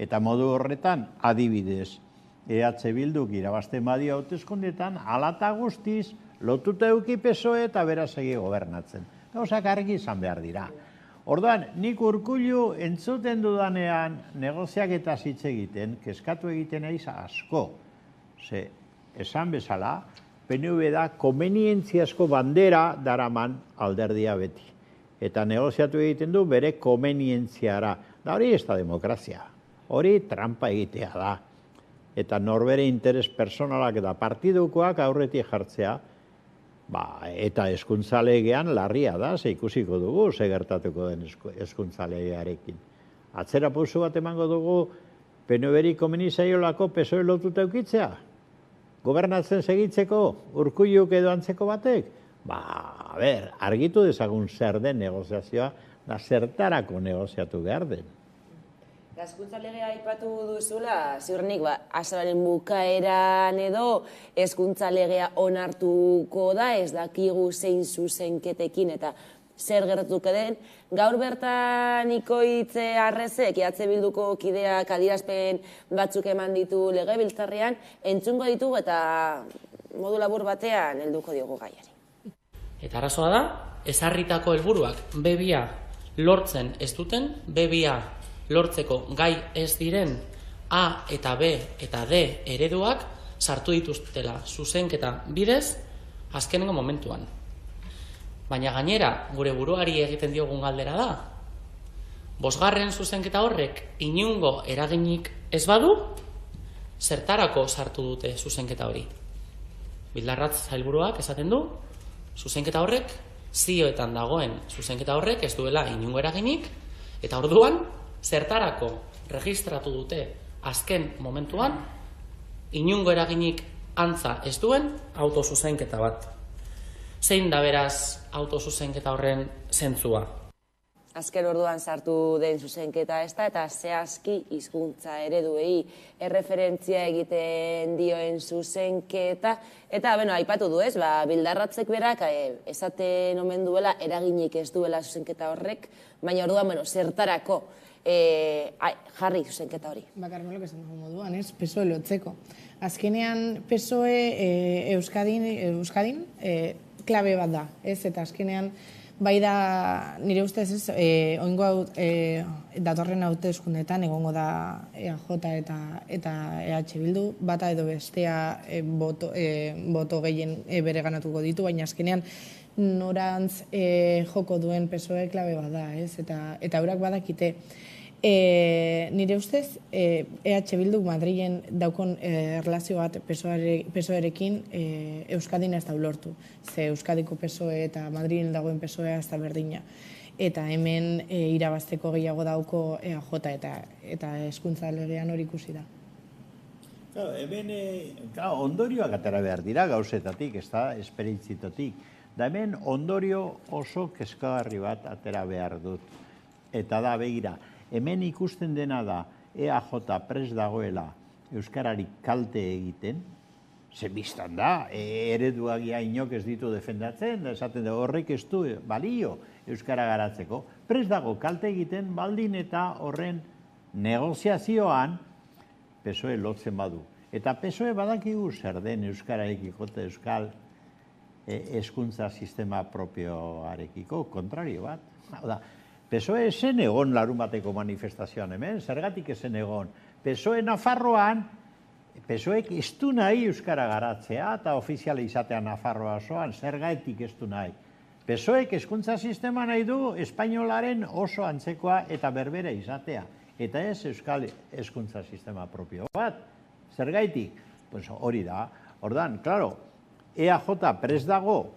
Eta modu horretan, adibidez, EH Bilduk irabazten badio hauteskundeetan, hala eta guztiz, lotuta eduki PSOE eta beraz egi gobernatzen. Gauzak argi izan behar dira. Orduan, nik Urkullu entzuten dudanean negoziak eta hitz egiten, kezkatu egiten naiz asko. Ze, esan bezala, PNV da komenientziazko bandera daraman alderdia beti. Eta negoziatu egiten du bere komenientziara. Da hori ez da demokrazia. Hori trampa egitea da. Eta norbere interes personalak eta partidukoak aurretik jartzea, eta hezkuntza legean larria da, ze ikusiko dugu, ze gertatuko den hezkuntza legearekin. Atzera pauso bat emango dugu, PNVri komeni zaiolako PSOE lotuta eukitzea? Gobernatzen segitzeko, Urkulluk edo antzeko batek? Argitu dezagun zer den negoziazioa, da zertarako negoziatu behar den. Hezkuntza legea aipatu duzula, ziurrenik, azalaren bukaeran edo hezkuntza legea onartuko da, ez dakigu zein zuzenketekin eta zer gertatuko den. Gaur bertan Ikoitz Arrezek, EH Bilduko kideak adierazpen batzuk eman ditu legebiltzarrean, entzungo ditugu eta modu labur batean helduko diogu gaiari. Eta arazoa da, ezarritako helburuak B2 lortzen ez duten, B2 lortzeko gai ez diren A eta B eta D ereduak sartu dituztela zuzenketa bidez azkenengo momentuan. Baina gainera, gure buruari egiten diogun galdera da, 5. zuzenketa horrek inungo eraginik ez badu, zertarako sartu dute zuzenketa hori. Bildarratz sailburuak esaten du, zuzenketa horrek, zioetan dagoen zuzenketa horrek ez duela inungo eraginik, eta orduan, zertarako registratu dute azken momentuan, inungo eraginik antza ez duen autozuzenketa bat. Zein da beraz autozuzenketa horren zentzua? Azken orduan sartu den zuzenketa ez da, eta zehazki hizkuntza ereduei erreferentzia egiten dioen zuzenketa. Eta, aipatu du ez, Bildarratzek berak esaten omen duela eraginik ez duela zuzenketa horrek, baina orduan, zertarako jarri zuzenketa hori. Bakar nolak esan dugu moduan, ez? PSOE lotzeko. Azkenean PSOE Euskadin klabe bat da, ez? Eta azkenean bai da, nire ustez ez, oingo datorren hauteskundeetan egongo da EAJ eta EH Bildu, bata edo bestea boto gehien bere ganatuko ditu, baina azkenean norantz joko duen PSOE klabe bat da, ez? Eta eurak badakite. Nire ustez, EH Bildu Madrilen daukon erlazio bat PSOErekin Euskadin ez da ulortu. Ze Euskadiko PSOE eta Madrilen dagoen PSOE ez da berdina. Eta hemen irabazteko gehiago dauko EAJ eta hezkuntza legean hori ikusi da. Hemen ondorioak atera behar dira gauzetatik, ez da, esperientzitotik. Da hemen ondorio oso kezkagarri bat atera behar dut. Eta da, begira, hemen ikusten dena da EAJ prest dagoela Euskarari kalte egiten, zebistan da, ereduagia inok ez ditu defendatzen, esaten da horrek ez du balio Euskara garatzeko, prest dago kalte egiten baldin eta horren negoziazioan PSOE lotzen badu. Eta PSOE badakigu zer den Euskararekiko eta Euskal hezkuntza sistema propioarekiko, kontrario bat. PSOE esen egon larun bateko manifestazioan hemen, zergatik esen egon. PSOE Nafarroan, PSOEk ez du nahi euskara garatzea eta ofiziala izatea Nafarroa osoan, zergatik ez du nahi. PSOEk hezkuntza sistema nahi du espainolaren oso antzekoa eta berbera izatea, eta ez euskal hezkuntza sistema propio bat. Zergaitik? Pues hori da. Ordan, claro, EAJ prest dago,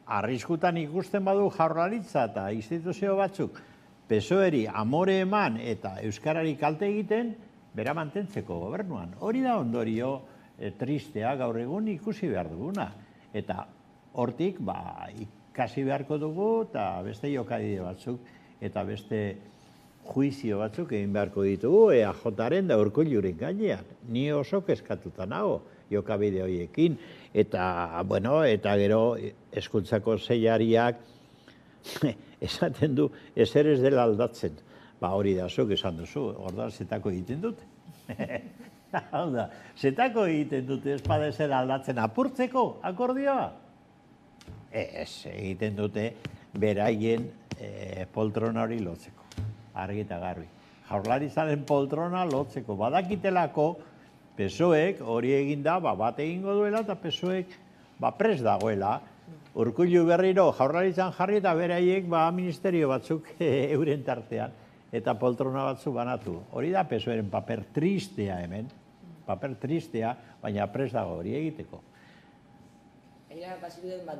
arriskutan ikusten badu Jaurlaritza eta instituzio batzuk PSOEri amore eman eta euskarari kalte egiten, bera mantentzeko gobernuan. Hori da ondorio tristea gaur egun ikusi behar duguna. Eta hortik ikasi beharko dugu eta beste jokabide batzuk eta beste juizio batzuk egin beharko ditugu EAJaren da Urkulluren gainean. Ni oso kezkatuta nago jokabide horiekin. Eta, bueno, eta gero hezkuntzako sailariak esaten du ezer ez dela aldatzen. Hori da, zuk esan duzu, orduan zetako egiten dute. Hau da, zetako egiten dute, ez bada ezer aldatzen apurtzeko akordioa? Ez, egiten dute beraien poltrona hori lotzeko, argi eta garbi. Jaurlaritzaren poltrona lotzeko, badakitelako PSOEk hori eginda, bat egingo duela eta PSOEk prest dagoela. Urkullu berriro Jaurlaritzan jarri eta beraiek ministerio batzuk euren tartean eta poltrona batzu banatu. Hori da PSOEren paper tristea hemen, paper tristea, baina prest dago hori egiteko.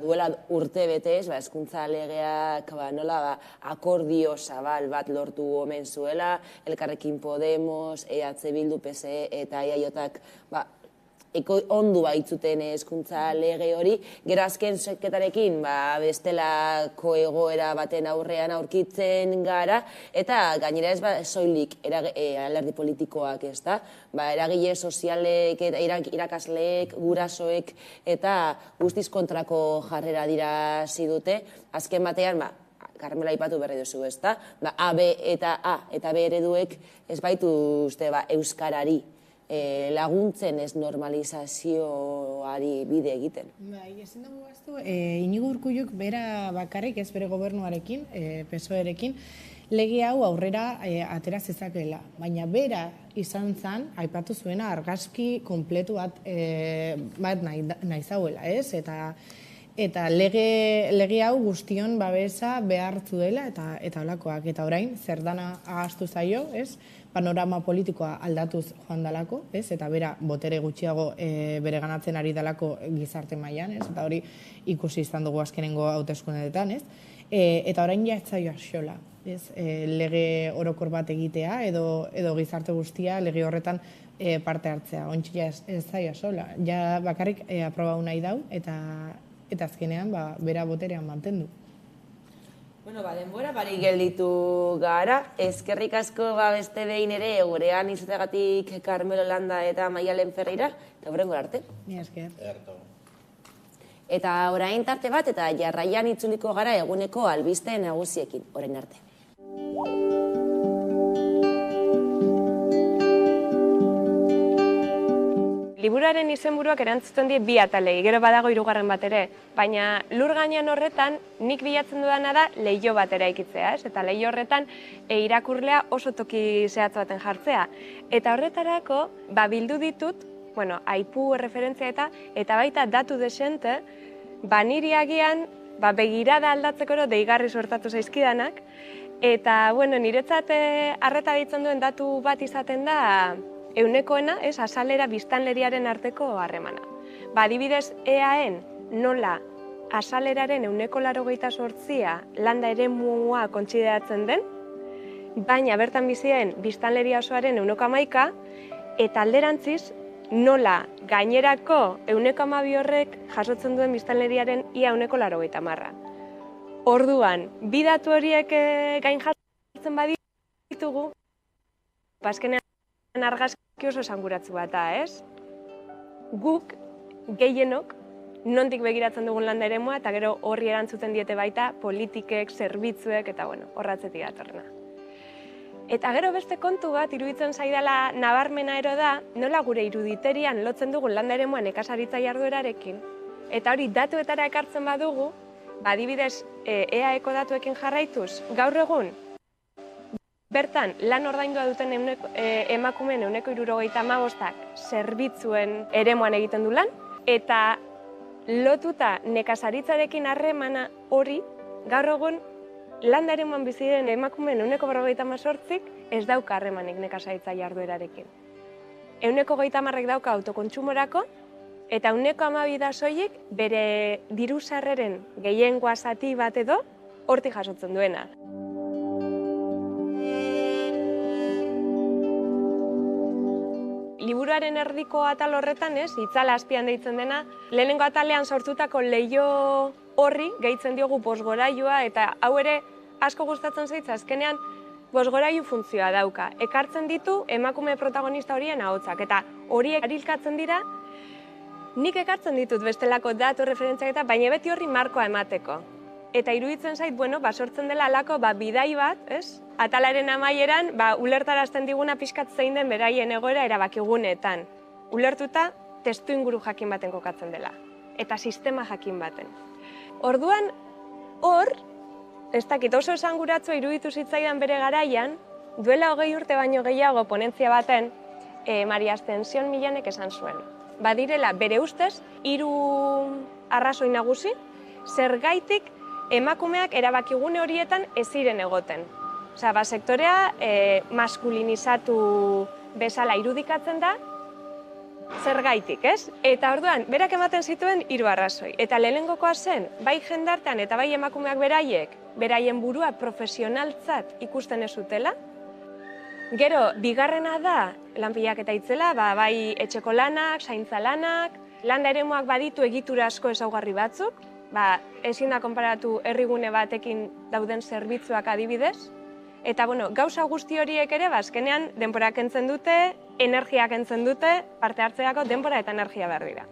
Duela urte betez, hezkuntza legeak nola akordio zabal bat lortu omen zuela, Elkarrekin Podemos, EH Bildu, PSE eta EAJak ondu baitzuten hezkuntza lege hori, gero azken seketarekin bestelako egoera baten aurrean aurkitzen gara, eta gainera ez soilik alderdi politikoak ez da, eragile sozialek, irakasleek, gurasoek, eta guztiz kontrako jarrera dirazi dute, azken batean, Carmela aipatu berri duzu, ez da, A, B eta B ereduek ez baitu euskarari laguntzen ez normalizazioari bide egiten. Ezin dugu gaztu, Inigo Urkulluk bera bakarrik ez bere gobernuarekin, PSOErekin, lege hau aurrera atera zezakela. Baina bera izan zen, aipatu zuena argazki kompletu bat nahi zauela, ez? Eta lege hau guztion babesa behartzu dela eta holakoak. Eta orain, zer dana ahaztu zaio, ez? Panorama politikoa aldatuz joan dalako, ez? Eta bera botere gutxiago bere ganatzen ari dalako gizarte mailan, ez? Eta hori ikusi izan dugu azkenengo hauteskundeetan, ez? Eta orain ja ez zaio axola, ez? Lege orokor bat egitea edo gizarte guztia lege horretan parte hartzea. Ontsi ja ez zaio axola. Ja bakarrik aprobau nahi dau eta azkenean bera boterean mantendu. Denbora barik gelditu gara, eskerrik asko beste behin ere gurean izategatik Carmelo Landa eta Maialen Ferreira, eta horrengo arte. Ni esker. Eta orain tarte bat eta jarraian itzuliko gara eguneko albiste nagusiekin, orain arte. Liburuaren izenburuak erantzuten die bi atalei, gero badago hirugarren bat ere, baina lur gainean horretan nik bilatzen dudana da leiho bat eraikitzea, ez? Eta leiho horretan irakurlea oso toki zehatz baten jartzea. Eta horretarako bildu ditut, aipu referentzia eta baita datu desente, niri agian begirada aldatzeko deigarri sortatu zaizkidanak, eta niretzat arreta ditzen duen datu bat izaten da eunekoena, azalera biztanleriaren arteko harremana. Adibidez, EAen nola azaleraren 98% landa eremua kontsideratzen den, baina bertan bizien biztanleria osoaren 11%, eta alderantziz nola gainerako 12% horrek jasotzen duen biztanleriaren ia 90%. Orduan, bi datu horiek gain jartzen baditugu, azkenean argazki oso esanguratsu bat da, ez? Guk, gehienok, nondik begiratzen dugun landa eremua, eta gero horri erantzuten diete baita politikek, zerbitzuek, eta horratzetik datorrena. Eta gero beste kontu bat, iruditzen zaidala nabarmena ero da, nola gure iruditerian lotzen dugun landa eremua nekazaritza jarduerarekin, eta hori datuetara ekartzen badugu, adibidez EAeko datuekin jarraituz, gaur egun, Bertan, lan ordaindua duten emakumeen 75%ak zerbitzuen eremuan egiten du lan, eta lotuta nekazaritzarekin harremana hori, gaur egun landa eremuan bizi diren emakumeen 58%ik ez dauka harremanik nekazaritza jarduerarekin. 30%ek dauka autokontsumorako, eta 12% da soilik bere diru sarreren gehiengoa zati bat edo hortik jasotzen duena. Liburuaren erdiko atal horretan, itzala azpian deitzen dena, lehenengo atalean sortutako leiho horri gehitzen diogu bosgorailua, eta hau ere asko gustatzen zaitza, azkenean bosgorailu funtzioa dauka. Ekartzen ditu emakume protagonista horien ahotsak, eta horiek arilkatzen dira, nik ekartzen ditut bestelako datu referentziak eta, baina beti horri markoa emateko. Eta iruditzen zait, sortzen dela alako bidai bat, atalaren amaieran, ulertarazten diguna pixkat zein den beraien egoera erabakigunetan. Ulertuta, testu inguru jakin baten kokatzen dela, eta sistema jakin baten. Orduan, hor, ez dakit oso esanguratzua iruditu zitzaidan bere garaian, duela 20 urte baino gehiago ponentzia baten, Maria Ascension Millanek esan zuen. Badirela, bere ustez, 3 arrazoi nagusi, zergaitik emakumeak erabakigune horietan ez ziren egoten. Osea, sektorea maskulinizatu bezala irudikatzen da, zergaitik, ez? Eta orduan, berak ematen zituen 3 arrazoi. Eta lehenengokoa zen, bai jendartean eta bai emakumeak beraien burua profesionaltzat ikusten ez zutela. Gero, bigarrena da, lanpilaketa itzela, bai etxeko lanak, zaintza lanak, landa eremuak baditu egitura asko ezaugarri batzuk, ezin da konparatu herrigune batekin dauden zerbitzuak adibidez. Eta, gauza guzti horiek ere, azkenean denbora kentzen dute, energia kentzen dute, parte hartzeako denbora eta energia behar dira.